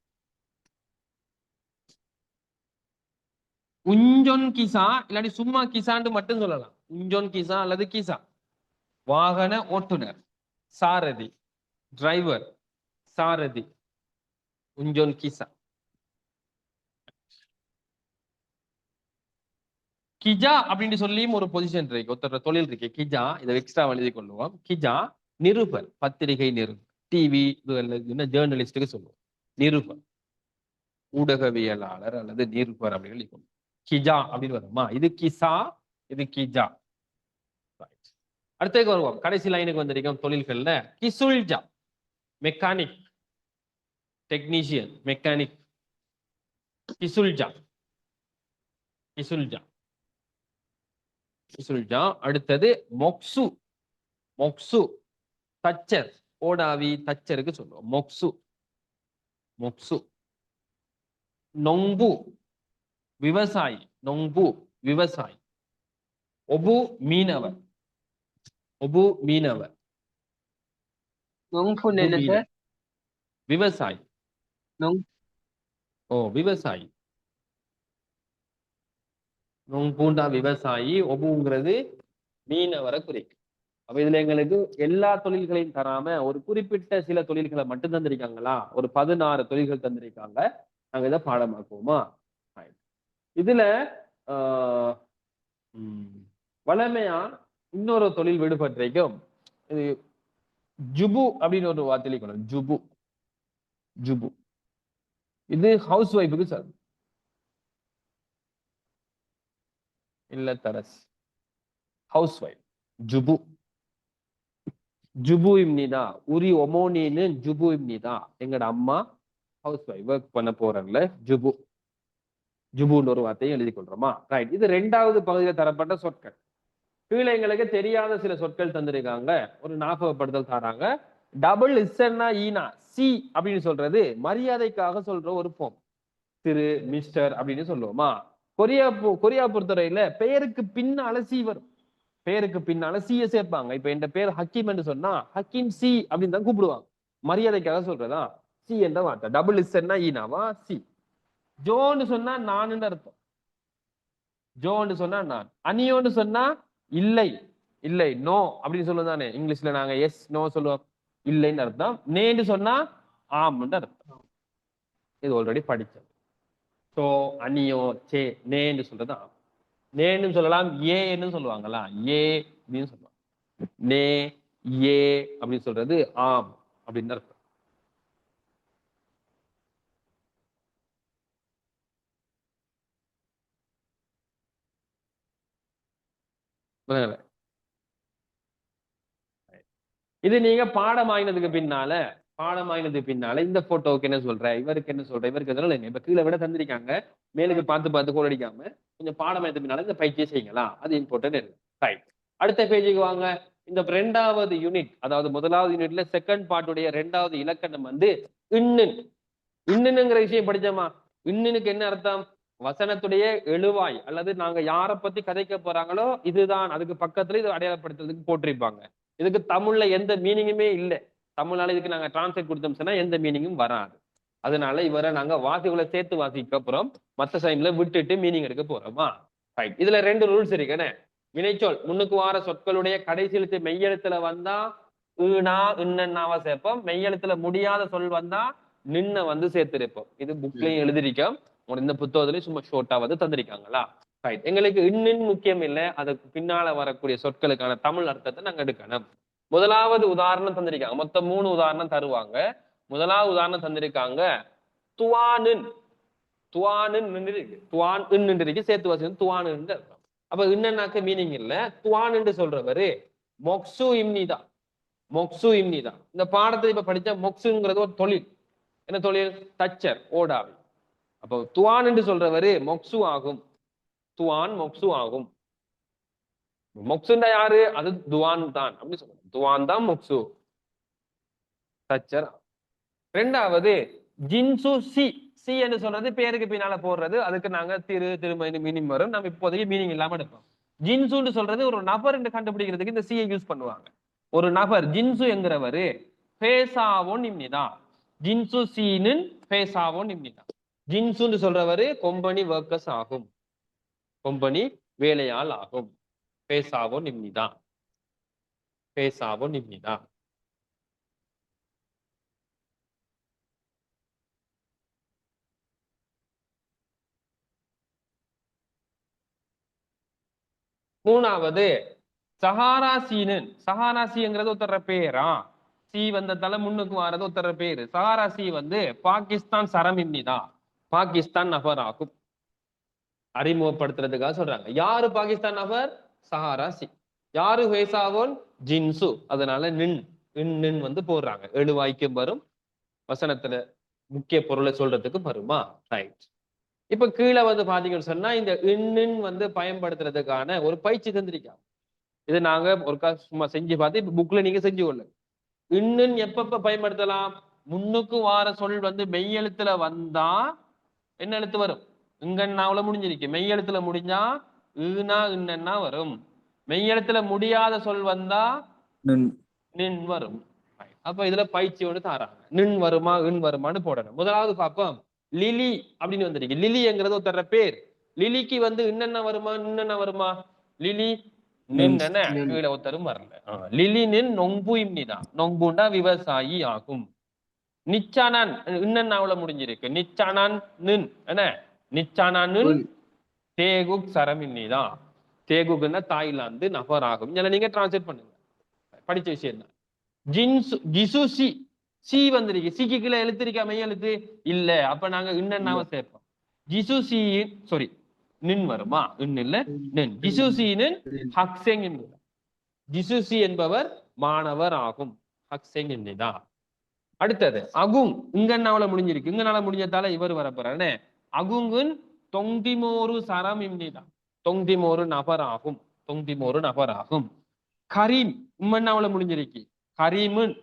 உஞ்சொன் கிசா இல்லாட்டி சும்மா கிசான்னு மட்டும் சொல்லலாம் உஞ்சொன் கிசா அல்லது கிசா வாகன ஓட்டுநர் சாரதி டிரைவர் சாரதி உஞ்சொன் கிசா. கிஜா அப்படின்னு சொல்லியும் ஒரு பொசிஷன் இருக்கு ஒருத்தர் தொழில் இருக்கு கிஜா இதை எக்ஸ்ட்ரா எழுதி கொள்ளுவோம். கிஜா நிருபர் பத்திரிகை நிருபர் டிவி ஜேர்னலிஸ்டுக்கு சொல்லுவோம் நிருபர் ஊடகவியலாளர் அல்லது நிருபர் அப்படின்னு சொல்லி கிஜா அப்படின்னு வருமா இது கிசா இது கிஜா. அடுத்ததுக்கு வருவோம் கடைசி லைனுக்கு வந்திருக்கோம் தொழில்கள்ல கிசுல்ஜா மெக்கானிக் டெக்னீஷியன் மெக்கானிக் கிசுல்ஜா கிசுல்ஜா கிசுல்ஜா. அடுத்தது மொக்சு மொக்சு தச்சர் ஓடாவி தச்சருக்கு சொல்லுவோம் மொக்சு மொக்சு. நொங்கு விவசாயி நொங்கு விவசாயி. ஒபு மீனவர் ஒபு மீனவர் நொங்புன் என்ன சார் விவசாயி நொங் ஓ விவசாயி நொங்கூண்டா விவசாயி ஒபுங்கிறது மீனவரை குறிக்கும் அப்ப இதுல எங்களுக்கு எல்லா தொழில்களையும் தராம ஒரு குறிப்பிட்ட சில தொழில்களை மட்டும் தந்திருக்காங்களா, ஒரு 16 தொழில்கள் தந்திருக்காங்க. நாங்க இதை பாடமாக்குவோமா? இதுல ஆஹ் வளமையா இன்னொரு தொழில் விடுபட்டிருக்கும். இது ஜுபு அப்படின்னு ஒரு வார்த்தை ஜுபு. ஜுபு இது ஹவுஸ் ஒய்ஃபுக்கு சார் இல்ல தரஸ் ஹவுஸ் ஒய்ஃப் ஜுபு. ஜுபு இம்னிதா உரி ஒமோனின்னு ஜுபு இம்னிதா. எங்கட அம்மா ஹவுஸ் ஒய்ஃப் ஒர்க் பண்ண போறல ஜுபு. ஜுபுன்னு ஒரு வார்த்தையை எழுதி கொள்றோமா? ரைட். இது 2வது பகுதியில் தரப்பட்ட சொற்கள். கீழே எங்களுக்கு தெரியாத சில சொற்கள் தந்திருக்காங்க. ஒரு ஞாபகப்படுத்தல் தராங்க. டபுள் இஸ்ஸன்னா ஈனா சி அப்படின்னு சொல்றது மரியாதைக்காக சொல்ற ஒரு ஃபார்ம். திரு, மிஸ்டர் அப்படின்னு சொல்லுவோமா? கொரியா பொறுத்தவரையில பெயருக்கு பின்னால சி வரும். பேருக்கு பின்னால சிய சேர்ப்பாங்க. இப்ப என் பேர் ஹக்கீம் என்று சொன்னா ஹக்கீம் சி அப்படின்னு தான் கூப்பிடுவாங்க. மரியாதைக்காக சொல்றதா சி என்ற வார்த்தை. Double இஸ்ஸன்னா ஈனாவா C. ஜோன்னு சொன்னா நான் அர்த்தம். ஜோன்னு சொன்னா நான். அனியோன்னு சொன்னா இல்லை இல்லை நோ அப்படின்னு சொல்லுவோம் தானே. இங்கிலீஷ்ல நாங்க எஸ் நோ சொல்லுவோம். இல்லைன்னு அர்த்தம். நேன்னு சொன்னா ஆம்னு அர்த்தம். இது ஆல்ரெடி படிச்சது. சோ அனியோ சே நேன்னு சொல்றது ஆம். நேன்னு சொல்லலாம், ஏன்னு சொல்லுவாங்களா, ஏ அப்படின்னு சொல்லுவாங்க. நே ஏ அப்படின்னு சொல்றது ஆம் அப்படின்னு அர்த்தம். இது நீங்க பாடம் ஆயினதுக்கு பின்னால இந்த போட்டோவுக்கு என்ன சொல்ற, இவருக்கு என்ன சொல்ற, இவருக்கு எதனால இப்ப கீழே விட தந்திருக்காங்க. மேலுக்கு பார்த்து கோல் அடிக்காம கொஞ்சம் பாடம் ஆயினதுக்கு பின்னால இந்த பயிற்சியை செய்யுங்களா, அது இம்பார்ட்டன்ட். ரைட். அடுத்த பேஜுக்கு வாங்க. இந்த 2வது யூனிட், அதாவது 1வது யூனிட்ல செகண்ட் பார்ட்டுடைய 2வது இலக்கணம் வந்து இன்னுன். இன்னுங்கிற விஷயம் படிச்சோமா? இன்னுனுக்கு என்ன அர்த்தம்? வசனத்துடைய எழுவாய், அல்லது நாங்க யாரை பத்தி கதைக்க போறாங்களோ இதுதான், அதுக்கு பக்கத்துல இது அடையாளப்படுத்துறதுக்கு போட்டிருப்பாங்க. இதுக்கு தமிழ்ல எந்த மீனிங்குமே இல்லை. தமிழ்னால இதுக்கு நாங்க டிரான்ஸ்லேட் கொடுத்தோம் சொன்னா எந்த மீனிங்கும் வராது. அதனால இவரை நாங்க வாசிகளை சேர்த்து வாசிக்க போறோம். மற்ற சைன்ல விட்டுட்டு மீனிங் எடுக்க போறோமா? ரைட். இதுல 2 ரூல்ஸ் இருக்குன்னு. வினைச்சொல் முன்னுக்கு வார சொற்களுடைய கடைசி எழுத்து மெய்யெழுத்துல வந்தா ஈனா இன்னன்னாவா சேர்ப்போம். மெய்யெழுத்துல முடியாத சொல் வந்தா நின்ன வந்து சேர்த்திருப்போம். இது புக்லயும் எழுதிருக்கோம். இந்த புத்தகத்துலயும் சும்மா ஷோர்ட்டா வந்து தந்திருக்காங்களா? ரைட். எங்களுக்கு இன்னும் முக்கியம் இல்லை, அதுக்கு பின்னால வரக்கூடிய சொற்களுக்கான தமிழ் அர்த்தத்தை நாங்க எடுக்கணும். 1வது உதாரணம் தந்திருக்காங்க. மொத்தம் 3 உதாரணம் தருவாங்க. 1வது உதாரணம் தந்திருக்காங்க. துவானின். துவானின் இருக்கு. துவான் இருக்கு. சேர்த்து வாசி துவானு அர்த்தம். அப்ப இன்னன்னாக்க மீனிங் இல்ல. துவான் என்று சொல்றவரு மொக்சு இம்னிதா. மொக்சு இம்னிதா. இந்த பாடத்தை இப்ப படிச்சா மொக்சுங்கிறது ஒரு தொழில். என்ன தொழில்? தச்சர், ஓடாவி. அப்போ துவான் என்று சொல்றவரு மொக்சு ஆகும். துவான் மொக்சு ஆகும். மொக்சுண்டா யாரு? அது துவான் தான் அப்படின்னு சொல்றோம். துவான் தான் மொக்சு, தச்சர். 2வது ஜின்சு சி. சி என்று சொல்றது பேருக்கு பின்னால போடுறது. அதுக்கு நாங்க திருமணி மீனிங் வரும். நம்ம இப்போதைக்கு மீனிங் இல்லாம எடுப்போம். ஜின்சுன்னு சொல்றது ஒரு நபர் என்று கண்டுபிடிக்கிறதுக்கு இந்த சியை யூஸ் பண்ணுவாங்க. ஒரு நபர் ஜின்சு என்கிறவரு பேசாவோ நிம்னிதா. ஜின்சு சீனு பேசாவோ நிம்னிதா. ஜின்சுன்னு சொல்றவரு கொம்பனி ஒர்க்கர்ஸ் ஆகும். கொம்பனி வேலையால் ஆகும். பேசாவோ நிம்னிதா. பேசாவோ நிம்னிதா. மூணாவது சஹாரா சீனன். சஹாரா சீங்கிறது ஒருத்தர பேரா. சி வந்ததால முன்னுக்கு வாரது ஒருத்தர பேரு. சஹாரா சி வந்து பாகிஸ்தான் சரமிம்னிதா. பாகிஸ்தான் நபர் ஆகும். அறிமுகப்படுத்துறதுக்காக சொல்றாங்க. யாரு பாகிஸ்தான் நபர்? சஹாரா சி. யாரு ஹேசாவோன்? ஜின்சு. அதனால நின் வந்து போடுறாங்க. எழுவாய்க்கும் வரும், வசனத்துல முக்கிய பொருளை சொல்றதுக்கு வருமா? ரைட். இப்ப கீழே வந்து பாத்தீங்கன்னு சொன்னா இந்த இன்னின் வந்து பயன்படுத்துறதுக்கான ஒரு பயிற்சி தந்திருக்காங்க. இது நாங்க ஒருக்கா சும்மா செஞ்சு பார்த்து இப்ப புக்ல நீங்க செஞ்சு கொள்ளுங்க. இன்னும் எப்பப்ப பயன்படுத்தலாம்? முன்னுக்கு வார சொல் வந்து மெய்யெழுத்துல வந்தா என்ன எழுத்து வரும்? இங்கன்னாவுல முடிஞ்சிருக்கு. மெய்யெழுத்துல முடிஞ்சா ஈனா இன்னன்னா வரும். மெய்யெழுத்துல முடியாத சொல் வந்தா நின் வரும். அப்ப இதுல பயிற்சி ஒன்று தாராங்க. நின் வருமா இன் வருமானு போடணும். முதலாவது பார்ப்போம். லிலி அப்படின்னு வந்திருக்கு. லிலிங்கிறது ஒருத்தர பேர். லிலிக்கு வந்து இன்னென்ன வருமா இன்னென்ன வருமா? லிலி நின்னு கீழே ஒருத்தரும் வரல லிலினின் நொங்கு இம்னிதான் நொங்குண்டா விவசாயி ஆகும் நிச்சானான் இன்னும் நாவல முடிஞ்சிருக்கு நிச்சானான் நின் என்ன நிச்சானான் தேகுக் சரம் இம்னிதான் தேகுக்குன்னா தாய்லாந்து நபர் ஆகும் இதுல நீங்க டிரான்ஸ்லேட் பண்ணுங்க படிச்ச விஷயம் தான் ஜிசு சி சி வந்திருக்கு சிக்கு கீழே எழுத்திருக்கா மெய் எழுத்து இல்ல அப்ப நாங்க இன்னும் சேர்ப்போம் ஜிசு சி சாரி நின் வருமா இல்ல நின் ஜிசுசின்னு ஹக்செங் என்பவர் ஜிசுசி என்பவர் மாணவர் ஆகும் ஹக்செங் என்பதா அடுத்தது அகுங் இங்கன்னால முடிஞ்சிருக்கு இங்கனால முடிஞ்சதால இவர் வரப்போறானே அகுங்குன் தொங்கிமோரு சரம் இம்னிதான் தொங்கிமோரு நபர் ஆகும் தொங்கிமோரு நபர் ஆகும் கரீம் உம்மன்னாவல முடிஞ்சிருக்கு கரீமுன்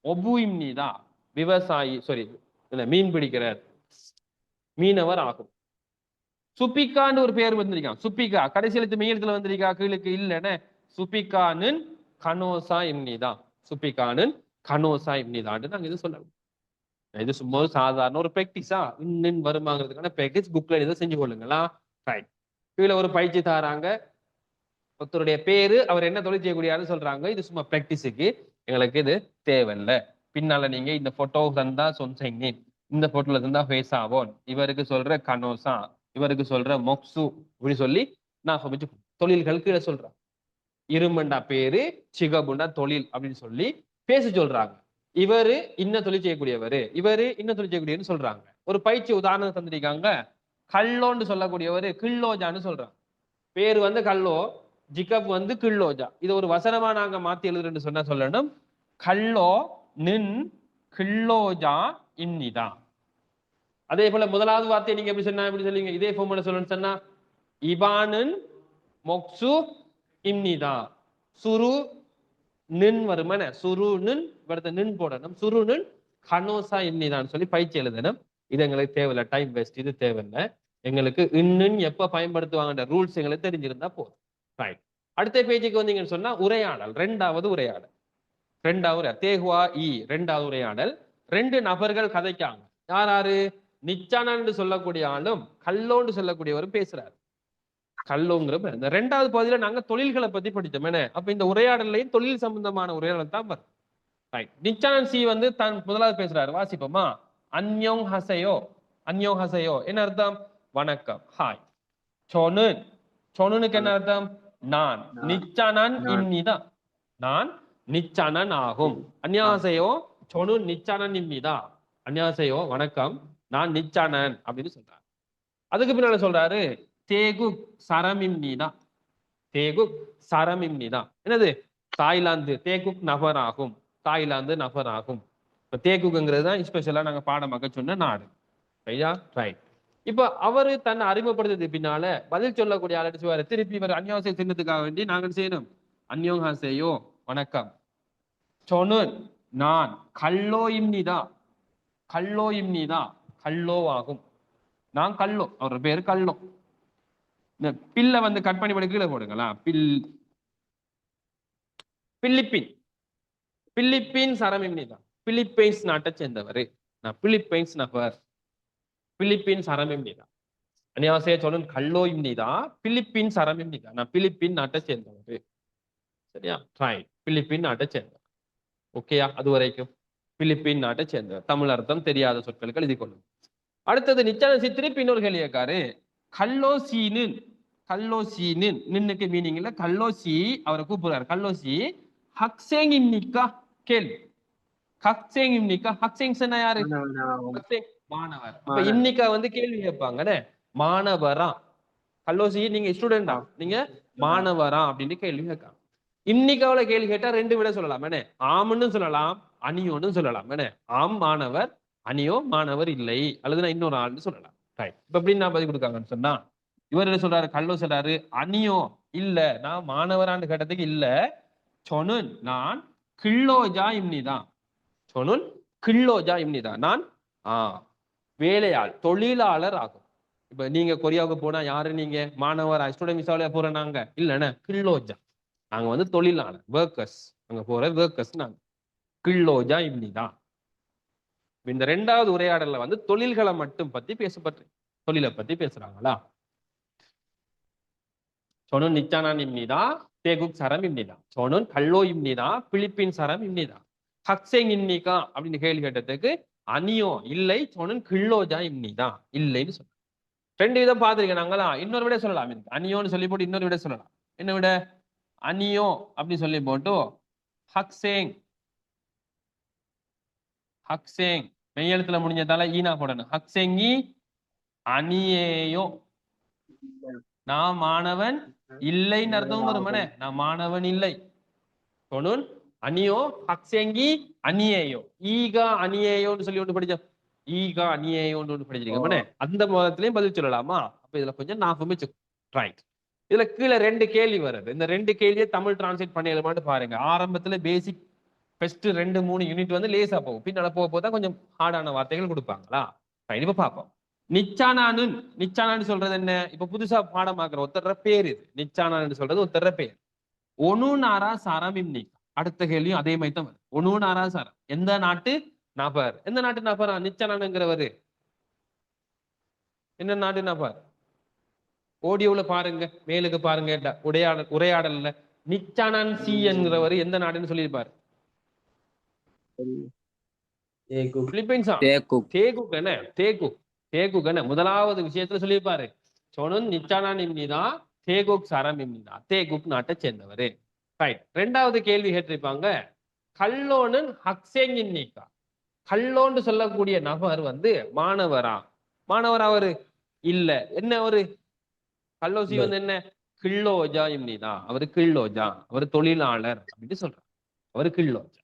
ஒபு இம்னிதா விவசாயி சாரி இல்ல மீன் பிடிக்கிறார் மீனவர் ஆகும் சுப்பிக்கான்னு ஒரு பேர் வந்திருக்கான் சுப்பிகா கடைசி எழுத்து மெய்யெழுத்துல வந்திருக்கா கீழுக்கு இல்லைன்னு சுப்பிகானு கனோசா இம்னிதான் சுப்பிகானு கனோசா இம்னிதான்னு நாங்க இது சொல்லணும் இது சும்மா சாதாரண ஒரு பிராக்டிஸா இன்னும் வருமாங்கிறதுக்கான பிராக்டிஸ் புக்ல இதை செஞ்சு கொள்ளுங்களா ரைட் கீழே ஒரு பயிற்சி தாராங்க ஒருத்தருடைய பேரு அவர் என்ன தொழில் செய்யக்கூடியாருன்னு சொல்றாங்க இது சும்மா பிராக்டிஸுக்கு எங்களுக்கு இது தேவையில்லை பின்னால நீங்க இந்த போட்டோ தந்தா சொன்னீங்க இந்த போட்டோல இருந்தா ஃபேஸ் ஆவோம் இவருக்கு சொல்ற கனோசா இவருக்கு சொல்ற மொக்சு இப்படி சொல்லி நான் சமைச்சு தொழில்கள் கீழே சொல்றேன் இரும்பண்டா பேரு சிகபுண்டா தொழில் அப்படின்னு சொல்லி பேச சொல்றாங்க இவரு இன்ன தொழில் செய்யக்கூடியவரு இவரு இன்ன தொழில் செய்யக்கூடியவர்னு சொல்றாங்க ஒரு பயிற்சி உதாரணம் தந்திருக்காங்க கல்லோன்னு சொல்லக்கூடியவரு கில்லோஜான்னு சொல்றாங்க பேரு வந்து கல்லோ ஜிகப் வந்து கில்லோஜா இது ஒரு வசனமா நாங்க மாத்தி எழுதுறேன்னு சொன்னா சொல்லணும் கல்லோ நின் கில்லோஜா இன்னிதா அதே போல முதலாவது வார்த்தையை நீங்க எப்படி சொன்னா எப்படி சொல்லுவீங்க இதே ஃபார்ம்ல சொல்லணும்னு சொன்னா இபானுன் மொக்சு இம்னிதா சுரு நின் வருமான சுரு நின் இவரது நின் போடணும் சுரு நின் கனோசா இம்னிதான்னு சொல்லி பயிற்சி எழுதணும் இது எங்களுக்கு தேவையில்லை டைம் வேஸ்ட் இது தேவையில்லை எங்களுக்கு இன்னும் எப்ப பயன்படுத்துவாங்கன்ற ரூல்ஸ் எங்களுக்கு தெரிஞ்சிருந்தா போதும் ரைட் அடுத்த பேஜுக்கு வந்தீங்கன்னு சொன்னா உரையாடல் ரெண்டாவது தேகுவா இ ரெண்டாவது உரையாடல் ரெண்டு நபர்கள் கதைக்காங்க யாரு நிச்சானன்னு சொல்லக்கூடிய ஆளும் கல்லோன்னு சொல்லக்கூடியவரும் பேசுறாரு கல்லோங்கிற இந்த ரெண்டாவது பகுதியில நாங்க தொழில்களை பத்தி படித்தோம் என்ன அப்ப இந்த உரையாடலையும் தொழில் சம்பந்தமான உரையாடல் தான் வரும் ரைட் நிச்சானன் சி வந்து தான் முதலாவது பேசுறாரு வாசிப்போமா அன்யோங் ஹசையோ என்ன அர்த்தம் வணக்கம் ஹாய் சோனுனுக்கு என்ன அர்த்தம் நான் நிச்சானன் இம்னிதா நான் நிச்சானன் ஆகும் அன்யாசையோ சோனு நிச்சானன் இம்னிதா அன்யாசையோ வணக்கம் நான் நிச்சானன் அப்படின்னு சொல்றாரு அதுக்கு பின்னால சொல்றாரு தேகு சரமிம்னிதா என்னது தாய்லாந்து தேகுக் நபர் ஆகும் தாய்லாந்து நபர் ஆகும் இப்ப தேகுங்கிறது தான் ஸ்பெஷலா நாங்க பாடமாக சொன்ன நாடு ஐயா ரைட் இப்ப அவரு தன்னை அறிமுகப்படுத்துறதுக்கு பின்னால பதில் சொல்லக்கூடிய ஆள் அடிச்சுவாரு திருப்பி இவர் அந்யோசை சின்னத்துக்காக வேண்டி நாங்கள் செய்யணும் அந்யோகாசையோ வணக்கம் சொன்னு நான் கல்லோ இம்னிதா கல்லோ ஆகும் நான் கல்லோ அவர் பேரு கல்லோ இந்த பில்ல வந்து கட் பண்ணி கீழே போடுங்களா பிலிப்பீன் சரம் இம்னிதான் பிலிப்பைன்ஸ் நாட்டை சேர்ந்தவர் நான் பிலிப்பைன்ஸ் நபர் பிலிப்பீன் சரம் இம்னிதான் அநியாசைய சொல்லணும் கல்லோ இம்னிதா பிலிப்பீன் சரம் இம்னிதா நான் பிலிப்பீன் நாட்டை சேர்ந்தவர் சரியா ரைட் பிலிப்பீன் நாட்டை சேர்ந்தவர் ஓகேயா அது வரைக்கும் பிலிப்பீன் நாட்டை சேர்ந்தவர் தமிழ் அர்த்தம் தெரியாத சொற்களுக்கு எழுதி கொள்ளும் அடுத்தது நிச்சான திருப்பி இன்னொரு கேள்விக்காரு கல்லோசீனு நின்னுக்கு மீனிங் இல்ல கல்லோசி அவரை கூப்பிடுறாரு கல்லோசி ஹக்சேங் இம்னிக்கா கேள்வி ஹக்சேங் இம்னிக்கா ஹக்சேங் சொன்னா யாரு மாணவர் அப்ப இம்னிக்கா வந்து கேள்வி கேட்பாங்கன்னு மாணவரா கல்லோசி நீங்க ஸ்டூடெண்டா நீங்க மாணவரா அப்படின்னு கேள்வி கேட்காங்க இம்னிக்காவில கேள்வி கேட்டா ரெண்டு விட சொல்லலாம் என்ன ஆம்னு சொல்லலாம் அணியோன்னு சொல்லலாம் என்ன ஆம் மாணவர் அணியோ மாணவர் இல்லை அல்லது நான் இன்னொரு ஆள்னு சொல்லலாம் ரைட் இப்ப எப்படின்னு நான் பதில் கொடுக்காங்கன்னு சொன்னா இவர் என்ன சொல்றாரு கல்லோ சொல்றாரு அணியோ இல்ல நான் மாணவரான்னு கேட்டதுக்கு இல்ல சொனுன் நான் கில்லோஜா இம்னிதான் நான் வேலையாள் தொழிலாளர் ஆகும் இப்ப நீங்க கொரியாவுக்கு போனா யாரு நீங்க மாணவர் ஸ்டூடெண்ட் விசாவில போறோம் நாங்க இல்லைன்னா கில்லோஜா நாங்க வந்து தொழிலாளர் ஒர்க்கர்ஸ் அங்க போற ஒர்க்கர்ஸ் நாங்க கில்லோஜா இம்னிதான் இந்த ரெண்டாவது உரையாடல்ல வந்து தொழில்களை மட்டும் பத்தி பேசப்பட்டு தொழிலை பத்தி பேசுறாங்களா 저는 니짜나입니다. 태국 사람입니다. 저는 갈로입니다. 필리핀 사람입니다. 학생입니까? அப்படின்னு கேள்வி கேட்டதுக்கு அனியோ இல்லை 저는 근로자입니다. இல்லைன்னு சொல்றேன். ரெண்டு விதம் பார்த்துருக்கேன் நாங்களா. இன்னொரு விட சொல்லலாம். அனியோன்னு சொல்லி போட்டு இன்னொரு விட சொல்லலாம். என்ன விட? அனியோ அப்படின்னு சொல்லி போட்டு ஹக்சேங் ஹக்சேங் மெய்யெழுத்துல முடிஞ்சதால ஈனா போடணும். ஹக்சேங்கி அனியேயோ நான் மாணவன் இல்லைன்னு அர்த்தம் வருமானே. நான் மாணவன் இல்லை. சொனுன் அனியோ ஹக்சேங்கி அனியேயோ ஈகா அனியேயோன்னு சொல்லி ஒன்று படிச்சோம். ஈகா அனியேயோன்னு ஒன்று படிச்சிருக்கோம். அந்த மதத்திலையும் பதில் சொல்லலாமா? அப்ப இதுல கொஞ்சம் நான் ரைட். இதுல கீழே ரெண்டு கேள்வி வருது. இந்த ரெண்டு கேள்வியை தமிழ் டிரான்ஸ்லேட் பண்ணிடலாமான்னு பாருங்க. ஆரம்பத்துல பேசிக் ஃபர்ஸ்ட் 2-3 யூனிட் வந்து லேசா போகும். பின்னால போக போதான் கொஞ்சம் ஹார்டான வார்த்தைகள் கொடுப்பாங்களா? இப்ப பார்ப்போம். நிச்சானான்னு சொல்றது என்ன? இப்ப புதுசா பாடமாக்குற ஒருத்தர பேர் இது. நிச்சானான்னு சொல்றது ஒருத்தர பேர். ஒனுநாரா சாரம் இம்னிக்கா. அடுத்த கேள்வியும் அதே மாதிரி தான் வருது. ஒனுநாரா சாரம் எந்த நாட்டு நபர்? எந்த நாட்டு நபரா நிச்சானானுங்கிறவரு? என்ன நாட்டு நபர்? ஓடியோல பாருங்க, மேலுக்கு பாருங்க, உரையாடல்ல நிச்சானான் சி என்கிறவர் எந்த நாடுன்னு சொல்லியிருப்பாரு? பிலிப்பைன்ஸா? தேகுக் என்ன முதலாவது விஷயத்துல சொல்லியிருப்பாரு. சொனுன் நிச்சானான் இம்னிதா தேகுக் சரம் இம்னிதா. தேகுக் நாட்டை சேர்ந்தவர். ரைட். ரெண்டாவது கேள்வி கேட்டிருப்பாங்க. கல்லோனன் ஹக்சேங் இம்னிகா. கல்லோன்னு சொல்லக்கூடிய நபர் வந்து மாணவரா? மாணவரா அவரு? இல்ல. என்ன அவரு? கல்லோசி வந்து என்ன? கிள்ளோஜா இம்னிதா. அவரு கிள்ளோஜா. அவர் தொழிலாளர் அப்படின்னு சொல்றாரு. அவரு கிள்ளோஜா.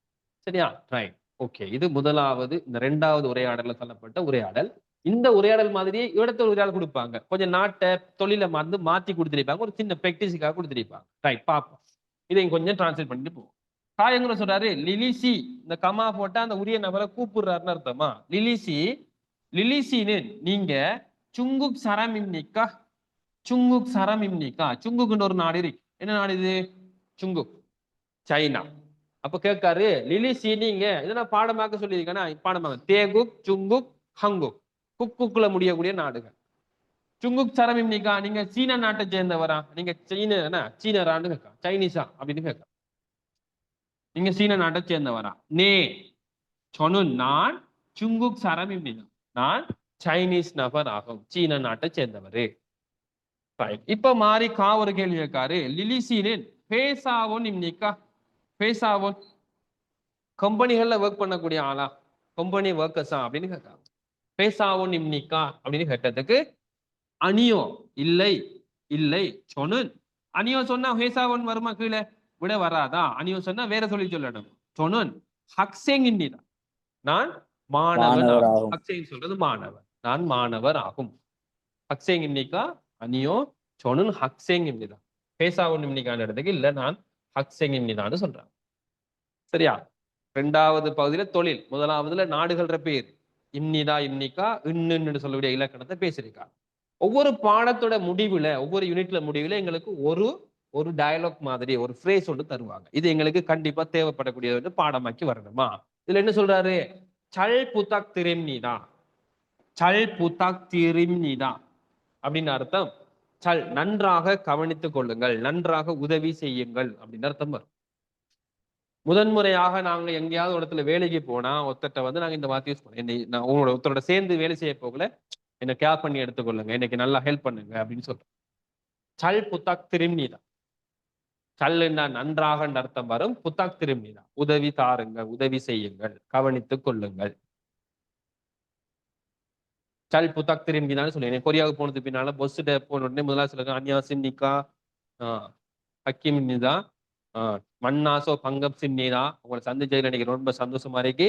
சரியா? ரைட். ஓகே. இது முதலாவது இந்த ரெண்டாவது உரையாடல சொல்லப்பட்ட உரையாடல். இந்த உரையாடல் மாதிரியே இடத்துல உரையாடல் கொடுப்பாங்க. கொஞ்சம் நாட்டை தொழிலை மாத்தி கொடுத்துருப்பாங்க. ஒரு சின்ன பிராக்டிஸுக்காக கொடுத்துருப்பாங்க. ரைட், பார்ப்போம். இதை கொஞ்சம் டிரான்ஸ்லேட் பண்ணிட்டு போவோம். காயங்குற சொல்றாரு லிலிசி. இந்த கமா போட்டா அந்த உரிய நபரை கூப்பிடுறாருன்னு அர்த்தமா? லிலிசின்னு நீங்க சுங்குக் சரம் இம்னிக்கா. சுங்குக் சரம் இம்னிக்கா. சுங்குக்குன்னு ஒரு நாடு இருக்கு. என்ன நாடு இது? சுங்குக், சைனா. அப்ப கேட்காரு லிலிசி நீங்க இதெல்லாம் பாடமாக்க சொல்லியிருக்கேன்னா பாடமாக தேகுக் சுங்குக் ஹங்குக் குக்குக்குள்ள முடியக்கூடிய நாடுகள். சுங்குக் சரம் இம்னிக்கா நீங்க சீன நாட்டை சேர்ந்தவரா? நீங்க சீனரான்னு கேட்க, சைனீஸா அப்படின்னு கேட்க. நீங்க சீன நாட்டை சேர்ந்தவரா? நே சொனுன் நான் சுங்குக் சரம் இம்னிதா. நான் சைனீஸ் நபர் ஆகும், சீன நாட்டை சேர்ந்தவரு. இப்ப மாறி ஒரு கேள்வி கேட்காரு. லிலிசினின் பேசாவோன் இம்னிக்கா. பேசாவோன் கம்பெனிகள்ல ஒர்க் பண்ணக்கூடிய ஆளா? கம்பெனி ஒர்க்கர்ஸா அப்படின்னு கேட்காங்க. பேசாவோன் இம்னிக்கா அப்படின்னு கேட்டதுக்கு அனியோ இல்லை இல்லை சொனுன். அனியோ சொன்னா ஹேசாவோன் வருமா? கீழே விட வராதா? அனியோ சொன்னா வேற சொல்லி சொல்லணும். சொனுன் ஹக்சேங் இம்னிதா. நான் மாணவன் ஆகும். ஹக்சேங் சொல்றது மாணவர். நான் மாணவர் ஆகும். ஹக்சேங் இம்னிக்கா அனியோ சொனுன் ஹக்சேங் இம்னிதா. பேசாவோன் இம்னிக்கான இடத்துக்கு இல்ல நான் ஹக்சேங் இம்னிதான்னு சொல்றாங்க. சரியா? ரெண்டாவது பகுதியில தொழில், முதலாவதுல நாடுகள்ற பேர் இம்னிதா இம்னிக்கா இன்னுன்னு சொல்லக்கூடிய இலக்கணத்தை பேசியிருக்கா. ஒவ்வொரு பாடத்தோட முடிவுல, ஒவ்வொரு யூனிட்ல முடிவுல எங்களுக்கு ஒரு டயலாக் மாதிரி ஒரு ஃப்ரேஸ் ஒன்று தருவாங்க. இது எங்களுக்கு கண்டிப்பா தேவைப்படக்கூடியது. பாடமாக்கி வரணுமா? இதுல என்ன சொல்றாரு? சல் புத்தாக் திரிம்னிதா. சல் புத்தாக் திரிம்னிதா அப்படின்னு அர்த்தம். சல் நன்றாக கவனித்துக் கொள்ளுங்கள், நன்றாக உதவி செய்யுங்கள் அப்படின்னு அர்த்தம் வரும். முதன்முறையாக நாங்க எங்கேயாவது ஒரு இடத்துல வேலைக்கு போனா ஒருத்தட்ட வந்து நாங்க இந்த வார்த்தை யூஸ் பண்ணோம். நான் உங்களோட ஒருத்தரோட சேர்ந்து வேலை செய்ய போகல, என்ன கேர் பண்ணி எடுத்துக்கொள்ளுங்க, இன்னைக்கு நல்லா ஹெல்ப் பண்ணுங்க அப்படின்னு சொல்றோம். சல் புத்தாக் திரும்பிதான். சல்லுன்னா நன்றாக அர்த்தம் வரும். புத்தாக் திரும்பிதான் உதவி தாருங்க, உதவி செய்யுங்கள், கவனித்துக் கொள்ளுங்கள். சல் புத்தாக் திரும்பிதான் சொல்லுங்க. கொரியாவுக்கு போனது பின்னால பஸ்ஸுட போன உடனே முதலாவது சொல்லுங்க அன்யா சின்னிகா ஹக்கிம் நிதா மன்னாசோ பங்கம் சின்னிதா. உங்களை சந்திச்சதுல எனக்கு ரொம்ப சந்தோஷமா இருக்கு.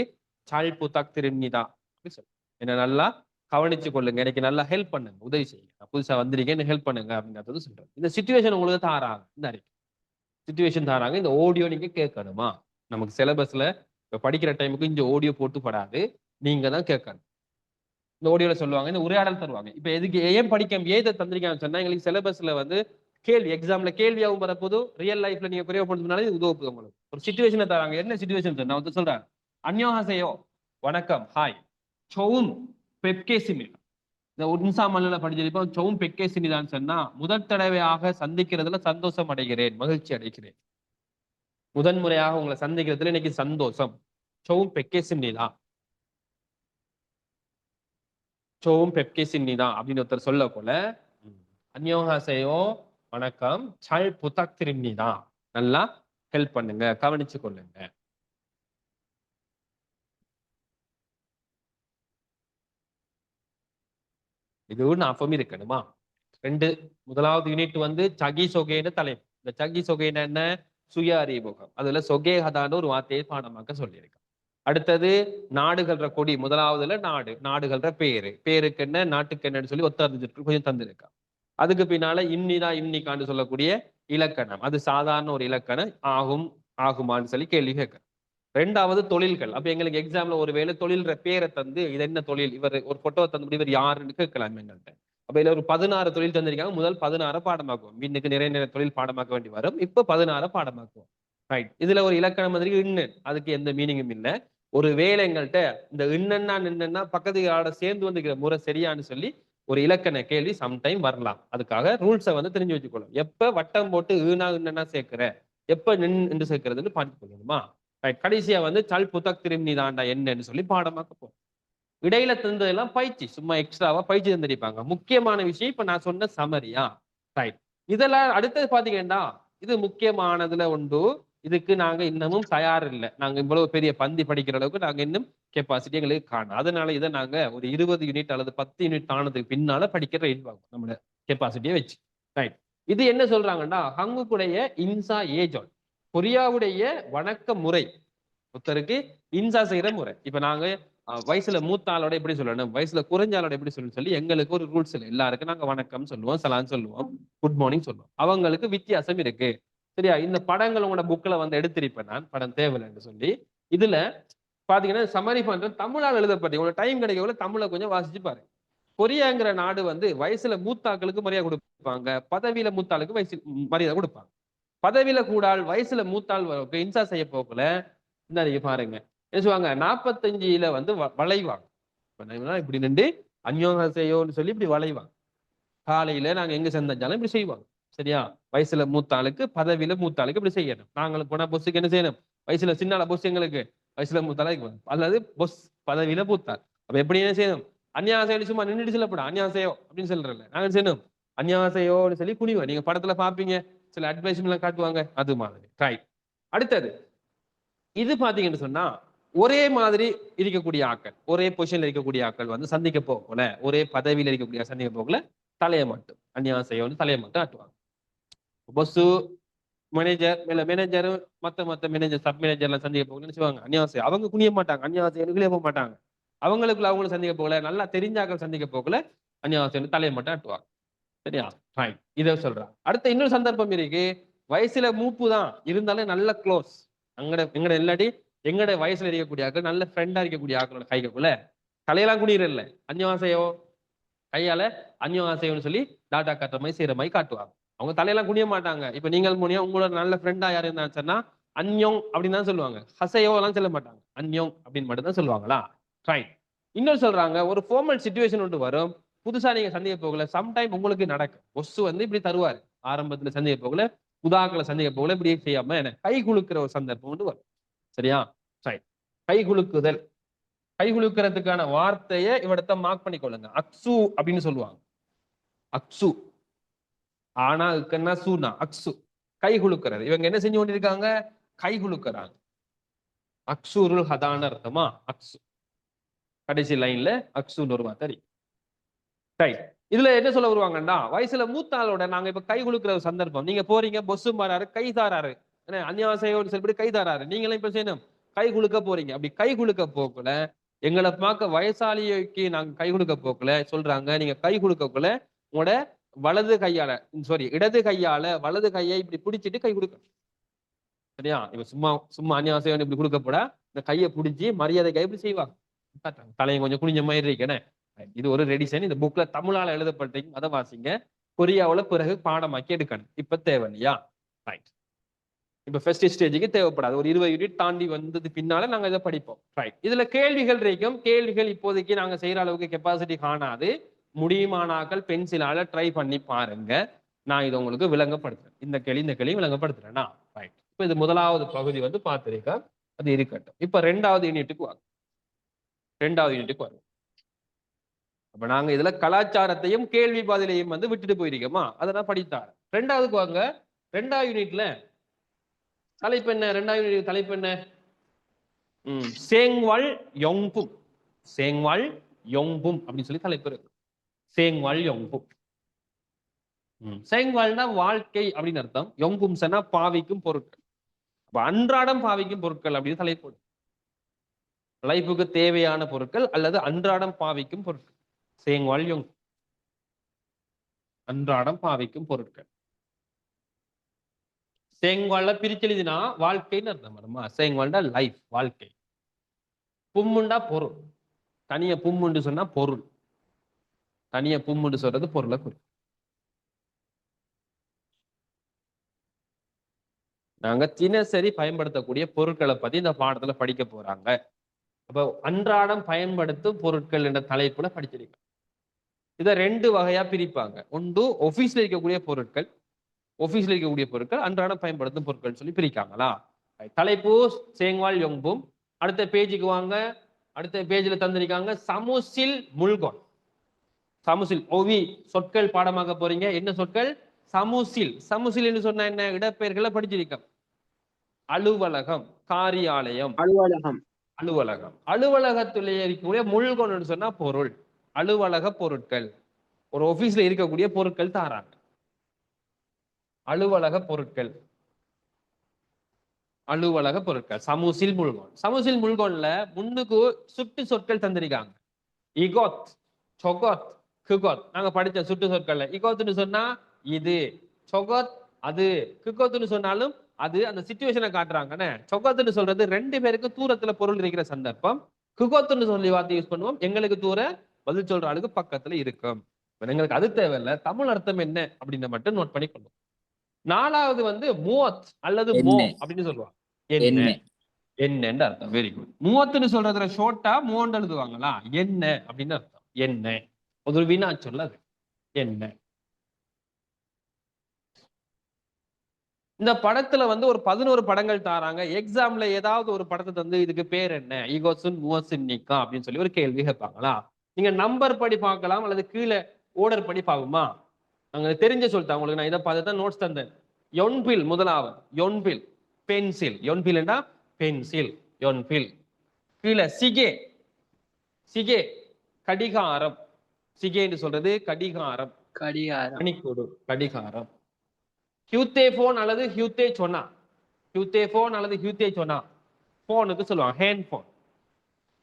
சால் புத்தாக் திரும்பிதா என்ன நல்லா கவனிச்சு கொள்ளுங்க, எனக்கு நல்லா ஹெல்ப் பண்ணுங்க, உதவி செய்யுங்க, நான் புதுசா வந்திருக்கேன் ஹெல்ப் பண்ணுங்க அப்படிங்கிறது சொல்றேன். இந்த சிச்சுவேஷன் உங்களுக்கு தாராங்க. இந்த சிச்சுவேஷன் தாராங்க. இந்த ஆடியோ நீங்க கேட்கணுமா? நமக்கு சிலபஸ்ல இப்ப படிக்கிற டைமுக்கு இந்த ஆடியோ போட்டு படாது, நீங்க தான் கேட்கணும். இந்த ஆடியோல சொல்லுவாங்க, இந்த உரையாடல் தருவாங்க. இப்ப எதுக்கு ஏன் படிக்க ஏதை தந்திரிக்கான்னு சொன்னா எங்களுக்கு சிலபஸ்ல வந்து கேள்வி எக்ஸாம்ல கேள்வியாகவும் வரப்போது, ரியல் லைஃப்ல நீங்க குறைய பண்ணுறதுனால இது உதவுது. உங்களுக்கு ஒரு சிச்சுவேஷனை தராங்க. என்ன சிச்சுவேஷன் நான் வந்து சொல்றேன். அன்யோஹாசேயோ வணக்கம், ஹாய் சோவும் பெப்கேசிமே. இந்த உன்சா மல்ல படிச்சிருப்போம் சௌம் பெக்கே சினிதான் சொன்னா முதல் தடவையாக சந்திக்கிறதுல சந்தோஷம் அடைகிறேன், மகிழ்ச்சி அடைகிறேன். முதன்முறையாக உங்களை சந்திக்கிறதுல இன்னைக்கு சந்தோஷம். சௌம் பெக்கே சின்னிதான், சௌம் பெக்கே சின்னிதான் அப்படின்னு ஒருத்தர் சொல்ல போல அந்யோகாசையோ வணக்கம் சாய் புத்தாக் திரும்பிதான் நல்லா ஹெல்ப் பண்ணுங்க, கவனிச்சு கொள்ளுங்க. இது ஞாபகம் இருக்கணுமா? முதலாவது யூனிட் வந்து சகி சொகேன்னு தலைப்பு. இந்த சகி சொகேன்னு என்ன? சுய அறிமுகம். அதுல சொகேகதான்னு ஒரு வார்த்தையை பாடமாக்க சொல்லியிருக்கேன். அடுத்தது நாடுகள்ற கொடி. முதலாவதுல நாடுகள்ற பேருக்கு என்ன நாட்டுக்கு என்னன்னு சொல்லி ஒத்தறிஞ்சிருக்கு கொஞ்சம் தந்திருக்கான். அதுக்கு பின்னால இன்னிக்கான்னு சொல்லக்கூடிய இலக்கணம். அது சாதாரண ஒரு இலக்கணம். ஆகுமான்னு சொல்லி கேள்வி கேட்க. ரெண்டாவது தொழில்கள். அப்ப எங்களுக்கு எக்ஸாம்ல ஒருவேளை தொழில்ற பேரை தந்து இது என்ன தொழில், இவர் ஒரு போட்டோ தந்து இவர் யாருன்னு கேட்கலாம் எங்கள்கிட்ட. அப்ப இதுல ஒரு 16 தொழில் தந்திருக்காங்க. முதல் 16 பாடமாக்குவோம். இன்னைக்கு நிறைய தொழில் பாடமாக்க வேண்டி வரும். இப்ப 16 பாடமாக்குவோம். ரைட். இதுல ஒரு இலக்கணம் மாதிரி இன்னு, அதுக்கு எந்த மீனிங்கும் இல்லை. ஒரு வேலை எங்கள்கிட்ட இந்த இன்னன்னா பக்கத்து சேர்ந்து வந்துக்கிற முறை சரியான்னு சொல்லி ஒரு இலக்கண கேள்வி சம்டைம் வரலாம். அதுக்காக ரூல்ஸை வந்து தெரிஞ்சு வச்சுக்கணும். எப்ப வட்டம் போட்டு இன்னன்னா சேர்க்கிற, எப்ப நின்று சேர்க்கிறதுன்னு பார்த்து கொள்ளணுமா? ரைட். கடைசியா வந்து சல் புத்தக் திரும்பி தாண்டா என்னன்னு சொல்லி பாடமாக்க போகும். இடையில தந்ததெல்லாம் பயிற்சி, சும்மா எக்ஸ்ட்ராவா பயிற்சி தந்திருப்பாங்க. முக்கியமான விஷயம் இப்ப நான் சொன்ன சமரியா. ரைட். இதெல்லாம் அடுத்தது பாத்தீங்கன்னா இது முக்கியமானதுல உண்டு. இதுக்கு நாங்க இன்னமும் தயார் இல்லை. நாங்க இவ்வளவு பெரிய பந்தி படிக்கிற அளவுக்கு நாங்க இன்னும் கெப்பாசிட்டி எங்களுக்கு காணும். அதனால இதை நாங்க ஒரு 20 யூனிட் அல்லது 10 யூனிட் ஆனதுக்கு பின்னால படிக்கிற ரயில் நம்மளோட கெப்பாசிட்டியை வச்சு. ரைட். இது என்ன சொல்றாங்கன்னா ஹங்குக்குடைய இன்சா ஏஜான், கொரியாவுடைய வணக்க முறை. ஒருத்தருக்கு இன்சா செய்யற முறை. இப்ப நாங்க வயசுல மூத்தாளோட எப்படி சொல்லணும், வயசுல குறைஞ்சாலோட எப்படி சொல்லணும் சொல்லி எங்களுக்கு ஒரு ரூல்ஸ் இல்லை. எல்லாருக்கும் நாங்க வணக்கம் சொல்லுவோம், சலான் சொல்லுவோம், குட் மார்னிங் சொல்லுவோம். அவங்களுக்கு வித்தியாசம் இருக்கு. சரியா? இந்த படங்கள் உங்களோட புக்ல வந்து எடுத்திருப்பேன் நான், படம் தேவையில்லைன்னு சொல்லி. இதுல பாத்தீங்கன்னா சமரி பண்ற தமிழால் எழுதப்பட்ட உங்களோட டைம் கிடைக்கல தமிழை கொஞ்சம் வாசிச்சு பாருங்க. கொரியாங்கிற நாடு வந்து வயசுல மூத்தாக்களுக்கு மரியாதை கொடுப்பாங்க, பதவியில மூத்தாளுக்கு வயசு மரியாதை கொடுப்பாங்க. பதவியில கூடால் வயசுல மூத்தாள் இன்சா செய்ய போகல இந்த நீங்க பாருங்க என்ன சொல்லுவாங்க, 45 வந்து வளைவாங்க. இப்படி நின்று அந்யோகசையோன்னு சொல்லி இப்படி வளைவாங்க. காலையில நாங்க எங்க செஞ்சாலும் இப்படி செய்வாங்க. சரியா? வயசுல மூத்தாளுக்கு பதவியில மூத்தாளுக்கு இப்படி செய்யணும். நாங்களுக்கு போனா பொஸ்ஸுக்கு என்ன செய்யணும், வயசுல சின்னால பொஸ் எங்களுக்கு வயசுல மூத்தாளுக்கு அல்லது பொஸ் பதவியில மூத்தாள். அப்ப எப்படி என்ன செய்யணும், அந்நியாசையோடு சும்மா நின்றுட்டு சொல்லப்படும் அந்நியாசையோ அப்படின்னு சொல்றல. நாங்க செய்யணும் அந்நியாசையோன்னு சொல்லி குனிவோம். நீங்க படத்துல பாப்பீங்க, சில அட்வைஸ்மெண்ட் காட்டுவாங்க, அது மாதிரி. ரைட். அடுத்தது இது பாத்தீங்கன்னு சொன்னா ஒரே மாதிரி இருக்கக்கூடிய ஆக்கள், ஒரே பொசிஷன்ல இருக்கக்கூடிய ஆக்கள் வந்து சந்திக்க போகல, ஒரே பதவியில இருக்கக்கூடிய சந்திக்க போகல தலையை மட்டும் அந்நியாசையோன்னு தலையை மட்டும் ஆட்டுவாங்க. பொஸ்ஸு மேனேஜர் மேனேஜரும் மத்த மேனேஜர் சப் மேனேஜர்லாம் சந்திக்க போகலன்னு சொல்லுவாங்க அந்நியாசை. அவங்க குனிய மாட்டாங்க, அந்நியாசை எனக்குள்ளே போக மாட்டாங்க. அவங்களுக்குள்ள அவங்களும் சந்திக்க போகல, நல்லா தெரிஞ்சாக்கள் சந்திக்க போகல அந்நியாசையோன்னு தலையை மட்டும் ஆட்டுவாங்க. சரியா? ரைட். இதை சொல்றாங்க. அடுத்த இன்னொரு சந்தர்ப்பம் இருக்கு. வயசுல மூப்பு தான் இருந்தாலும் நல்ல க்ளோஸ். எங்கட இல்லாட்டி எங்கட வயசுல இருக்கக்கூடிய ஆக்கள் நல்ல ஃப்ரெண்டா இருக்கக்கூடிய ஆக்களோட கைக்குள்ள தலையெல்லாம் குடியிறல்ல அந்நியாசையோ கையால அந்நியாசையோன்னு சொல்லி டாட்டா காட்டுற மாதிரி செய்யற மாதிரி காட்டுவாங்க. அவங்க தலையெல்லாம் குனிய மாட்டாங்க. இப்ப நீங்கள் முனியா உங்களோட நல்ல ஃப்ரெண்டா யாரு இருந்தான்னு சொன்னா அந்யோங் அப்படின்னு தான் சொல்லுவாங்க. ஹசையோ எல்லாம் சொல்ல மாட்டாங்க, அந்யோங் அப்படின்னு மட்டும் தான் சொல்லுவாங்களா? ரைட். இன்னொரு சொல்றாங்க, ஒரு ஃபார்மல் சிச்சுவேஷன் ஒன்று வரும். புதுசா நீங்க சந்திக்க போகல, சம்டைம் உங்களுக்கு நடக்கும். பொஸ்ஸு வந்து இப்படி தருவாரு ஆரம்பத்துல சந்திக்க போகல, புதாக்களை சந்திக்க போகல, இப்படி செய்யாம என்ன கை குலுக்குற ஒரு சந்தர்ப்பம் வந்து வரும். சரியா? ரைட். கை குலுக்குதல். கை குலுக்கிறதுக்கான வார்த்தையை இவடத்தை மார்க் பண்ணிக்கொள்ளுங்க. அக்சு அப்படின்னு சொல்லுவாங்க. அக்சு ஆனா இருக்குன்னா சூனா அக்சு கை குலுக்கிறது. இவங்க என்ன செஞ்சு கொண்டிருக்காங்க, கை குலுக்குறாங்க. அக்சூருல் ஹதான அர்த்தமா அக்சு. கடைசி லைன்ல அக்சுன்னு ஒரு வார்த்தை. ரைட். இதுல என்ன சொல்ல வருவாங்கன்னா வயசுல மூத்தாளோட நாங்க இப்ப கை குலுக்குற ஒரு சந்தர்ப்பம். நீங்க போறீங்க, பொஸ்ஸு மாறாரு, கை தாராரு, அந்நியாசையோடு சொல்லி கை தாராரு, நீங்களும் இப்ப செய்யணும் கை குலுக்க போறீங்க. அப்படி கை குலுக்க போக்குல எங்களை பார்க்க வயசாளிக்கு நாங்க கை குலுக்க போக்குல சொல்றாங்க, நீங்க கை குலுக்கக்குள்ள உங்களோட வலது கையால இடது கையால வலது கையை இப்படி பிடிச்சிட்டு கை கொடுக்க. சரியா? இப்ப சும்மா அந்நியாசையோடு இப்படி கொடுக்க போட இந்த கையை பிடிச்சி மரியாதை கை இப்படி செய்வாங்க. தலையை கொஞ்சம் குனிஞ்ச மாதிரி இருக்கேன்னு. இது ஒரு ரெடிஷன். இந்த புக்ல தமிழால எழுதப்பட்டீங்க, அதை வாசிங்க. கொரியாவுல பிறகு பாடமாக்கி எடுக்கணும். இப்ப தேவையில்லையா? ரைட். இப்ப ஃபர்ஸ்ட் ஸ்டேஜுக்கு தேவைப்படாது. ஒரு 20 யூனிட் தாண்டி வந்தது பின்னால நாங்க இதை படிப்போம். ரைட். இதுல கேள்விகள் இருக்கும். கேள்விகள் இப்போதைக்கு நாங்க செய்யற அளவுக்கு கெப்பாசிட்டி காணாது. முடியுமானாக்கள் பென்சிலால ட்ரை பண்ணி பாருங்க. நான் இதை உங்களுக்கு விளங்கப்படுத்துறேன். இந்த கேள்வி விளங்கப்படுத்துறேன்னா ரைட். இப்போ இது முதலாவது பகுதி வந்து பார்த்திருக்கேன், அது இருக்கட்டும். இப்போ ரெண்டாவது யூனிட்டுக்கு வாங்க. அப்ப நாங்க இதுல கலாச்சாரத்தையும் கேள்வி பதிலையும் வந்து விட்டுட்டு போயிருக்கோமா, அதெல்லாம் படித்தார். ரெண்டாவதுக்கு வாங்க. ரெண்டாவது யூனிட்ல தலைப்பு என்ன? ரெண்டாவது யூனிட் தலைப்பு என்ன? சேங்வால் யொங்பும். சேங்வால் யொங்பும் அப்படின்னு சொல்லி தலைப்பு இருக்கு. சேங்வால் யொங்பும். சேங்வால்னா வாழ்க்கை அப்படின்னு அர்த்தம். யொங்கும் சனா பாவிக்கும் பொருட்கள். அன்றாடம் பாவிக்கும் பொருட்கள் அப்படின்னு தலைப்பு. லைஃபுக்கு தேவையான பொருட்கள் அல்லது அன்றாடம் பாவிக்கும் பொருட்கள். சேங்வால் யொங், அன்றாடம் பாவிக்கும் பொருட்கள். சேங்வால்ல பிரிச்செழுதினா வாழ்க்கைன்னு அர்த்தம் வருமா? சேங்வால்டா லைஃப், வாழ்க்கை. பும்முண்டா பொருள். தனிய பும்முண்டு சொன்னா பொருள். தனிய பும்முண்டு சொல்றது பொருளை குறிக்கும். நாங்க தினசரி பயன்படுத்தக்கூடிய பொருட்களை பத்தி இந்த பாடத்துல படிக்க போறாங்க. அப்ப அன்றாடம் பயன்படுத்தும் பொருட்கள் என்ற தலைப்புல படிச்சிருக்கோம். இதை ரெண்டு வகையா பிரிப்பாங்க. ஒன்று ஆபீஸ்ல இருக்கக்கூடிய பொருட்கள், ஆபீஸ்ல இருக்கக்கூடிய பொருட்கள், அன்றாடம் பயன்படுத்தும் பொருட்கள் சொல்லி பிரிக்காங்களா? தலைப்பு சேங்வால் யொங்பும். அடுத்த பேஜுக்கு வாங்க. அடுத்த பேஜ்ல தந்திருக்காங்க சமுசில் முல்கோன். சமுசில் ஓவி சொற்கள் பாடமாக போறீங்க. என்ன சொற்கள்? சமுசில். சமுசில் என்று சொன்ன என்ன? இடப்பெயர்களை படிச்சிருக்கோம். அலுவலகம், காரியாலயம், அலுவலகம். அலுவலகத்திலே இருக்கக்கூடிய முல்கோன் சொன்னா பொருள், அலுவலக பொருட்கள். ஒரு ஆபீஸ்ல இருக்கக்கூடிய பொருட்கள் தாராங்க. அலுவலக பொருட்கள், அலுவலக பொருட்கள். சமுசில் முல்கோன். சமுசில் முல்கோன்ல முன்னுக்கு சுட்டு சொற்கள் தந்திருக்காங்க. இகோத், சொகோத், குகோத். நாங்க படிச்ச சுட்டு சொற்கள்ல இகோத்னு சொன்னா இது, சொகோத் அது, குகோத்னு சொன்னாலும் அது அந்த சிச்சுவேஷனை காட்டுறாங்கன்னு. சொகோத்னு சொல்றது ரெண்டு பேருக்கு தூரத்துல பொருள் இருக்கிற சந்தர்ப்பம். குகோத்னு சொல்லி வார்த்தை யூஸ் பண்ணுவோம், எங்களுக்கு தூர பதில் சொல்ற ஆளுக்கு பக்கத்துல இருக்கும். எங்களுக்கு அது தேவையில்லை, தமிழ் அர்த்தம் என்ன அப்படின்னு மட்டும் நோட் பண்ணி கொள்ளும். நாலாவது வந்து மூவத் அல்லது மோ அப்படின்னு சொல்லுவாங்க. என்ன, என்னன்னு அர்த்தம். Very good. மூவத்துன்னு சொல்றதுல ஷோர்ட்டா மோன்னு எழுதுவாங்களா? என்ன அப்படின்னு அர்த்தம். என்ன ஒரு வினா சொல்ல அது என்ன. இந்த படத்துல வந்து ஒரு 11 படங்கள் தாராங்க. எக்ஸாம்ல ஏதாவது ஒரு படத்தை தந்து இதுக்கு பேர் என்ன, ஈகோசுன் மூவசின் நிக்கா அப்படின்னு சொல்லி ஒரு கேள்வி கேட்பாங்களா? நீங்க நம்பர் படி பார்க்கலாம் அல்லது கீழே ஓர்டர் படி பார்க்குமா? அங்க தெரிஞ்ச சொல்லிட்டேன் உங்களுக்கு. நான் இதை பார்த்து தான் நோட்ஸ் தந்தேன். யொன்பில் முதலாவது. யொன்பில் பென்சில். யொன்பில்னா பென்சில், யொன்பில். கீழே சிகே, சிகே கடிகாரம். சிகேன்னு சொல்றது கடிகாரம், மணிக்கூடு, கடிகாரம். ஹியூத்தே போன் அல்லது ஹியூத்தே சொன்னா, ஹியூத்தே போன் அல்லது ஹியூத்தே சொன்னா, போனுக்கு சொல்லுவாங்க ஹேண்ட் போன்.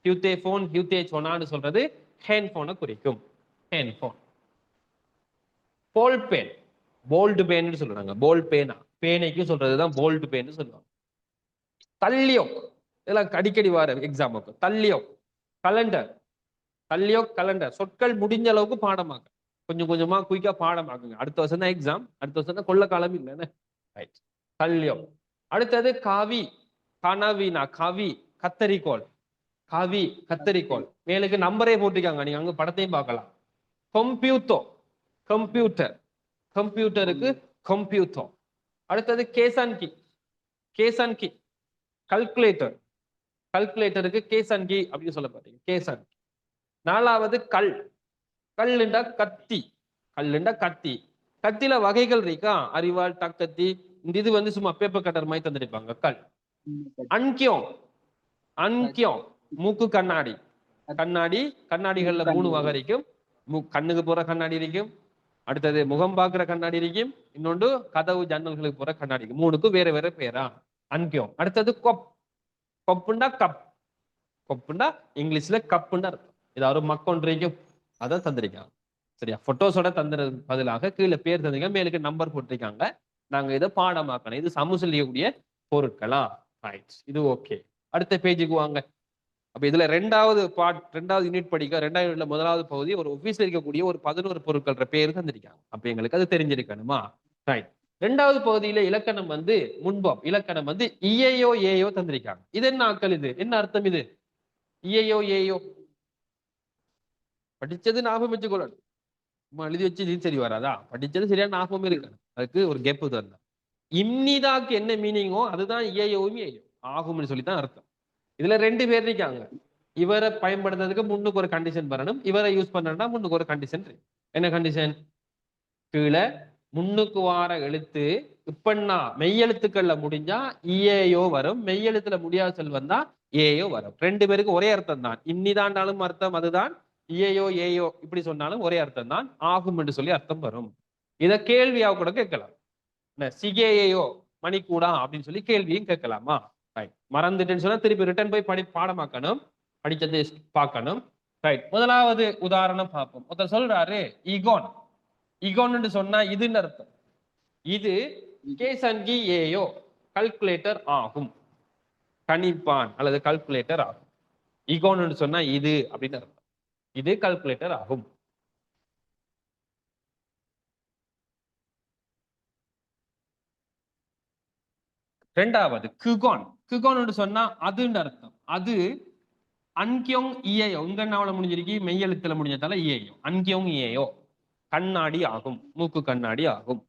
ஹியூத்தே போன், ஹியூத்தே சொன்னான்னு சொல்றது ஹேண்ட் போனை குறிக்கும். Hand phone. போல் பேன், போல்டு பேன் சொல்றாங்க. போல் பேனா, பேனைக்கு சொல்றதுதான் போல்டு பேன் சொல்லுவாங்க. தல்லியோ, இதெல்லாம் அடிக்கடி வர எக்ஸாமுக்கு. தல்லியோ கலண்டர், தல்லியோ கலண்டர். சொற்கள் முடிஞ்ச அளவுக்கு பாடமாக்க, கொஞ்சம் கொஞ்சமா குயிக்கா பாடமாக்குங்க. அடுத்த வருஷம் தான் எக்ஸாம், அடுத்த வருஷம் தான் கொள்ள காலம் இல்லைன்னு. ரைட். தல்லியோ. அடுத்தது காவி, கனவினா கவி, கத்தரிக்கோள். காவி கத்தரிக்கோள். மேலுக்கு நம்பரே போட்டிருக்காங்க, நீங்க அங்க படத்தையும் பார்க்கலாம். Computer, computer. கம்ப்யூட்டருக்கு கம்ப்யூட்டர். அடுத்தது கேசன்கி, கேசன்கி. கல்குலேட்டர், கல்குலேட்டருக்கு கேசன்கி அப்படின்னு சொல்ல பார்த்தீங்க, கேசன். நாலாவது கல், கல்லுண்டா கத்தி, கல்லுண்டா கத்தி. கத்தில வகைகள் இருக்கா? அரிவாள், டக்கத்தி. இந்த இது வந்து சும்மா பேப்பர் கட்டர் மாதிரி தந்திருப்பாங்க. கல். அன்கியம், அன்கியம் மூக்கு கண்ணாடி. கண்ணாடி, கண்ணாடிகள்ல 3 வகை இருக்கும். கண்ணுக்கு போற கண்ணாடி இருக்கும், அடுத்தது முகம் பார்க்கிற கண்ணாடி இருக்கும், இன்னொன்று கதவு ஜன்னல்களுக்கு போற கண்ணாடி. 3க்கும் வேற வேற பேரா? அன்கியம். அடுத்தது கொப், கொப்புண்டா கப். கொப்புண்டா இங்கிலீஷ்ல கப்புண்டா இருக்கும். ஏதாவது மக்கொன்றைக்கும் அதான் தந்திருக்காங்க. சரியா? போட்டோஸோட தந்துறது பதிலாக கீழே பேர் தந்திருக்காங்க, மேலுக்கு நம்பர் போட்டிருக்காங்க. நாங்க இதை பாடமாக்கணும். இது சமூகக்கூடிய பொருட்களா? ரைட், இது ஓகே. அடுத்த பேஜுக்கு வாங்க. அப்ப இதுல ரெண்டாவது யூனிட் படிக்க, ரெண்டாவது யூனிட்ல முதலாவது பகுதி ஒரு ஆபீஸ்ல இருக்கக்கூடிய ஒரு 11 பொருட்கள் பேர் தந்திருக்காங்க. அப்ப எங்களுக்கு அது தெரிஞ்சிருக்கணுமா? ரைட். ரெண்டாவது பகுதியில இலக்கணம் வந்து முன்பம். இலக்கணம் வந்து இயையோ ஏயோ தந்திருக்காங்க. இது என்ன ஆக்கள்? இது என்ன அர்த்தம்? இது இயையோ ஏயோ படிச்சது ஞாபகம் வச்சுக்கொள்ளணும். எழுதி வச்சு இது சரி வராதா? படிச்சது சரியான ஞாபகம் இருக்கு, அதுக்கு ஒரு கெப் தரலாம். இம்னிதாக்கு என்ன மீனிங்கோ அதுதான் இயையோவும் ஏயோ ஆகும்னு சொல்லித்தான் அர்த்தம். இதுல 2 பேர் இருக்காங்க. இவரை பயன்படுத்துறதுக்கு முன்னுக்கு ஒரு கண்டிஷன் வரணும், இவரை யூஸ் பண்ணா முன்னுக்கு ஒரு கண்டிஷன் இருக்கு. என்ன கண்டிஷன்? கீழே முன்னுக்கு வார எழுத்து இப்பன்னா மெய்யெழுத்துக்கள்ல முடிஞ்சா இஏயோ வரும், மெய்யெழுத்துல முடியாத சொல் வந்தா ஏயோ வரும். 2 பேருக்கு ஒரே அர்த்தம் தான். இன்னிதாண்டாலும் அர்த்தம் அதுதான், இஏயோ ஏயோ இப்படி சொன்னாலும் ஒரே அர்த்தம் தான், ஆகும் என்று சொல்லி அர்த்தம் வரும். இத கேள்வியா கூட கேட்கலாம். சிகேயோ மணிக்கூடா அப்படின்னு சொல்லி கேள்வியும் கேட்கலாமா? ரைட். மறந்துட்டுன்னு சொன்னா திருப்பி ரிட்டர்ன் போய் பாடமாக்கணும், படிச்சதை பார்க்கணும். ரைட். முதலாவது உதாரணம் பார்ப்போம். ஒருத்தர் சொல்றாரு ஈகோன். ஈகோன்னு சொன்னா இதுன்னு அர்த்தம். இது கேசன்கி ஏயோ கல்குலேட்டர் ஆகும், கணிப்பான் அல்லது கல்குலேட்டர் ஆகும். ஈகோன்னு சொன்னா இது அப்படின்னு அர்த்தம். இது கல்குலேட்டர் ஆகும். ரெண்டாவது குகோன். குகோன் சொன்னா அதுன்னு அர்த்தம். அது அன்கியோங் இயையோ, உங்க நாவல முடிஞ்சிருக்கு, மெய்யெழுத்துல முடிஞ்சதால இயையோ. அன்கியோங் இயையோ கண்ணாடி ஆகும், மூக்கு கண்ணாடி ஆகும்.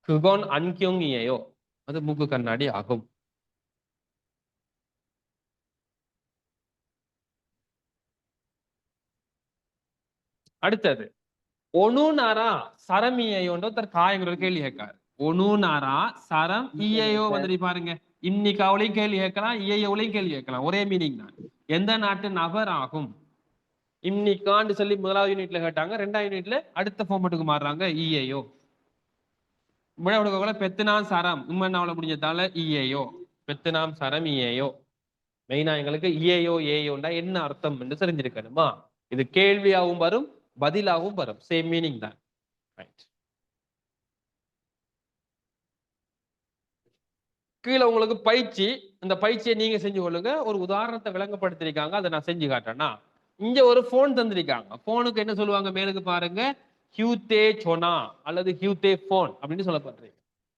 குகோன் அன்கியோங் இயையோ அது மூக்கு கண்ணாடி ஆகும். அடுத்தது ஒனுநாரா சரம் இயையோன்ற ஒருத்தர் காயங்கிற கேள்வி கேட்காரு. ஒனுநாரா சரம் இயையோ வந்துட்டு பாருங்க, இன்னிக்காவிலையும் கேள்வி கேட்கலாம், இயையோவிலையும் கேள்வி கேட்கலாம், ஒரே மீனிங் தான். எந்த நாட்டு நபர் ஆகும்? இன்னிக்கான்னு சொல்லி முதலாவது யூனிட்ல கேட்டாங்க, 2ஆவது யூனிட்ல அடுத்த ஃபார்மட்டுக்கு மாறுறாங்க இஏயோ. பெத்துனாம் சரம் இம்மன்னாவல முடிஞ்சதால இஏயோ, பெத்துனாம் சரம் இஏயோ. மெயினா எங்களுக்கு இஏயோ ஏயோண்டா என்ன அர்த்தம் என்று தெரிஞ்சிருக்கணுமா? இது கேள்வியாகவும் வரும், பதிலாகவும் வரும், சேம் மீனிங் தான். ரைட். கீழே உங்களுக்கு பயிற்சி, இந்த பயிற்சியை நீங்க செஞ்சு கொள்ளுங்க. ஒரு உதாரணத்தை விளங்கப்படுத்திருக்காங்க, அதை நான் செஞ்சு காட்டேன்னா. இங்க ஒரு போன் தந்திருக்காங்க. போனுக்கு என்ன சொல்லுவாங்க மேலுக்கு பாருங்க, ஹியூதே சொனா அல்லது ஹியூதே போன் அப்படின்னு சொல்லப்படுறீங்க.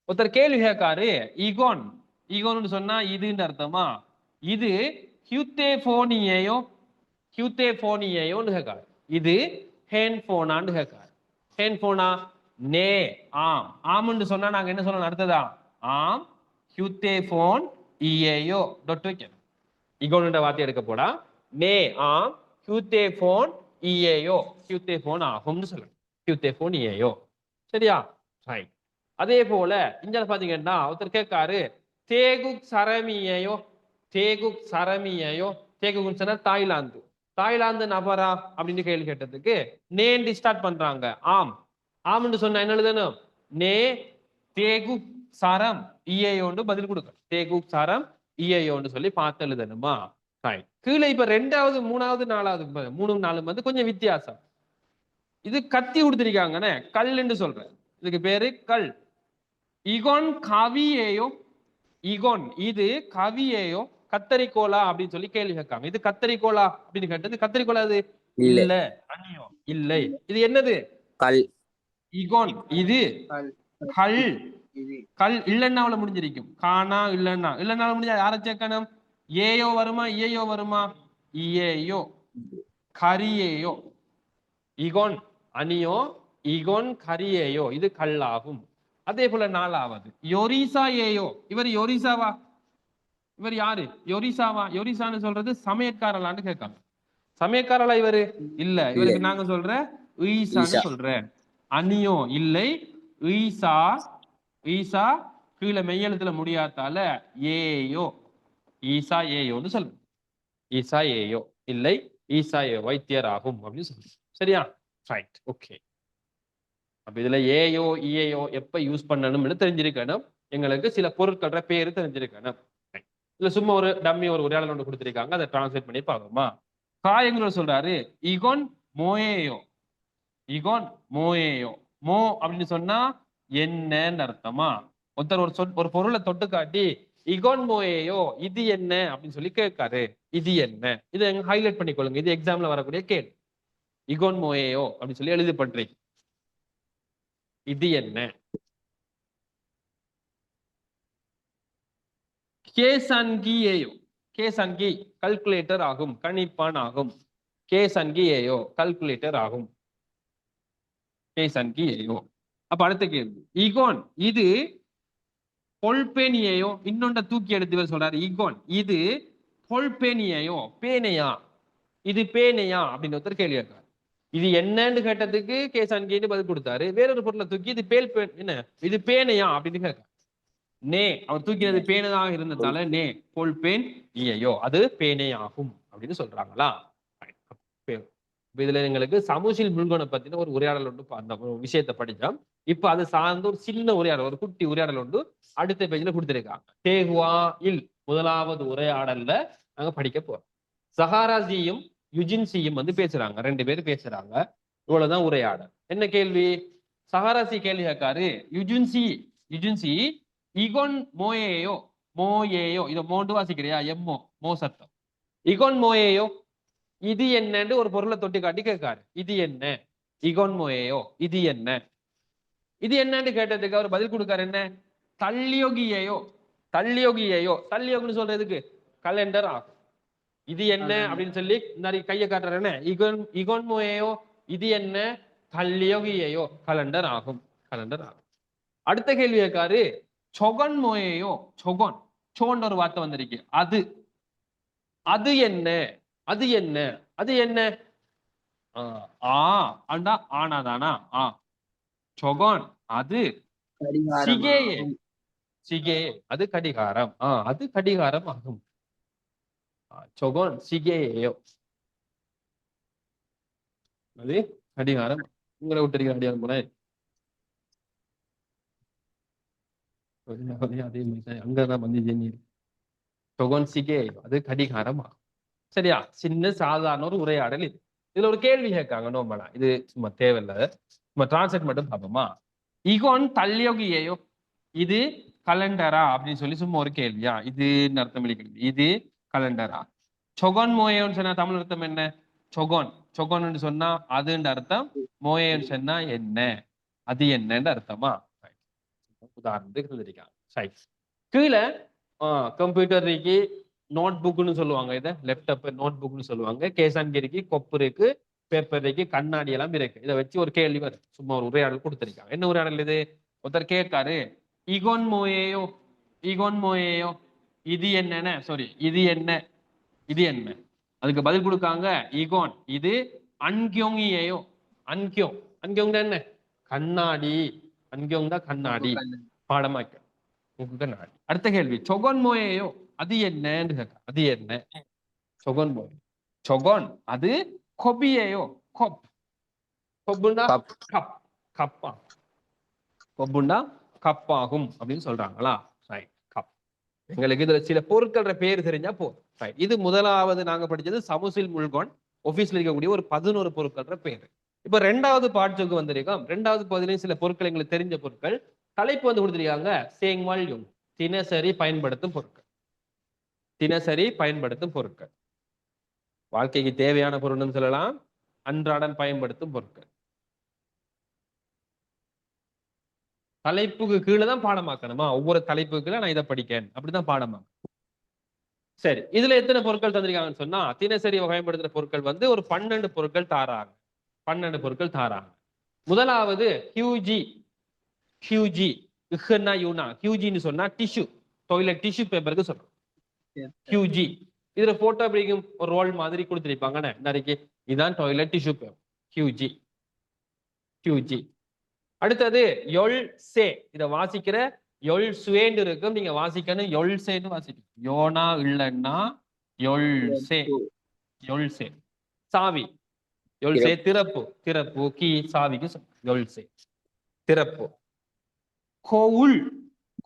ஒருத்தர் கேள்வி கேட்காரு ஈகோன். ஈகோன்னு சொன்னா இதுன்னு அர்த்தமா? இது ஹியூதே போனியேயோ, ஹியூதே போனியேயோன்னு கேட்காரு. இது ஹேண்ட் போனான்னு கேட்காரு. ஹேண்ட் போனா நே ஆம். ஆம்னு சொன்னா நாங்க என்ன சொல்லணும் அடுத்ததா? ஆம் ஹியூதே போன் இஏயோ டொட் வைக்கணும். ஈகோன்ற வார்த்தை எடுக்க போடா, நே ஆம் ஹியூதே போன் இஏயோ, ஹியூதே போன் ஆகும்னு சொல்லணும். ஹியூதே போன் இஏயோ. சரியா? ரைட். அதே போல இங்க பாத்தீங்கன்னா ஒருத்தர் கேட்காரு தேகுக் சரமியையோ, தேகுக் சரமியையோ. தேகுக் சொன்னா தாய்லாந்து. தாய்லாந்து நபரா அப்படின்னு கேள்வி கேட்டதுக்கு நேண்டி ஸ்டார்ட் பண்றாங்க. ஆம். ஆம்னு சொன்னா என்ன எழுதணும்? நே தேகுக் சரம் இஏயோன்னு பதில் கொடுக்க. தேகுக் சரம் இஏயோன்னு சொல்லி பார்த்து எழுதணுமா? ரைட். கீழே இப்ப 2வது 3வது 4வது 3 4 வந்து கொஞ்சம் வித்தியாசம். இது கத்தி கொடுத்திருக்காங்கன்னு கல்லுன்னு சொல்றேன். இதுக்கு பேரு கல். இகோன் கவியேயோ, இகோன் இது கவியேயோ கத்தரிக்கோலா அப்படின்னு சொல்லி கேள்வி கேட்காங்க. இது கத்தரிக்கோலா அப்படின்னு கேட்டது, கத்தரிக்கோலா அது இல்ல, அந்நியோ இல்லை. இது என்னது? கல். இகோன் இது கல். கல் இல்லைன்னா முடிஞ்சிருக்கும். காணா இல்லைன்னா, இல்லைன்னா முடிஞ்சா யாரை சேர்க்கணும்? ஏயோ வருமா இயையோ வருமா? இயேயோ. கரியேயோ. இகோன் அணியோ, இகோன் கரியேயோ இது கல்லாகும். அதே போல 4வது யோரிசா ஏயோ. இவர் யோரிசாவா? இவர் யாரு? யோரிசாவா? யோரிசான்னு சொல்றது சமயக்காரலான்னு கேட்காங்க. சமயக்காரலா இவரு? இல்ல. இவருக்கு நாங்க சொல்ற ஈசான்னு சொல்றேன். அணியோ இல்லை, ஈசா. ஈசா கீழே மெய்யெழுத்துல முடியாதால ஏயோ, ஈசா ஏயோன்னு சொல்லுங்க. ஈசா ஏயோ இல்லை, ஈசா ஏ வைத்தியர் ஆகும் அப்படின்னு சொல்லுங்க. சரியா? ரைட். ஓகே. அப்ப இதுல ஏயோ இஏயோ எப்ப யூஸ் பண்ணணும்னு தெரிஞ்சிருக்கணும். எங்களுக்கு சில பொருட்கள பேரு தெரிஞ்சிருக்கணும். இல்ல சும்மா ஒரு டம்மி ஒரு உரையாடல் ஒன்று கொடுத்திருக்காங்க, அதை டிரான்ஸ்லேட் பண்ணி பார்க்கணுமா? காயங்களோட சொல்றாரு இகோன் மோயேயோ. இகோன் மோயேயோ. மோ அப்படின்னு சொன்னா என்னன்னு அர்த்தமா? ஒருத்தர் ஒரு பொருளை தொட்டு காட்டி இகோன் மோயேயோ இது என்ன அப்படின்னு சொல்லி கேட்காரு. இது என்ன? இதை ஹைலைட் பண்ணிக்கொள்ளுங்க, இது எக்ஸாம்ல வரக்கூடிய கேள்வி. இகோன் மோயேயோ அப்படின்னு சொல்லி எழுதி பண்றீங்க. இது என்ன? கேசன்கி ஏயோ. கேசன்கி கல்குலேட்டர் ஆகும், கணிப்பான் ஆகும். கேசன்கி ஏயோ கல்குலேட்டர் ஆகும். கேசன்கியேயோ. அப்ப அடுத்த கேள்வி, ஈகோன் இது பொல்பேனியையோ, இன்னொன்ற தூக்கி எடுத்து இவர் சொல்றாரு, ஈகோன் இது பொல்பேனியையோ, பேனையா, இது பேனையா அப்படின்னு ஒருத்தர் கேள்வி கேட்கிறார். இது என்னன்னு கேட்டதுக்கு கேசான்கின்னு பதில் கொடுத்தாரு. வேறொரு பொருளை தூக்கி இது என்ன இது பேனையா அப்படின்னு கேட்க, நே அவர் தூக்கினது பேனதாக இருந்ததால நே பொல்பேன் இயையோ, அது பேனை ஆகும் அப்படின்னு சொல்றாங்களா. இதுல எங்களுக்கு சமூசில் முல்கோனை பத்தின ஒரு உரையாடல் ஒன்று அந்த விஷயத்தை படிச்சோம். இப்ப அது சார்ந்த ஒரு சின்ன உரையாடல், ஒரு குட்டி உரையாடல் ஒன்று அடுத்த பேஜ்ல கொடுத்திருக்காங்க. தேகுவா இல் முதலாவது உரையாடல்ல நாங்க படிக்க போறோம். சஹாராஜியும் யுஜின்சியும் வந்து பேசுறாங்க, 2 பேர் பேசுறாங்க. இவ்வளவுதான் உரையாடல். என்ன கேள்வி? சஹாராசி கேள்வி கேட்காரு, யுஜின்சி இகோன் மோயேயோ, மோயேயோ இதை மோண்டு வாசிக்கிறியா, எம்மோ மோ சத்தம், இகோன் மோயேயோ இது என்னன்னு ஒரு பொருளை தொட்டி காட்டி கேட்காரு. இது என்ன? இகோன் மோயேயோ இது என்ன? இது என்னன்னு கேட்டதுக்கு அவர் பதில் கொடுக்காரு, என்ன? தல்யோகியையோ. தல்யோகியையோ, தல்யோகின்னு சொல்றதுக்கு கலண்டர் ஆகும். இது என்ன அப்படின்னு சொல்லி நிறைய கையை காட்டுறாரு, என்ன? இகோன் மோயேயோ இது என்ன? தல்யோகியையோ கலண்டர் ஆகும், கலண்டர் ஆகும். அடுத்த கேள்வி கேட்காரு, சொகன் மோயேயோ, சொகன் சோன்ற ஒரு வார்த்தை வந்திருக்கு, அது அது என்ன? அது என்ன? அது என்ன? ஆண்டா ஆனாதானா? சொகன் அது சிகேயே, சிகே அது கடிகாரம். அது கடிகாரம் ஆகும். சொகன் சிகேயோ அது கடிகாரம். உங்களை விட்டு கடிகாரம் போன அதே மாதிரி அங்கதான் வந்து சொகன் சிகேயோ அது கடிகாரம் ஆகும். சரியா? சின்ன சாதாரண ஒரு உரையாடல் இது. இதுல ஒரு கேள்வி கேட்காங்க நோம்பலா, இது சும்மா தேவையில்ல, சும்மா டிரான்ஸ்லேட் மட்டும் பார்ப்போமா. இகோன் தல்யோகியேயோ இது கலண்டரா அப்படின்னு சொல்லி சும்மா ஒரு கேள்வியா, இது அர்த்தம் இருக்கிறது, இது கலண்டரா. சொகன் மோயோன்னு சொன்னா தமிழ் அர்த்தம் என்ன? சொகோன், சொகோன்னு சொன்னா அதுன்ற அர்த்தம், மோயோன்னு சொன்னா என்ன, அது என்னன்னு அர்த்தமா. உதாரணத்துக்கு இருந்திருக்காங்க. கீழே கம்ப்யூட்டருக்கு நோட் புக்னு சொல்லுவாங்க, இதை லேப்டாப் நோட் புக்னு சொல்லுவாங்க. கேசான்கிரிக்கு கொப்பு இருக்கு, பேப்பர் இருக்கு, கண்ணாடி எல்லாம் இருக்கு. இதை வச்சு ஒரு கேள்வி வரும், சும்மா ஒரு உரையாடல் கொடுத்திருக்காங்க. என்ன உரையாடல் இது? ஒருத்தர் கேட்காரு, இகோன் மோயேயோ, இகோன் மோயேயோ இது என்னன்னு, சாரி இது என்ன, இது என்ன? அதுக்கு பதில் கொடுக்காங்க, இகோன் இது அன்கியோங்கியேயோ, அன்கியோங், அன்கியோங் தான் என்ன? கண்ணாடி, அன்கியோங் தான் கண்ணாடி. பாடமாக்க கண்ணாடி. அடுத்த கேள்வி, சொகன் மோயேயோ அது என்னன்னு கேட்க, அது என்ன? சொகன் மோய், சொகன் அது கொபியேயோ, கொப், கொப்புண்டா கப், கப்பா, கொப்புண்டா கப்பாகும் அப்படின்னு சொல்றாங்களா. கப். எங்களுக்கு இதுல சில பொருட்கள பேர் தெரிஞ்சா போதும். இது முதலாவது நாங்க படிச்சது சமுசில் முல்கோன் ஆபீஸ்ல இருக்கக்கூடிய ஒரு 11 பொருட்கள பேர். இப்ப 2வது பாட்சுக்கு வந்திருக்கோம். 2வது பகுதியிலும் சில பொருட்கள் எங்களுக்கு தெரிஞ்ச பொருட்கள். தலைப்பு வந்து கொடுத்திருக்காங்க, சேங்வால்யும் தினசரி பயன்படுத்தும் பொருட்கள். தினசரி பயன்படுத்தும் பொருட்கள், வாழ்க்கைக்கு தேவையான பொருள்னு சொல்லலாம், அன்றாடம் பயன்படுத்தும் பொருட்கள். தலைப்புக்கு கீழே தான் பாடமாக்கணுமா? ஒவ்வொரு தலைப்புக்குள்ள நான் இதை படிக்கேன் அப்படிதான் பாடமாக்கணும். சரி, இதுல எத்தனை பொருட்கள் தந்திருக்காங்கன்னு சொன்னா, தினசரி பயன்படுத்துற பொருட்கள் வந்து ஒரு 12 பொருட்கள் தாராங்க. 12 பொருட்கள் தாராங்க. முதலாவது ஹியூஜி, ஹியூஜி இஹ்னா யூனா, ஹியூஜின்னு சொன்னா டிஷ்யூ, டாய்லெட் டிஷ்யூ பேப்பருக்கு சொல்றோம் ஹியூஜி. இதுல போட்டோ பிடிக்கும் ஒரு ரோல் மாதிரி கொடுத்துருப்பாங்க நிறைய, இதுதான் டாய்லெட் டிஷ்யூ பேப்பர் ஹியூஜி, ஹியூஜி. அடுத்தது யொல் சே, இதை வாசிக்கிற யொல் சுவேண்டு இருக்கும், நீங்க வாசிக்கணும் யொல் சேன்னு வாசிக்கணும். யோனா இல்லைன்னா யொல் சே, யொல் சே. சாவி, யொல் சே திறப்பு, திறப்பு கீ சாவிக்கு யொல் சே திறப்பு. கோவுல்,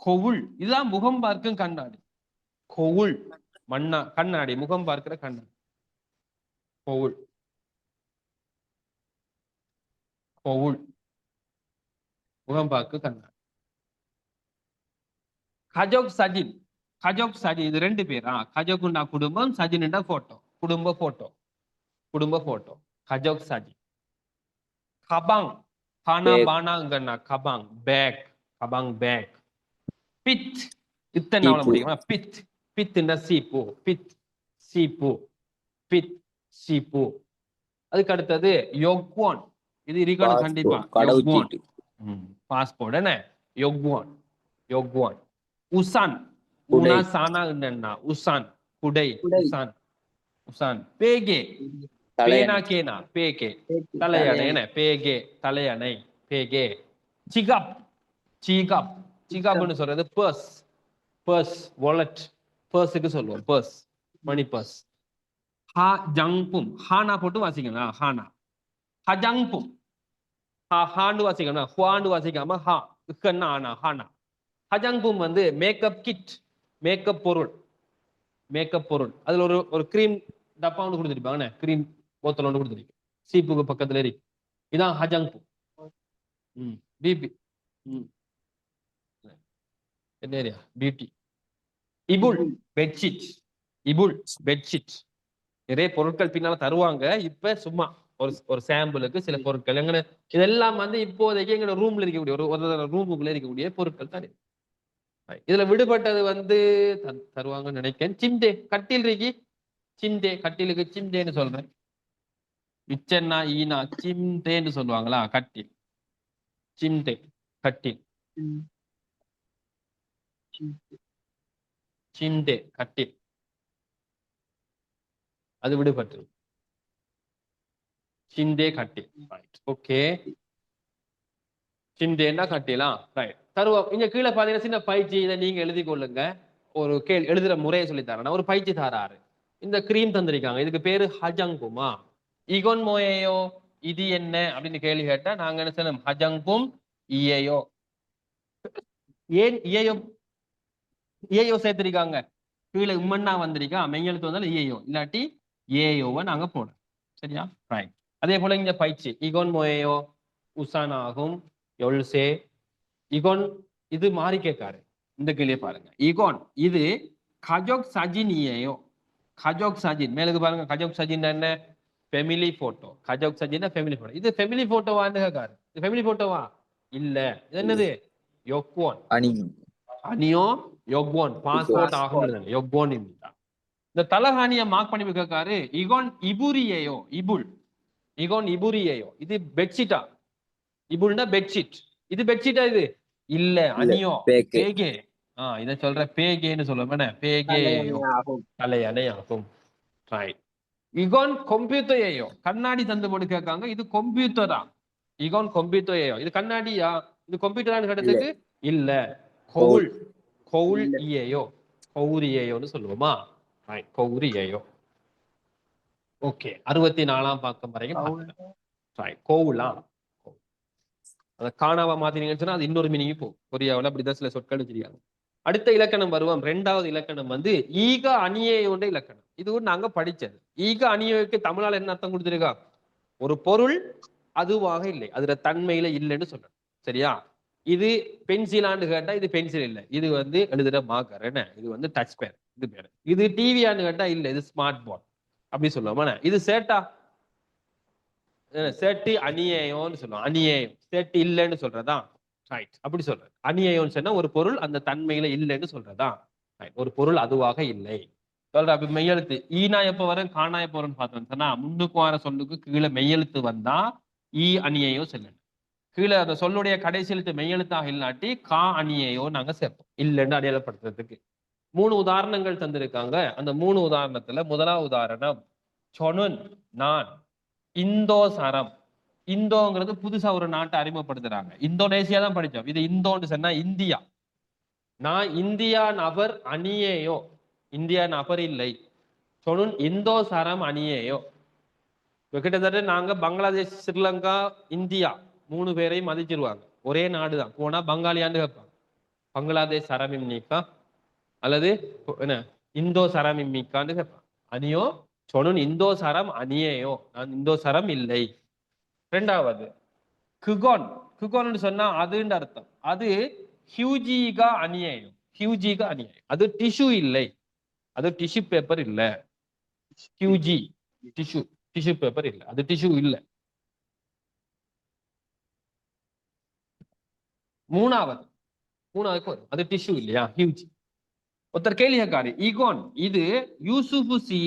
கோவுல் இதுதான் முகம் பார்க்கும் கண்ணாடி. கோவுல் மண்ணா கண்ணாடி, முகம் பார்க்கிற கண்ணாடி. கோவுல், கோவுல் முகம் பார்க்கு கண்ணாடி. கஜோக் சஜின், கஜோக் சஜின் இது 2 பேர். கஜோக்குண்டா குடும்பம், சஜின்டா போட்டோ, குடும்ப போட்டோ, குடும்ப போட்டோ. கஜோக் சஜின். கபாங், பானா பானாங்கன்னா கபாங் பேக், கபாங் பேக். பித், இத்தனை முடியுமா? பித், பித்னா சீப்பு, பித் சீப்பு, பித் சீப்பு. அதுக்கு அடுத்தது யோக்வான், இது இருக்கணும் கண்டிப்பா. கடவுச்சீட்டு. பாஸ்போர்ட் என்ன? யொக்வான். யொக்வான். உசான். ஊனா சானா என்னன்னா உசான். குடை. உசான். உசான். பேகே. பேனா கேனா. பேகே. தலையணை என்ன? பேகே. தலையணை. பேகே. சிகாப். சிகாப். சிகாப்னு சொல்றது பர்ஸ். பர்ஸ். வாலெட். பர்ஸுக்கு சொல்லுவோம். பர்ஸ். மணி பர்ஸ். ஹா ஜங்பும். ஹானா போட்டு வாசிக்கணும். ஹானா. ஹஜங்பும். ஹாண்டு வாசிக்கணும். ஹுவாண்டு வாசிக்காம ஹா. இக்கன்னா ஆனா ஹானா. ஹஜங்பும் வந்து மேக்கப் கிட். மேக்கப் பொருள். மேக்கப் பொருள். அதுல ஒரு கிரீம் டப்பா ஒன்று கொடுத்துருப்பாங்க. கிரீம் போத்தல் ஒன்று கொடுத்துருக்கு. சீப்புக்கு பக்கத்துல இருக்கு. இதான் ஹஜங்பு. பிபி. என்ன ஏரியா? பியூட்டி. இபுல். பெட்ஷீட். இபுல். பெட்ஷீட். நிறைய பொருட்கள் பின்னால தருவாங்க. இப்ப சும்மா ஒரு சாம்பிளுக்கு சில பொருட்கள் எங்க இதெல்லாம் வந்து இப்போதைக்கு எங்க ரூம்ல இருக்கக்கூடிய ஒரு ரூமுக்குள்ள இருக்கக்கூடிய பொருட்கள் தான். இதுல விடுபட்டது வந்து தருவாங்கன்னு நினைக்கிறேன். சிம்டே. கட்டில் இருக்கி. சிம்டே. கட்டிலுக்கு சிம்டேன்னு சொல்றேன். இச்சன்னா ஈனா சிம்டேன்னு சொல்லுவாங்களா? கட்டில். சிம்டே. கட்டில். சிம்டே. கட்டில். அது விடுபட்டது. சிண்டே கட்டில். ரைட். ஓகே. சிண்டேன்னா கட்டிலாம். ரைட். தருவோம். இங்க கீழே பாத்தீங்கன்னா சின்ன பயிற்சி. இதை நீங்க எழுதி கொள்ளுங்க. ஒரு எழுதுற முறையை சொல்லி தரேன். ஒரு பயிற்சி தாராரு. இந்த கிரீம் தந்திருக்காங்க. இதுக்கு பேரு ஹஜங்குமா. இகோன் மோயோ இது என்ன அப்படின்னு கேள்வி கேட்டா நாங்க என்ன சொல்லணும்? ஹஜங்கும் இயேயோ. ஏன் இயேயோ இயேயோ சேர்த்திருக்காங்க? கீழே உம்மன்னா வந்திருக்கா. மெய்யெழுத்து வந்தாலும் இயேயோ இல்லாட்டி ஏயோவை நாங்க போடணும். சரியா? ரைட். அதே போல இங்க பயிற்சி. இகோன் மோயோ உசான் ஆகும். எல்சே இகோன் இது மாறி கேட்காரு. இந்த கேள்வியை பாருங்க. இகோன் இது கஜோக் சஜின் இயேயோ. கஜோக் சஜின் மேலுக்கு பாருங்க. கஜோக் சஜின் என்ன? Family photo. கஜோக் சஜின் ஃபேமிலி போட்டோ. இது ஃபேமிலி போட்டோவான்னு கேட்காரு. இது ஃபேமிலி போட்டோவா? இல்ல. இது என்னது? யோக்வான். அனியோ யோக்வான். பாஸ்போர்ட் ஆகும். யோக்வான். இந்த தலஹானிய மார்க் பண்ணி கேட்காரு. இகோன் இபுரியேயோ. இபுல். இகோன் இபுரியேயோ. இது பெட்ஷீட்டா? இபுல்னா பெட்ஷீட். இது பெட்ஷீட்டா? இது இல்ல. அனியோ பேகே. இத சொல்ற பேகேன்னு சொல்லுவேன். பேகேயோ. தலையணை ஆகும். ரைட். இகோன் கம்ப்யூட்டரேயோ. கண்ணாடி தந்து போட்டு கேட்காங்க. இது கம்ப்யூட்டரா? இகோன் கம்ப்யூட்டரேயோ. இது கண்ணாடியா? இது கம்ப்யூட்டரான்னு கேட்டதுக்கு இல்ல. கவுல். கவுல் இயேயோ. கௌரியேயோன்னு சொல்லுவோமா? ரைட். கௌரியேயோ. ஓகே. 64ஆம் பக்கம் வரைக்கும் ரைட். கோவுலா. அதை காணாவ மாத்தினீங்கன்னு சொன்னா அது இன்னொரு மீனிங் போகும். கொரியாவில் அப்படிதான் சில சொற்கள் வச்சிருக்காங்க. அடுத்த இலக்கணம் வருவோம். 2வது இலக்கணம் வந்து ஈக அணியோட இலக்கணம். இது கூட நாங்க படிச்சது. ஈக அணியோக்கு தமிழால் என்ன அர்த்தம் கொடுத்திருக்கா? ஒரு பொருள் அதுவாக இல்லை. அதுல தன்மையில இல்லைன்னு சொல்லணும். சரியா? இது பென்சிலான்னு கேட்டா இது பென்சில் இல்லை. இது வந்து எழுதுற மார்க்கர். என்ன? இது வந்து டச் பேன். இது பேரு. இது டிவியான்னு கேட்டா இல்ல. இது ஸ்மார்ட் போர்ட் அப்படி சொல்லுவோம். இது சேட்டா? சேட்டு அணியோன்னு சொல்லுவோம். அணியேயம். சேட்டு இல்லைன்னு சொல்றதா? ரைட். அப்படி சொல்றது. அணியோன்னு சொன்னா ஒரு பொருள் அந்த தன்மையில இல்லைன்னு சொல்றதா? ஒரு பொருள் அதுவாக இல்லை சொல்ற. அப்ப மெய்யெழுத்து ஈனா எப்ப வரும் காணா எப்ப வரும்னு பார்த்தோம் சொன்னா முன்னுக்கு வர சொல்லுக்கு கீழே மெய்யெழுத்து வந்தா ஈ அணியையோ சொல்லணும். கீழே அந்த சொல்லுடைய கடைசி எழுத்து மெய்யெழுத்தாக இல்லாட்டி கா அணியையோ நாங்க சேர்ப்போம் இல்லைன்னு அடையாளப்படுத்துறதுக்கு. 3 உதாரணங்கள் தந்திருக்காங்க. அந்த 3 உதாரணத்துல முதலாவது உதாரணம் சொனுன் நான். இந்தோ சரம். இந்தோங்கிறது புதுசா ஒரு நாட்டை அறிமுகப்படுத்துறாங்க. இந்தோனேசியா தான் படிச்சோம். இது இந்தோன்னு சொன்னா இந்தியா. நான் இந்தியா நபர் அணியேயோ. இந்தியா நபர் இல்லை. சொனுன் இந்தோ சரம் அணியேயோ. கிட்டத்தட்ட நாங்க பங்களாதேஷ் ஸ்ரீலங்கா இந்தியா 3 பேரையும் மதிச்சிருவாங்க. ஒரே நாடு தான். போனா பங்காளியாண்டு கேட்பாங்க. பங்களாதேஷ் சரமிம்மிக்கா அல்லது என்ன இந்தோ சரமிம்மிக்கான்னு கேட்பாங்க. அணியோ சொனுன் இந்தோ சரம் அணியேயோ. நான் இந்தோ சரம் இல்லை. 2வது குகோன். குகோன்னு சொன்னா அதுன்னு அர்த்தம். அது ஹியூஜிகா அணியேயோ. ஹியூஜிகா அணியேயோ. அது டிஷ்யூ இல்லை. அது டிஷ்யூ பேப்பர் இல்ல. ஹியூஜி டிஷ்யூ. டிஷ்யூ பேப்பர் இல்ல. அது டிஷ்யூ இல்ல. 3வது அது டிஷ்யூ இல்லையா? ஹியூஜி. ஒருத்தர் கேள்வி கேட்காரு. ஈகோன் இது யூசுஃபு சி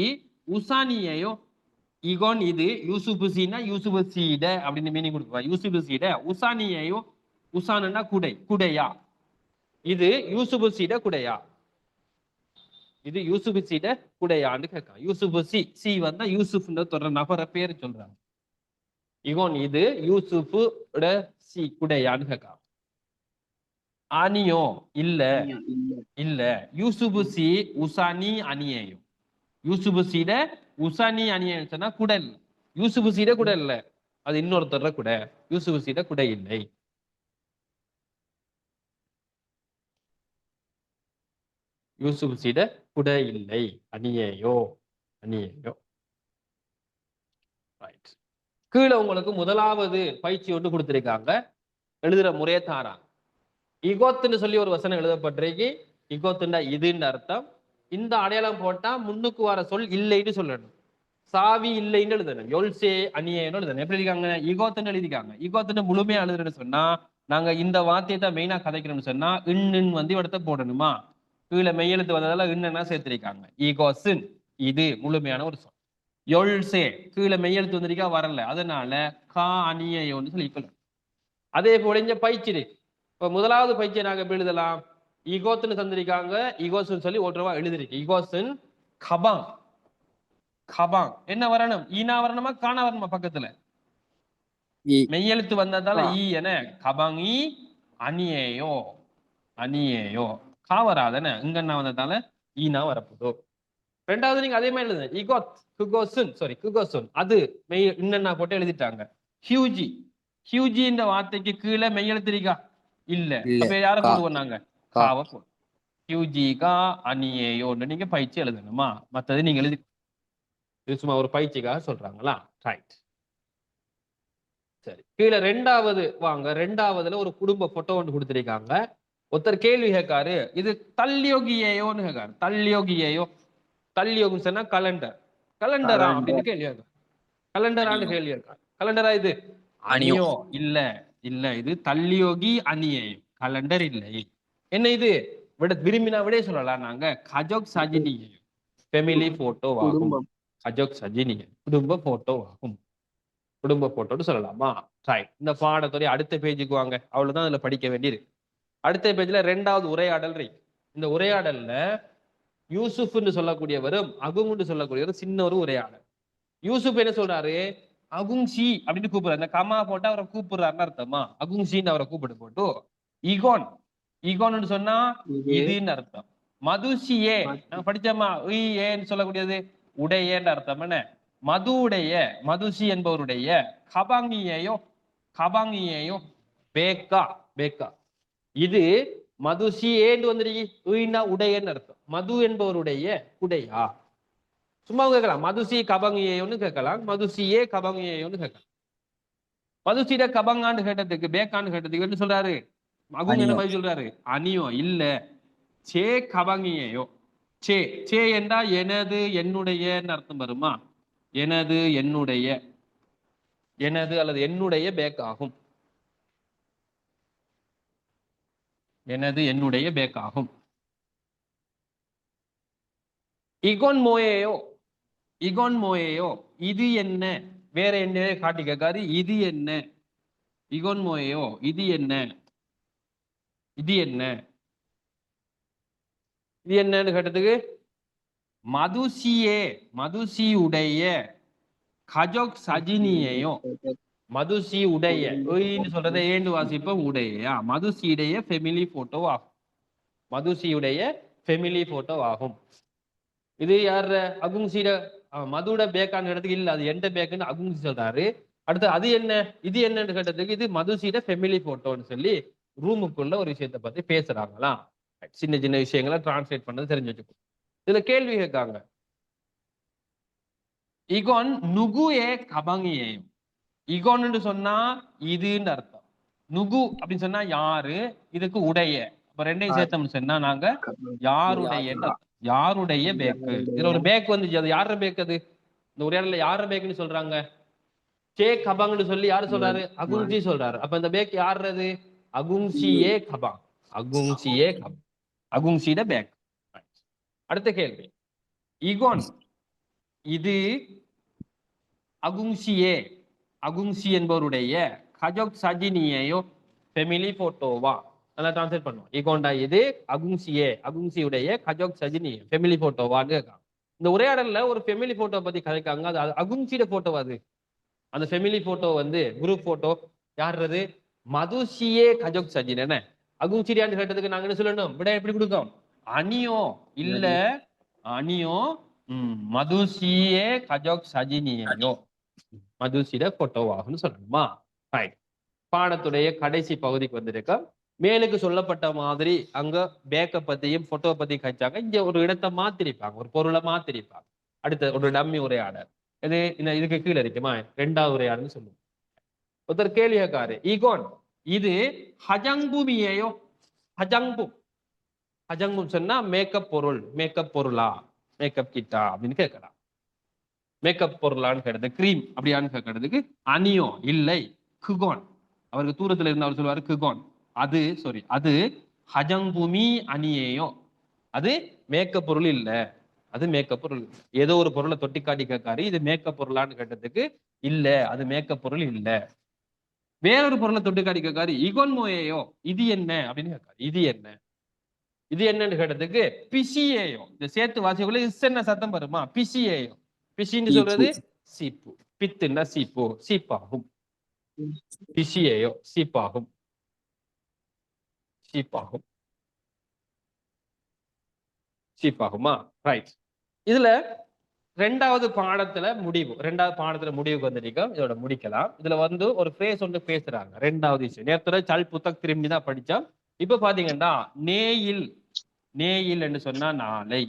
உசானியேயோ. ஈகோன் இது யூசுபுசினா யூசுபுசீட அப்படின்னு மீனிங் கொடுக்குவா. யூசுபுசீட உசானியையும் உசானுன்னா குடை, குடையா. இது யூசுபுசீட குடையா, இது யூசுபுசீட குடையான்னு கேட்கான். யூசுபுசி சி வந்தா யூசுப்ன்ற தொடர் நபரை பேரு சொல்றாங்க. ஈகோன் இது யூசுஃபு சி குடையான்னு கேட்கான். அனியோ இல்ல இல்ல யூசுபுசி உசானி அணியையும். யூசுபுசீட உசானி அணியன்னு சொன்னா குடல். யூசுபுசீட குடை இல்ல, அது இன்னொருத்தர குடை. யூசுபுசீட குடை இல்லை. யூசுபுசீட குடை இல்லை. அணியேயோ அணியேயோ. ரைட். கீழே உங்களுக்கு முதலாவது பயிற்சி ஒன்று கொடுத்திருக்காங்க. எழுதுற முறையை தாராங்க. இகோத்துன்னு சொல்லி ஒரு வசனம் எழுதப்பட்டிருக்கு. இகோத்துண்டா இதுன்னு அர்த்தம். இந்த அடையாளம் போட்டா முன்னுக்கு வர சொல் இல்லைன்னு சொல்லணும். சாவி இல்லைன்னு எழுதணும். யொல்சே அணியேன்னு எழுதணும். எப்படி இருக்காங்க? இகோத்துன்னு எழுதிக்காங்க. இகோத்துன்னு முழுமையா எழுதுறேன்னு சொன்னா நாங்க இந்த வார்த்தையை தான் மெயினா கதைக்கணும்னு சொன்னா இன்னு வந்து இடத்த போடணுமா? கீழே மெய்யெழுத்து வந்ததால இன்னன்னா சேர்த்திருக்காங்க. ஈகோசின் இது முழுமையான ஒரு சொல். யொல்சே கீழே மெய்யெழுத்து வந்திருக்கா வரல, அதனால கா அணியோன்னு சொல்லிக்கலாம். அதே போல இங்க பயிற்சி. இப்ப முதலாவது பயிற்சியை நாங்க எப்படி எழுதலாம்? ஈகோத்துன்னு தந்திருக்காங்க, ஈகோசுன்னு சொல்லி ஓட்டுருவா எழுதிருக்கு. ஈகோசின் கபாங். கபாங் என்ன வரணும்? ஈனா வரணுமா காணா வரணுமா? பக்கத்துல மெய்யெழுத்து வந்ததால ஈ என கபாங் ஈ அணியேயோ அணியேயோ. கா வராதன இங்கன்னா வந்ததால ஈனா வரப்போதோ. ரெண்டாவது நீங்க அதே மாதிரி எழுதுங்க. இகோத் குகோசுன் சாரி குகோசுன் அது மெய் இன்னன்னா போட்டு எழுதிட்டாங்க. ஹியூஜி ஹியூஜி இந்த வார்த்தைக்கு கீழே மெய்யெழுத்திருக்கா இல்ல, அப்ப யாரை கொண்டு வந்தாங்க? காவை போடு. ஹியூஜி கா அணியேயோன்னு நீங்க பயிற்சி எழுதணுமா? மத்தது நீங்க எழுதி சும்மா ஒரு பயிற்சிக்காக சொல்றாங்களா? ரைட். சரி, கீழே ரெண்டாவது வாங்க. ரெண்டாவதுல ஒரு குடும்ப போட்டோ ஒன்று கொடுத்திருக்காங்க. ஒருத்தர் கேள்வி கேட்காரு, இது தல்யோகியேயோன்னு கேட்காரு. தல்யோகியேயோ தல்யோகம் சொன்னா கலண்டர். கலண்டரா அப்படின்னு கேள்வி கேட்காரு. கலண்டரான்னு கேள்வி இருக்காரு. கலண்டரா இது? அணியோ இல்ல இல்ல, இது தல்யோகி அணியேயும். கலண்டர் இல்லை. என்ன இது? விட விரும்பினா விட சொல்லலாம் நாங்க. கஜோக் சஜினியேயும் ஃபெமிலி போட்டோ ஆகும். கஜோக் சஜினியே குடும்ப போட்டோ ஆகும். குடும்ப போட்டோன்னு சொல்லலாமா? ரைட். இந்த பாடத்துறை அடுத்த பேஜுக்கு வாங்க. அவ்வளவுதான் அதுல படிக்க வேண்டியது. அடுத்த பேஜ்ல ரெண்டாவது உரையாடல் இருக்கு. இந்த உரையாடல்ல யூசுப்னு சொல்லக்கூடியவரும் அகுங்னு சொல்லக்கூடியவரும் சின்ன ஒரு உரையாடல். யூசுப் என்ன சொல்றாரு? அகுங்சி அப்படின்னு கூப்பிடுறாரு. இந்த கமா போட்டு அவரை கூப்பிடுறாருன்னு அர்த்தமா? அகுங்சின்னு அவரை கூப்பிட்டு போட்டு ஈகோன் ஈகோன்னு சொன்னா இதுன்னு அர்த்தம். மதுசியே நாங்க படிச்சோமா? ஏன்னு சொல்லக்கூடியது உடையன்னு அர்த்தம். என்ன? மது உடைய மதுசி என்பவருடைய கபாங்கியேயோ கபாங்கியேயோ பேக்கா பேக்கா. இது மதுசி ஏன்னு வந்துருக்கீங்கன்னா உடையன்னு அர்த்தம். மது என்பவருடைய குடையா? சும்மா கேட்கலாம். மதுசி கபங்கியோன்னு கேட்கலாம். மதுசியே கபங்கியோன்னு கேட்கலாம். மதுசிட கபங்கான்னு கேட்டதுக்கு பேக்கான்னு கேட்டதுக்கு என்ன சொல்றாரு? மகும் என்ன மாதிரி சொல்றாரு? அணியோ இல்ல, சே கபங்கியோ. சே சே என்றா எனது என்னுடையன்னு அர்த்தம் வருமா? எனது என்னுடைய, எனது அல்லது என்னுடைய பேக் ஆகும். எனது என்னுடைய பேக் ஆகும். இகோன் மோயேயோ இகோன் மோயேயோ இது என்ன? வேற என்ன காட்டி கேட்காரு. இது என்ன? இகோன் மோயேயோ இது என்ன? இது என்ன? இது என்னன்னு கேட்டதுக்கு மதுசியே மதுசி உடைய கஜோக் சஜினியையும். மதுசி உடைய சொல்றதை ஏண்டு வாசிப்போம் உடையா. மதுசியுடைய ஃபெமிலி போட்டோ ஆகும். மதுசியுடைய ஃபெமிலி போட்டோ ஆகும். இது யார்? அகுங்சிட மதுட பேக்கான்னு கேட்டதுக்கு இல்ல, அது எந்த பேக்குன்னு அகுங்சி சொல்றாரு. அடுத்து அது என்ன இது என்னன்னு கேட்டதுக்கு இது மதுசிட ஃபெமிலி போட்டோன்னு சொல்லி ரூமுக்குள்ள ஒரு விஷயத்தை பத்தி பேசுறாங்களாம். சின்ன சின்ன விஷயங்களை டிரான்ஸ்லேட் பண்ணது தெரிஞ்சு வச்சுக்கோ. இதுல கேள்வி கேட்காங்க. இகோன் நுகுயே கபங்கியேயும். இகோன்னு சொன்னா இதுன்னு அர்த்தம். நுகு அப்படின்னு சொன்னா யாரு, இதுக்கு உடைய. இப்ப ரெண்டையும் சேர்த்தோம்னு சொன்னா நாங்க யாருடைய யாருடைய பேக்கு. இதுல ஒரு பேக் வந்துச்சு. அது யார பேக்? அது இந்த உரையாடல யார பேக்குன்னு சொல்றாங்க? சே கபாங்னு சொல்லி யாரு சொல்றாரு? அகுங்சி சொல்றாரு. அப்ப இந்த பேக் யாருறது? அகுங்சியே கபாங். அகுங்சியே கபாங். அகுங்சிட பேக். அடுத்த கேள்வி. இகோன் இது அகுங்சியே அகுங்சி என்பவருடைய கஜோக் சஜினியையோ ஃபெமிலி போட்டோவா நல்லா டிரான்ஸ்லேட் பண்ணுவோம். ஈகோண்டா இது அகுங்சியுடைய கஜோக் சஜினியே ஃபெமிலி போட்டோவான்னு கேட்காங்க. இந்த உரையாடல்ல ஒரு ஃபெமிலி போட்டோ பத்தி கதைக்காங்க. அது அகுங்சியோட போட்டோ. அது அந்த ஃபெமிலி போட்டோ வந்து குரூப் போட்டோ. யாருறது? மதுசியே கஜோக் சஜின். என்ன அகுங்சிரியான்னு கேட்டதுக்கு நாங்க என்ன சொல்லணும்? விட எப்படி கொடுக்கும்? அனியோ இல்ல அனியோ மதுசியே கஜோக் சஜினியோ மதுசிட போட்டோவாகும்னு சொல்லணுமா? ரைட். பாடத்துடைய கடைசி பகுதிக்கு வந்திருக்கோம். மேலுக்கு சொல்லப்பட்ட மாதிரி அங்க பேக்க பத்தியும் போட்டோ பத்தி கழிச்சாங்க. இங்க ஒரு இடத்தை மாத்திருப்பாங்க, ஒரு பொருளை மாத்திருப்பாங்க. அடுத்த ஒரு டம்மி உரையாடல். இது இதுக்கு கீழே இருக்குமா? 2வது உரையாடல்னு சொல்லுவோம். ஒருத்தர் கேள்வி கேட்காரு, ஈகோன் இது ஹஜங்குமியோ? ஹஜங்கு ஹஜங்கு சொன்னா மேக்கப் பொருள், மேக்கப் பொருளா, மேக்கப் கிட்டா அப்படின்னு கேட்கலாம். மேக்கப் பொருளான்னு கேட்டது, கிரீம் அப்படியான்னு கேட்கறதுக்கு அனியோ இல்லை குகோன். அவருக்கு தூரத்துல இருந்து அவர் சொல்லுவாரு குகோன். அது ஹஜங்குமி அணியேயோ, அது மேக்கப் பொருள் இல்ல, அது மேக்கப் பொருள். ஏதோ ஒரு பொருளை தொட்டி காட்டி கேட்காரு, இது மேக்கப் பொருளான்னு கேட்டதுக்கு இல்ல, அது மேக்கப் பொருள் இல்ல. வேறொரு பொருளை தொட்டி காட்டி கேட்காரு, இகோன் மோயேயோ, இது என்ன அப்படின்னு கேட்காரு. இது என்ன, இது என்னன்னு கேட்டதுக்கு பிசியேயோ. இந்த சேர்த்து வாசிக்குள்ள என்ன சத்தம் வருமா? பிசியேயோ. பிசின்னு சொல்றது சீப்பு. பித்துன்னா சீப்பு, சீப்பாகும். பிசியேயோ சீப்பாகும், சீப்பாகும், சீப்பாகுமா? ரைட். இதுல 2வது பாடத்துல முடிவுக்கு வந்திருக்கோம். இதோட முடிக்கலாம். இதுல வந்து ஒரு பிரேஸ் ஒன்று பேசுறாங்க. 2வது விஷயம் நேரத்துல சல் புத்தக் திரும்பி தான் படிச்சோம். இப்ப பாத்தீங்கன்னா நேயில், நேயில் என்று சொன்னா நாளை,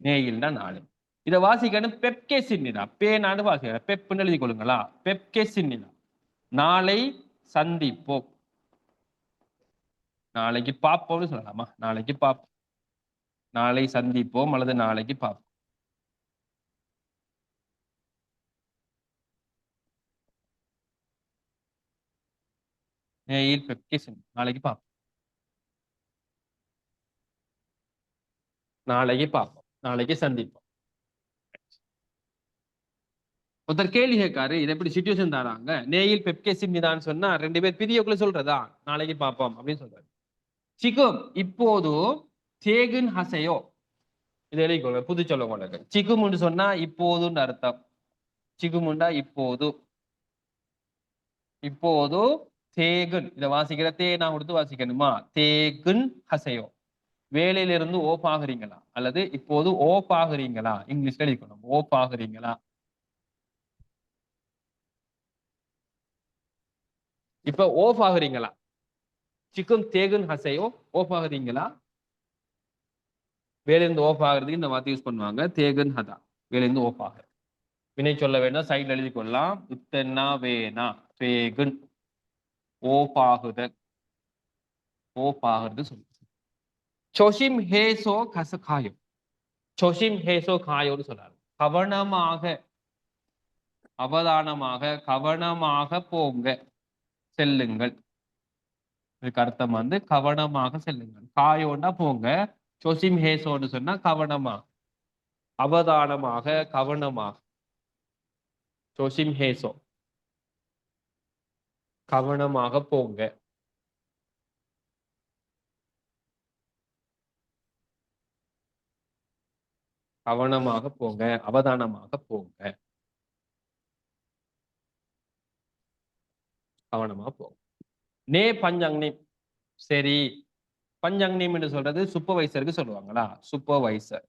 நேயில்னா நாளை. இதை வாசிக்கணும். பெப்கே சின்னினா பேனான்னு வாசிக்கிறேன். பெப்னு எழுதி கொள்ளுங்களா. பெப்கே சின்னினா நாளை சந்திப்போம், நாளைக்கு பார்ப்போம்னு சொல்லலாமா? நாளைக்கு பார்ப்போம், நாளை சந்திப்போம் அல்லது நாளைக்கு பார்ப்போம். நாளைக்கு பார்ப்போம், நாளைக்கு பார்ப்போம், நாளைக்கு சந்திப்போம். ஒருத்தர் கேள்வி கேட்காரு, இது எப்படி சிச்சுவேஷன் தராங்க? நேயில் பெப்கே சிம்மிதான்னு சொன்னா 2 பேர் பிரியக்குள்ள சொல்றதா நாளைக்கு பார்ப்போம் அப்படின்னு சொல்றாரு. சிகும் இப்போது தேகுன் ஹசையோ, இது எழுதிக்கோங்க, புது சொல்ல உங்களுக்கு. சிகுமுன்னு சொன்னா இப்போதுன்னு அர்த்தம். சிகுமுண்டா இப்போது. இப்போது தேகுன், இதை வாசிக்கிற தே நான் கொடுத்து வாசிக்கணுமா? தேகுன் ஹசையோ, வேலையிலிருந்து ஓப் ஆகுறீங்களா அல்லது இப்போது ஓப் ஆகுறீங்களா? இங்கிலீஷ்ல எழுதிக்கணும், ஓப் ஆகுறீங்களா. இப்ப ஓஃப் ஆகுறீங்களா? சிக்கும் தேகுன் ஹசையோ, ஓஃப் ஆகுறீங்களா? வேலையிலிருந்து ஓஃப் ஆகுறதுக்கு இந்த வார்த்தை யூஸ் பண்ணுவாங்க, தேகுன் ஹதா, வேலையிலிருந்து ஓஃப் ஆகுறது. வினை சொல்ல வேணா சைட்ல எழுதி கொள்ளலாம். இத்தனா வேணா தேகுன் ஓஃப் ஆகுதல், ஓஃப் ஆகுறது சொல்லு. சோஷிம் ஹேசோ கசகாயோ, சோஷிம் ஹேசோ காயோன்னு சொல்றாரு. கவனமாக, அவதானமாக, கவனமாக போங்க, செல்லுங்கள். இதுக்கு அர்த்தம் வந்து கவனமாக செல்லுங்கள். காயோண்டா போங்க, சோசிம் ஹேசோன்னு சொன்னா கவனமா, அவதானமாக, கவனமாக. சோசிம் ஹேசோ கவனமாக போங்க. கவனமாக போங்க, அவதானமாக போங்க, கவனமா போங்க. நே பஞ்சங்னேம், சரி. பஞ்சங்னேம் என்று சொல்றது சூப்பர்வைசருக்கு சொல்லுவாங்களா? சூப்பர்வைசர்,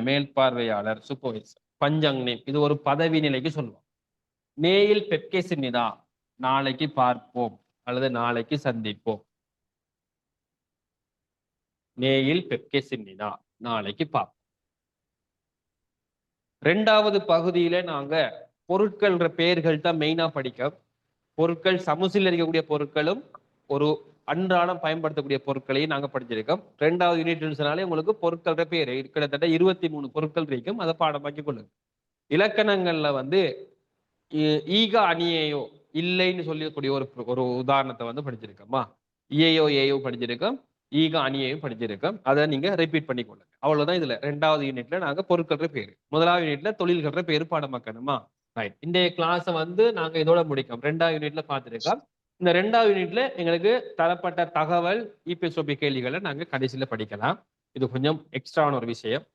மேல் பார்வையாளர், சூப்பர்வைசர். பஞ்சங்னேம் இது ஒரு பதவி நிலைக்கு சொல்லுவாங்க. நேயில் பெப்கே சின்னிதா, நாளைக்கு பார்ப்போம் அல்லது நாளைக்கு சந்திப்போம். நேயில் பெப்கே சின்னிதா, நாளைக்கு பார்ப்போம். 2வது பகுதியில நாங்க பொருட்கள்ன்ற பெயர்கள் தான் மெயினா படிக்க. பொருட்கள் சமுசில் இருக்கக்கூடிய பொருட்களும் ஒரு அன்றாடம் பயன்படுத்தக்கூடிய பொருட்களையும் நாங்க படிச்சிருக்கோம். 2வது யூனிட்னாலே உங்களுக்கு பொருட்கள பேர் கிட்டத்தட்ட 23 பொருட்கள் இருக்கும். அதை பாடமாக்கி கொள்ளுங்க. இலக்கணங்கள்ல வந்து ஈக அணியேயோ இல்லைன்னு சொல்லக்கூடிய ஒரு உதாரணத்தை வந்து படிச்சிருக்கோமா? இயேயோ ஏயோ படிச்சிருக்கோம். ஈக அணியையும் படிச்சிருக்கோம். அதை நீங்க ரிப்பீட் பண்ணிக்கொள்ளுங்க. அவ்வளவுதான். இதுல 2வது யூனிட்ல நாங்க பொருட்கள்ற பேரு, 1வது யூனிட்ல தொழில்கள்ற பேரு பாடமாக்கணுமா? ரைட். இன்றைய கிளாஸை வந்து நாங்க இதோட முடிக்கோம். 2வது யூனிட்ல பார்த்துருக்கோம். இந்த 2வது யூனிட்ல எங்களுக்கு தரப்பட்ட தகவல் இபிஎஸ்ஓபி கேள்விகளை நாங்க கடைசியில படிக்கலாம். இது கொஞ்சம் எக்ஸ்ட்ரான ஒரு விஷயம்.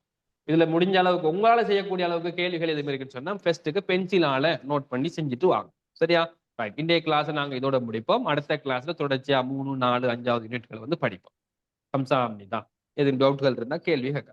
இதுல முடிஞ்ச அளவுக்கு உங்களால செய்யக்கூடிய அளவுக்கு கேள்விகள் எதுவும் இருக்குன்னு சொன்னா ஃபர்ஸ்ட்டுக்கு பென்சிலால நோட் பண்ணி செஞ்சுட்டு வாங்க. சரியா? ரைட். இன்றைய கிளாஸை நாங்க இதோட முடிப்போம். அடுத்த கிளாஸ்ல தொடர்ச்சியா 3, 4, 5வது யூனிட்கள் வந்து படிப்போம். கம்சாமணி தான். எதுவும் டவுட்கள் இருந்தா கேள்வி கேட்க.